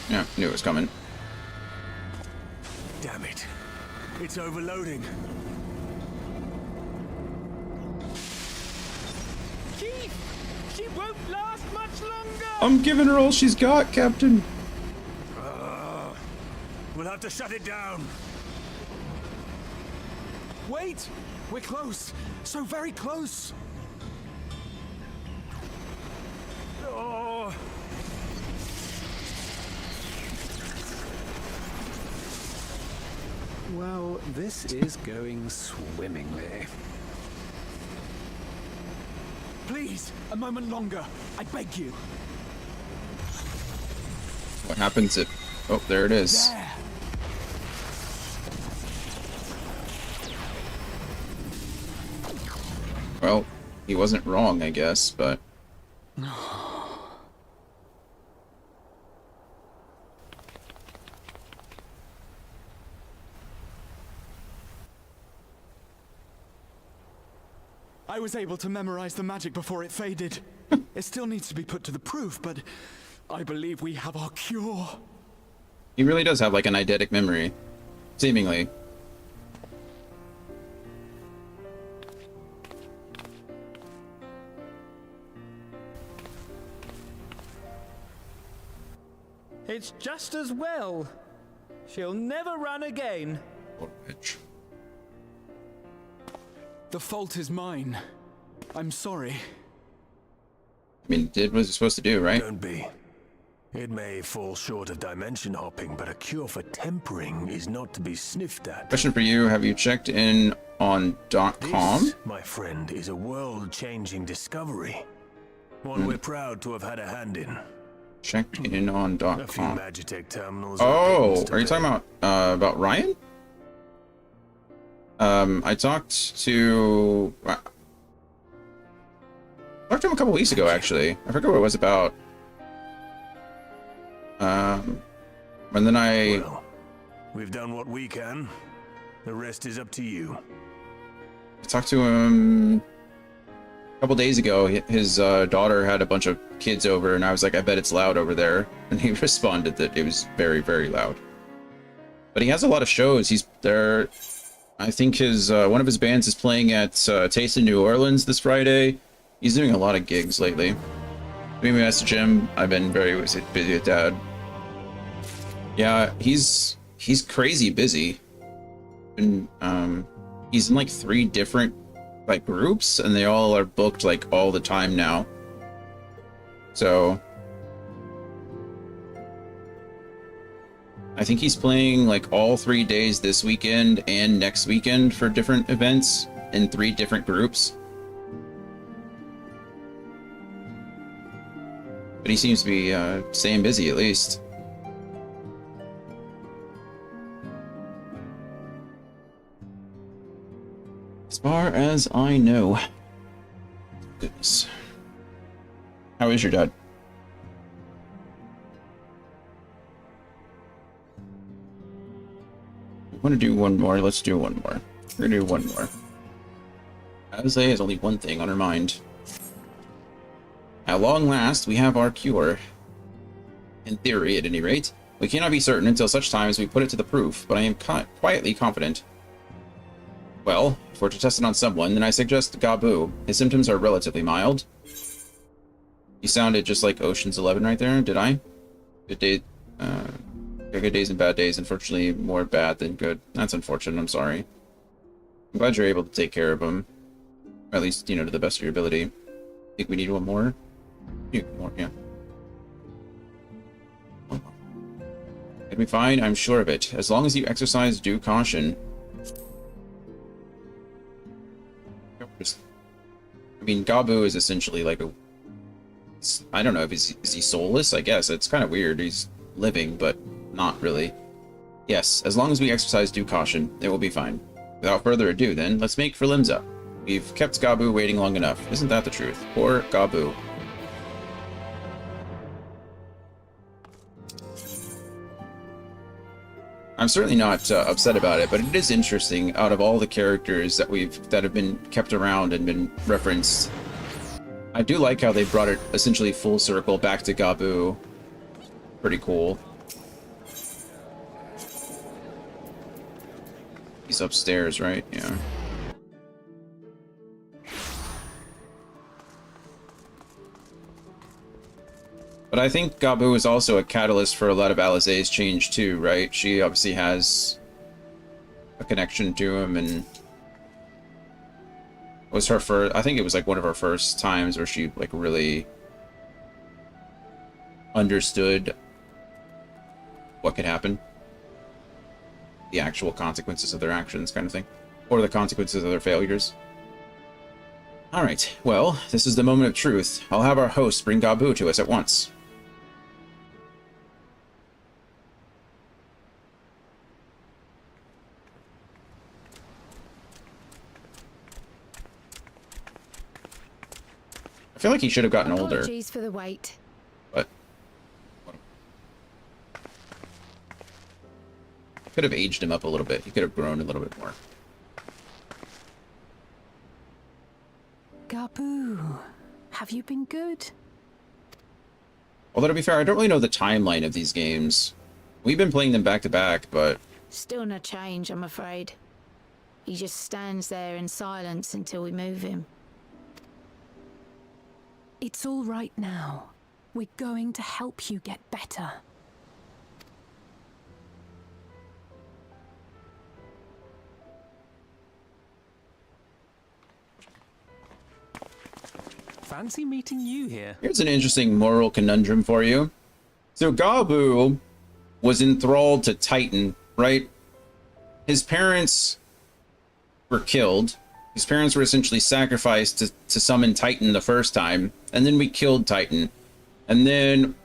Yeah, knew it was coming. Damn it. It's overloading. Chief! She won't last much longer! I'm giving her all she's got, Captain. We'll have to shut it down. Wait! We're close! So very close! Oh. Well, this is going swimmingly. Please, a moment longer. I beg you. What happens if... Oh, there it is. There. Well, he wasn't wrong, I guess, but... I was able to memorize the magic before it faded. It still needs to be put to the proof, but I believe we have our cure. He really does have like an eidetic memory. Seemingly. It's just as well. She'll never run again. What a bitch. The fault is mine. I'm sorry. I mean, did what it's supposed to do, right? Don't be. It may fall short of dimension hopping, but a cure for tempering is not to be sniffed at. Question for you, have you checked in on .com? This, my friend, is a world-changing discovery. One we're proud to have had a hand in. Checked in on A few .com. Magitech terminals. Oh, are you talking about Ryan? I talked to him a couple weeks ago, actually. I forget what it was about. And then Well, we've done what we can. The rest is up to you. I talked to him a couple days ago. His daughter had a bunch of kids over, and I was like, I bet it's loud over there. And he responded that it was very, very loud. But he has a lot of shows. He's there. I think his one of his bands is playing at Taste in New Orleans this Friday. He's doing a lot of gigs lately. Maybe message him. I've been very busy with Dad. Yeah, he's crazy busy. And he's in like 3 different like groups, and they all are booked like all the time now. So I think he's playing like all 3 days this weekend and next weekend for different events in 3 different groups. But he seems to be staying busy at least. As far as I know. Goodness. How is your dad? We want to do one more. Let's do one more. We're gonna do one more. Alize has only one thing on her mind. At long last, we have our cure. In theory, at any rate. We cannot be certain until such time as we put it to the proof, but I am quietly confident. Well, if we're to test it on someone, then I suggest Gabu. His symptoms are relatively mild. You sounded just like Ocean's 11 right there, did I? Good day, good days and bad days. Unfortunately, more bad than good. That's unfortunate, I'm sorry. I'm glad you're able to take care of him. Or at least, you know, to the best of your ability. Think we need one more? One more, yeah. One more. It'll be fine, I'm sure of it. As long as you exercise due caution. I mean, Gabu is essentially like a... I don't know if is he soulless? I guess. It's kind of weird. He's living, but not really. Yes, as long as we exercise due caution, it will be fine. Without further ado, then, let's make for Limsa. We've kept Gabu waiting long enough. Isn't that the truth? Poor Gabu. I'm certainly not upset about it, but it is interesting. Out of all the characters that have been kept around and been referenced, I do like how they brought it essentially full circle back to Gabu. Pretty cool. He's upstairs, right? Yeah. But I think Gabu is also a catalyst for a lot of Alize's change too, right? She obviously has a connection to him, and was her first. I think it was like one of her first times where she like really understood what could happen, the actual consequences of their actions, kind of thing, or the consequences of their failures. All right. Well, this is the moment of truth. I'll have our host bring Gabu to us at once. I feel like he should have gotten older. Apologies for the wait. But could have aged him up a little bit. He could have grown a little bit more. Gabu, have you been good? Although to be fair, I don't really know the timeline of these games. We've been playing them back to back, but Still no change, I'm afraid. He just stands there in silence until we move him. It's all right now. We're going to help you get better. Fancy meeting you here. Here's an interesting moral conundrum for you. So Gabu was enthralled to Titan, right? His parents were killed. His parents were essentially sacrificed to summon Titan the first time, and then we killed Titan. And then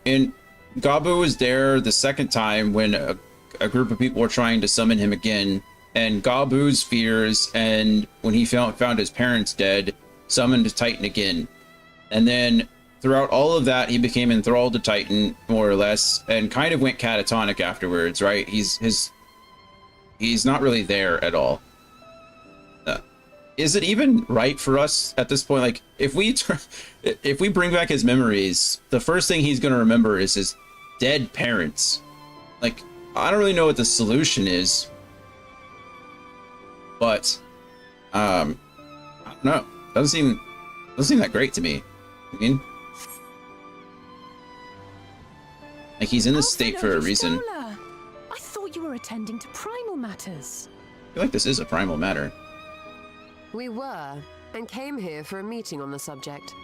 Gabu was there the second time when a group of people were trying to summon him again, and Gabu's fears, and when he found his parents dead, summoned Titan again. And then throughout all of that, he became enthralled to Titan, more or less, and kind of went catatonic afterwards, right? He's not really there at all. Is it even right for us at this point? Like, if we bring back his memories, the first thing he's going to remember is his dead parents. Like, I don't really know what the solution is, but I don't know. Doesn't seem that great to me. I mean, like, he's in this state for a reason. I thought you were attending to primal matters. I feel like this is a primal matter. We were, and came here for a meeting on the subject.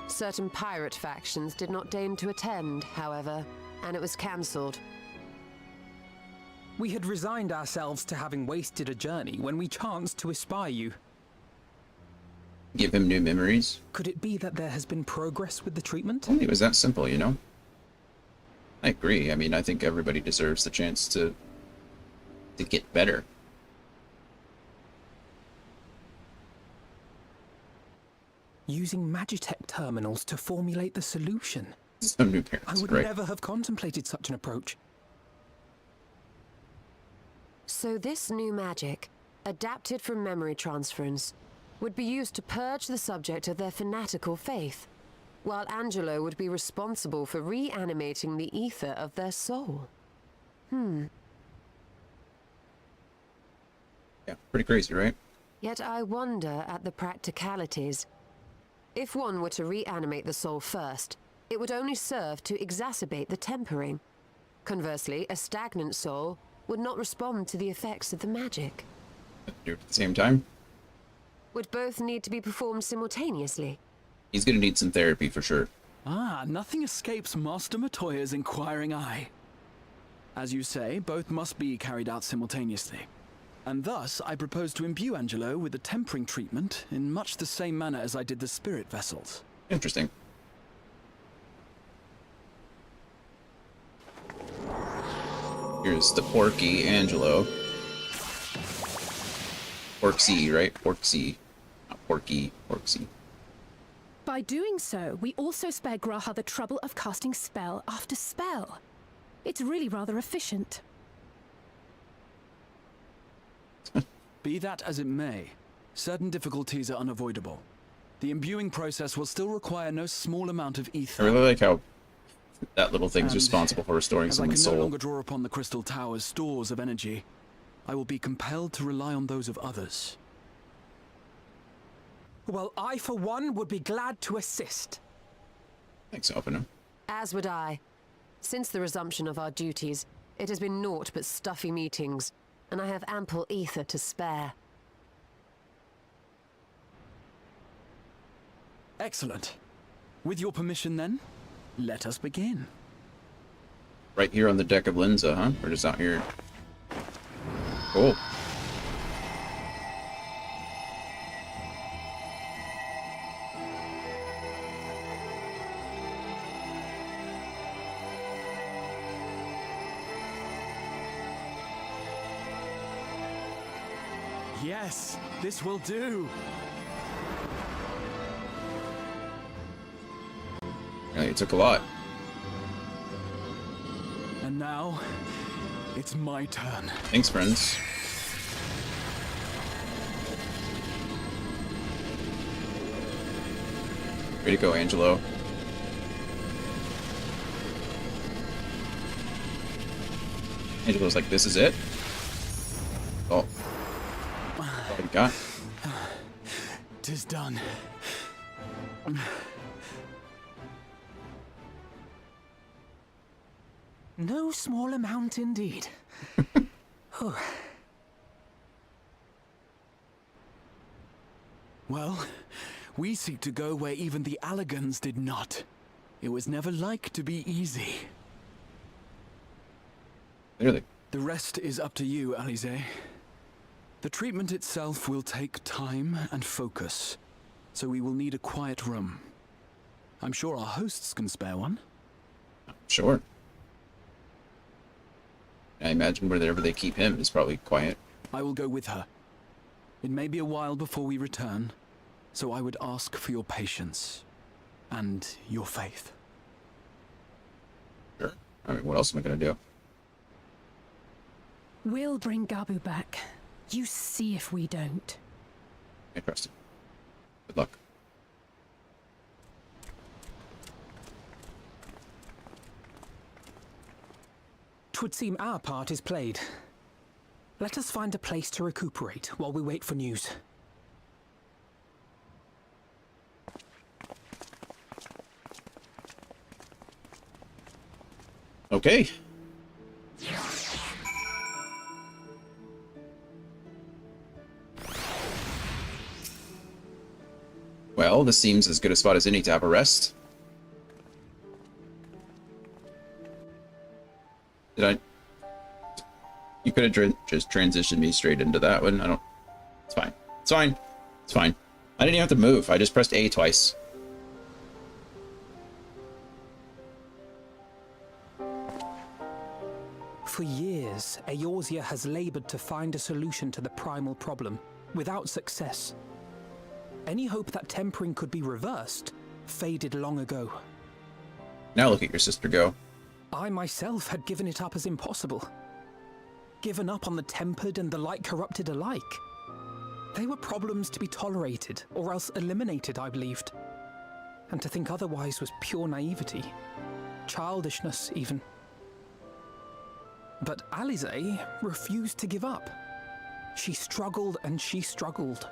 Certain pirate factions did not deign to attend, however, and it was cancelled. We had resigned ourselves to having wasted a journey when we chanced to espy you. Give him new memories. Could it be that there has been progress with the treatment? It was that simple, you know? I agree. I mean, I think everybody deserves the chance to get better. Using Magitech terminals to formulate the solution. Some new parents, I would right? never have contemplated such an approach. So this new magic, adapted from memory transference, would be used to purge the subject of their fanatical faith, while Angelo would be responsible for reanimating the ether of their soul. Yeah, pretty crazy, right? Yet I wonder at the practicalities. If one were to reanimate the soul first, it would only serve to exacerbate the tempering. Conversely, a stagnant soul would not respond to the effects of the magic. Do it at the same time? Would both need to be performed simultaneously? He's gonna need some therapy for sure. Ah, nothing escapes Master Matoya's inquiring eye. As you say, both must be carried out simultaneously. And thus, I propose to imbue Angelo with the tempering treatment in much the same manner as I did the spirit vessels. Interesting. Here's the Porky Angelo. Porksy, right? Porksy. Not Porky, Porksy. By doing so, we also spare Graha the trouble of casting spell after spell. It's really rather efficient. Be that as it may, certain difficulties are unavoidable. The imbuing process will still require no small amount of ether. I really like how that little thing's responsible for restoring as someone's I can no soul. longer draw upon the Crystal Tower's stores of energy, I will be compelled to rely on those of others. Well, I, for one, would be glad to assist. Thanks, Oppenheimer. As would I. Since the resumption of our duties, it has been naught but stuffy meetings, and I have ample ether to spare. Excellent. With your permission, then, let us begin. Right here on the deck of Linza, huh? Or just out here? Cool. Yes, this will do. Yeah, it took a lot. And now, it's my turn. Thanks, friends. Way to go, Angelo. Angelo's like, this is it? Oh. What do you got? 'Tis done. No small amount indeed. Well, We seek to go where even the Allagans did not. It was never like to be easy. Clearly. The rest is up to you, Alize. The treatment itself will take time and focus, so we will need a quiet room. I'm sure our hosts can spare one. Sure. I imagine wherever they keep him is probably quiet. I will go with her. It may be a while before we return, so I would ask for your patience and your faith. Sure. I mean, what else am I going to do? We'll bring Gabu back. You see if we don't. I trust him. Good luck. 'Twould seem our part is played. Let us find a place to recuperate while we wait for news. Okay. Well, this seems as good a spot as any to have a rest. Did I? You could have just transitioned me straight into that one. I don't... It's fine. It's fine. It's fine. I didn't even have to move. I just pressed A twice. For years, Eorzea has labored to find a solution to the primal problem, without success. Any hope that tempering could be reversed faded long ago. Now look at your sister go. I myself had given it up as impossible. Given up on the tempered and the light-corrupted alike. They were problems to be tolerated, or else eliminated, I believed. And to think otherwise was pure naivety. Childishness, even. But Alize refused to give up. She struggled and she struggled.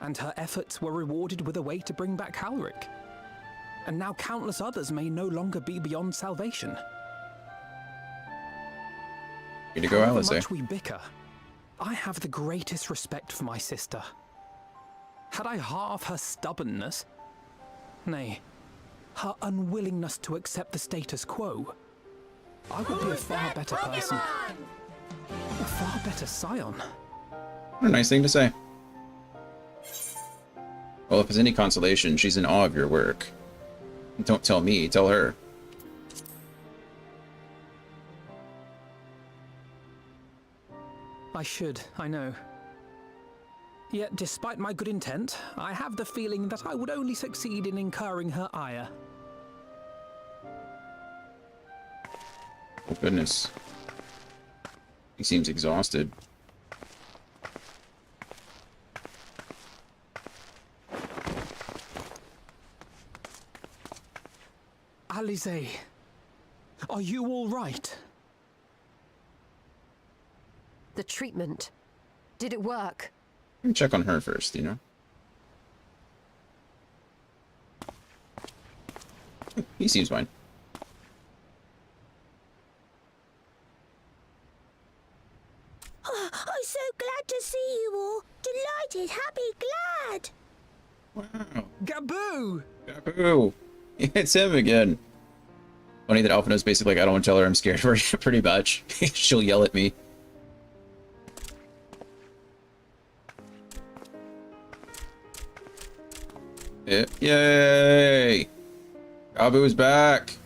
And her efforts were rewarded with a way to bring back Halric. And now countless others may no longer be beyond salvation. Way to go, Alize. However much we bicker, I have the greatest respect for my sister. Had I half her stubbornness, nay, her unwillingness to accept the status quo, I would be a far better person. A far better scion. What a nice thing to say. Well, if it's any consolation, she's in awe of your work. Don't tell me, tell her. I should, I know. Yet, despite my good intent, I have the feeling that I would only succeed in incurring her ire. Oh, goodness. He seems exhausted. Alize, are you all right? The treatment. Did it work? Let me check on her first, you know? He seems fine. Oh, I'm so glad to see you all. Delighted, happy, glad. Wow. Gabu! Gabu! It's him again. Funny that Alphina's basically like, I don't want to tell her I'm scared for her, pretty much. She'll yell at me. Yay! Gabu is back!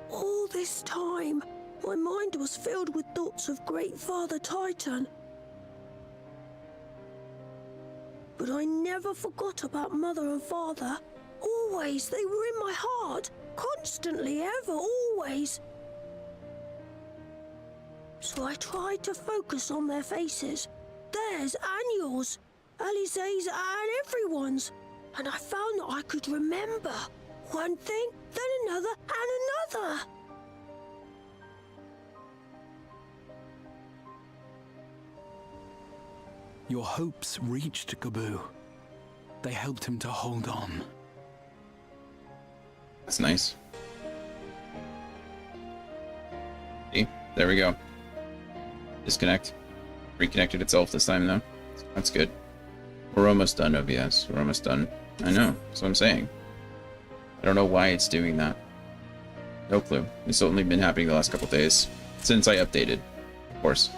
All this time, my mind was filled with thoughts of Great Father Titan. But I never forgot about Mother and Father. Always, they were in my heart. Constantly, ever, always. So I tried to focus on their faces. Theirs and yours. Alize's and everyone's. And I found that I could remember. One thing, then another, and another. Your hopes reached Gabu. They helped him to hold on. That's nice. See? There we go. Disconnect. reconnected itself this time, though. That's good. We're almost done, OBS. We're almost done. I know. That's what I'm saying. I don't know why it's doing that. No clue. It's only been happening the last couple days. Since I updated, of course.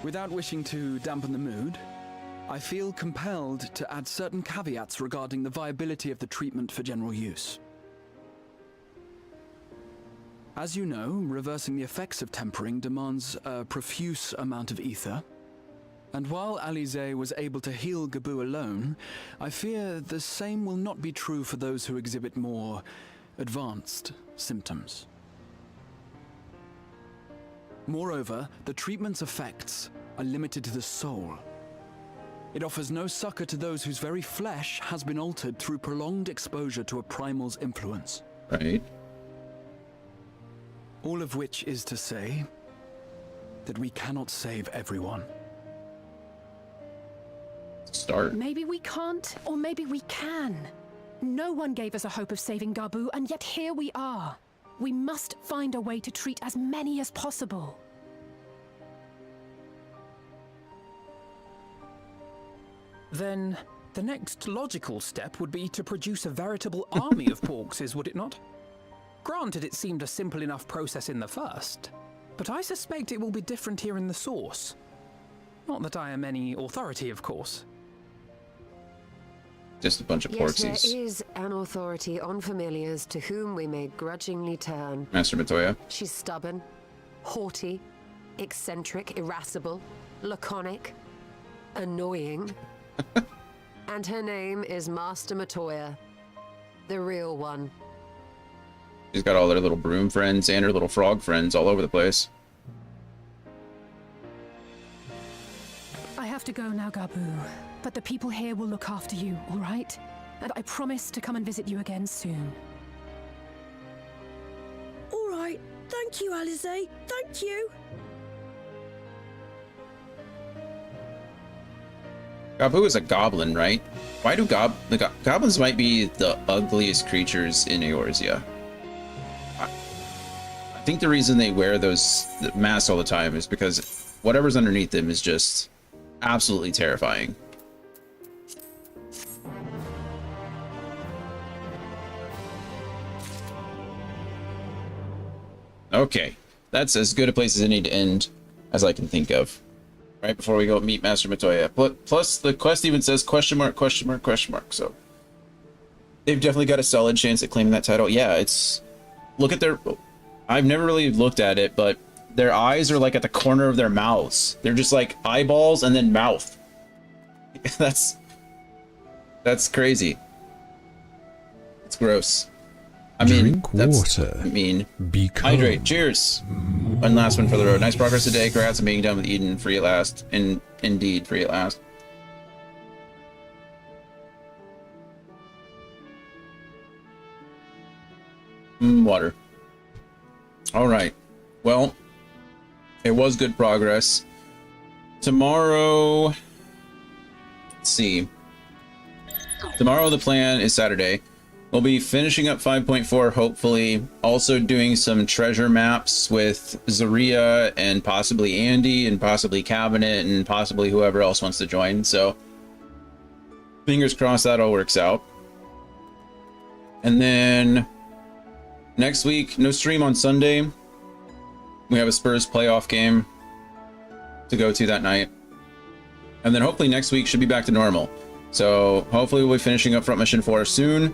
Without wishing to dampen the mood, I feel compelled to add certain caveats regarding the viability of the treatment for general use. As you know, reversing the effects of tempering demands a profuse amount of ether. And while Alize was able to heal Gabu alone, I fear the same will not be true for those who exhibit more advanced symptoms. Moreover, the treatment's effects are limited to the soul. It offers no succor to those whose very flesh has been altered through prolonged exposure to a primal's influence. Right. All of which is to say that we cannot save everyone. Start. Maybe we can't, or maybe we can. No one gave us a hope of saving Gabu, and yet here we are. We must find a way to treat as many as possible. Then the next logical step would be to produce a veritable army of porkses, would it not? Granted, it seemed a simple enough process in the first, but I suspect it will be different here in the source. Not that I am any authority, of course. Just a bunch of Yet porksies. there is an authority on familiars to whom we may grudgingly turn. Master Matoya. She's stubborn, haughty, eccentric, irascible, laconic, annoying. And her name is Master Matoya, the real one. She's got all her little broom friends and her little frog friends all over the place. I have to go now, Gabu, but the people here will look after you, all right? And I promise to come and visit you again soon. All right. Thank you, Alize. Thank you. Gabu is a goblin, right? Why do goblins might be the ugliest creatures in Eorzea? I think the reason they wear those masks all the time is because whatever's underneath them is just absolutely terrifying. Okay, that's as good a place as any to end as I can think of. Right before we go meet Master Matoya. Plus, the quest even says question mark, question mark, question mark. So they've definitely got a solid chance at claiming that title. Yeah, it's... Look at their... I've never really looked at it, but their eyes are like at the corner of their mouths. They're just like eyeballs and then mouth. That's crazy. It's gross. I mean, drink water. I mean, be calm. Hydrate. Cheers. One last one for the road. Nice progress today. Congrats on being done with Eden. Free at last. Indeed, free at last. Water. All right. Well, it was good progress. Tomorrow, let's see. Tomorrow the plan is Saturday. We'll be finishing up 5.4, hopefully. Also doing some treasure maps with Zaria and possibly Andy and possibly Cabinet and possibly whoever else wants to join. So fingers crossed that all works out. And then next week, no stream on Sunday. We have a Spurs playoff game to go to that night. And then hopefully next week should be back to normal. So hopefully we'll be finishing up Front Mission 4 soon.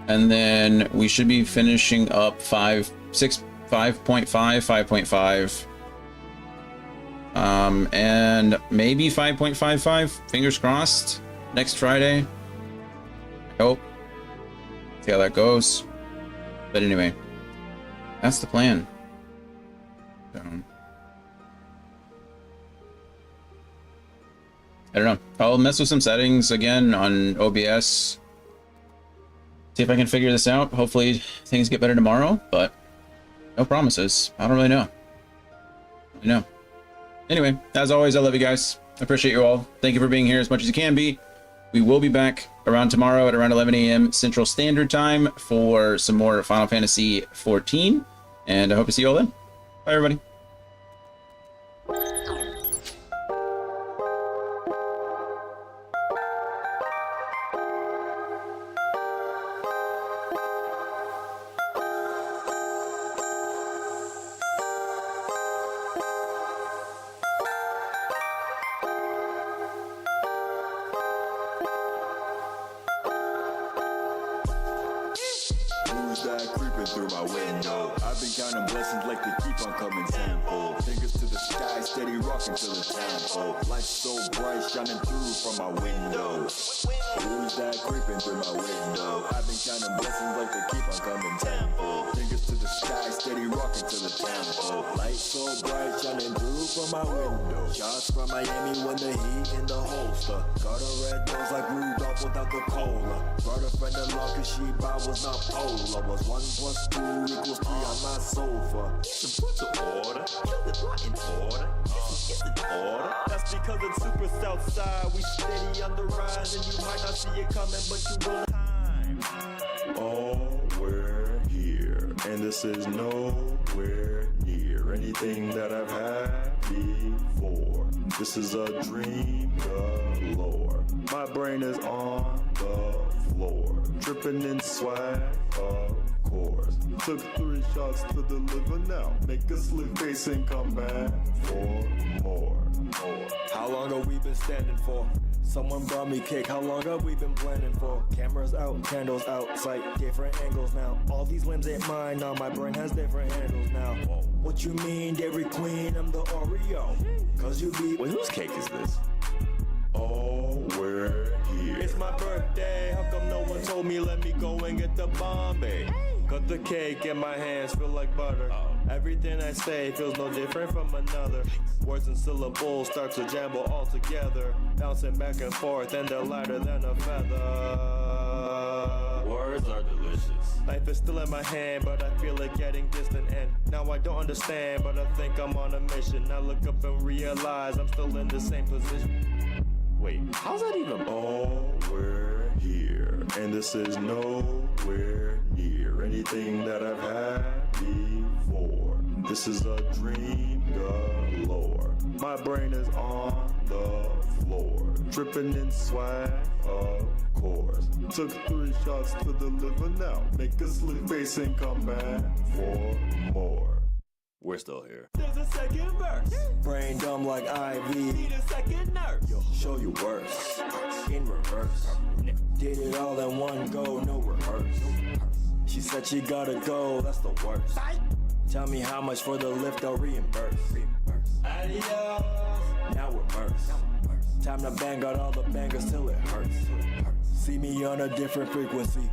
And then we should be finishing up 5.5, 5.5. And maybe 5.55. Fingers crossed. Next Friday. I hope. See how that goes. But anyway, that's the plan. So, I don't know. I'll mess with some settings again on OBS. See if I can figure this out. Hopefully things get better tomorrow, but no promises. I don't really know. Anyway, as always, I love you guys. I appreciate you all. Thank you for being here as much as you can be. We will be back around tomorrow at around 11 a.m. Central Standard Time for some more Final Fantasy XIV. And I hope to see you all then. Bye, everybody. Who's that creeping through my window? I've been counting blessings like they keep on coming tenfold. Fingers to the sky, steady rocking till the tempo. Light so bright, shining through from my window. Who's that creeping through my window? I've been counting blessings like they keep on coming tenfold. Fingers to the sky, steady rocking till the tempo. Light so bright, shining through from my window. Shots from Miami when the heat in the holster. Got a red nose like Rudolph without the cola. Brought a friend along cause she was not polar. Was 1 + 2 = 3 on my sofa. So put the order, kill it right in order. It's in order. That's because it's super south side. We steady on the rise and you might not see it coming, but you will time. Oh, we're here, and this is nowhere near anything that I've had before. This is a dream galore. My brain is on the floor, tripping in swag, of course. Took 3 shots to deliver now. Make a slick face and come back for more. How long have we been standing for? Someone brought me cake, how long have we been planning for? Cameras out, candles out, sight, different angles now. All these limbs ain't mine now, my brain has different handles now. What you mean, Dairy Queen, I'm the Oreo? Cause you be... Wait, whose cake is this? Oh, we're here. It's my birthday, how come no one told me let me go and get the Bombay? Cut the cake in my hands, feel like butter. Everything I say feels no different from another. Words and syllables start to jumble all together. Bouncing back and forth and they're lighter than a feather. Words are delicious. Life is still in my hand, but I feel it getting distant. And now I don't understand, but I think I'm on a mission. I look up and realize I'm still in the same position. Wait, how's that even? Oh, we're here, and this is nowhere near anything that I've had before. This is a dream galore. My brain is on the floor, tripping in swag, of course. Took 3 shots to deliver now. Make a slick face and come back for more. We're still here. There's a second verse. Brain dumb like IV. Need a second nurse. Show you worse. In reverse. Did it all in one go, no rehearse. She said she gotta go, that's the worst. Tell me how much for the lift, I'll reimburse. Adios. Now we're merged. Time to bang out all the bangers till it hurts. See me on a different frequency.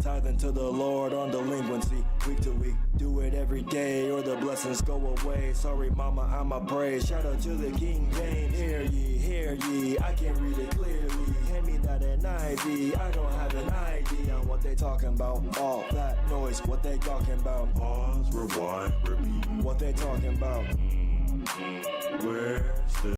Tithing to the Lord on delinquency. Week to week, do it every day or the blessings go away. Sorry mama, I'm a praise. Shout out to the King James. Hear ye, I can't read it clearly. Hand me that NIV, I don't have an idea on what they talking about. All that noise, what they talking about. Pause, rewind, repeat. What they talking about. Where's the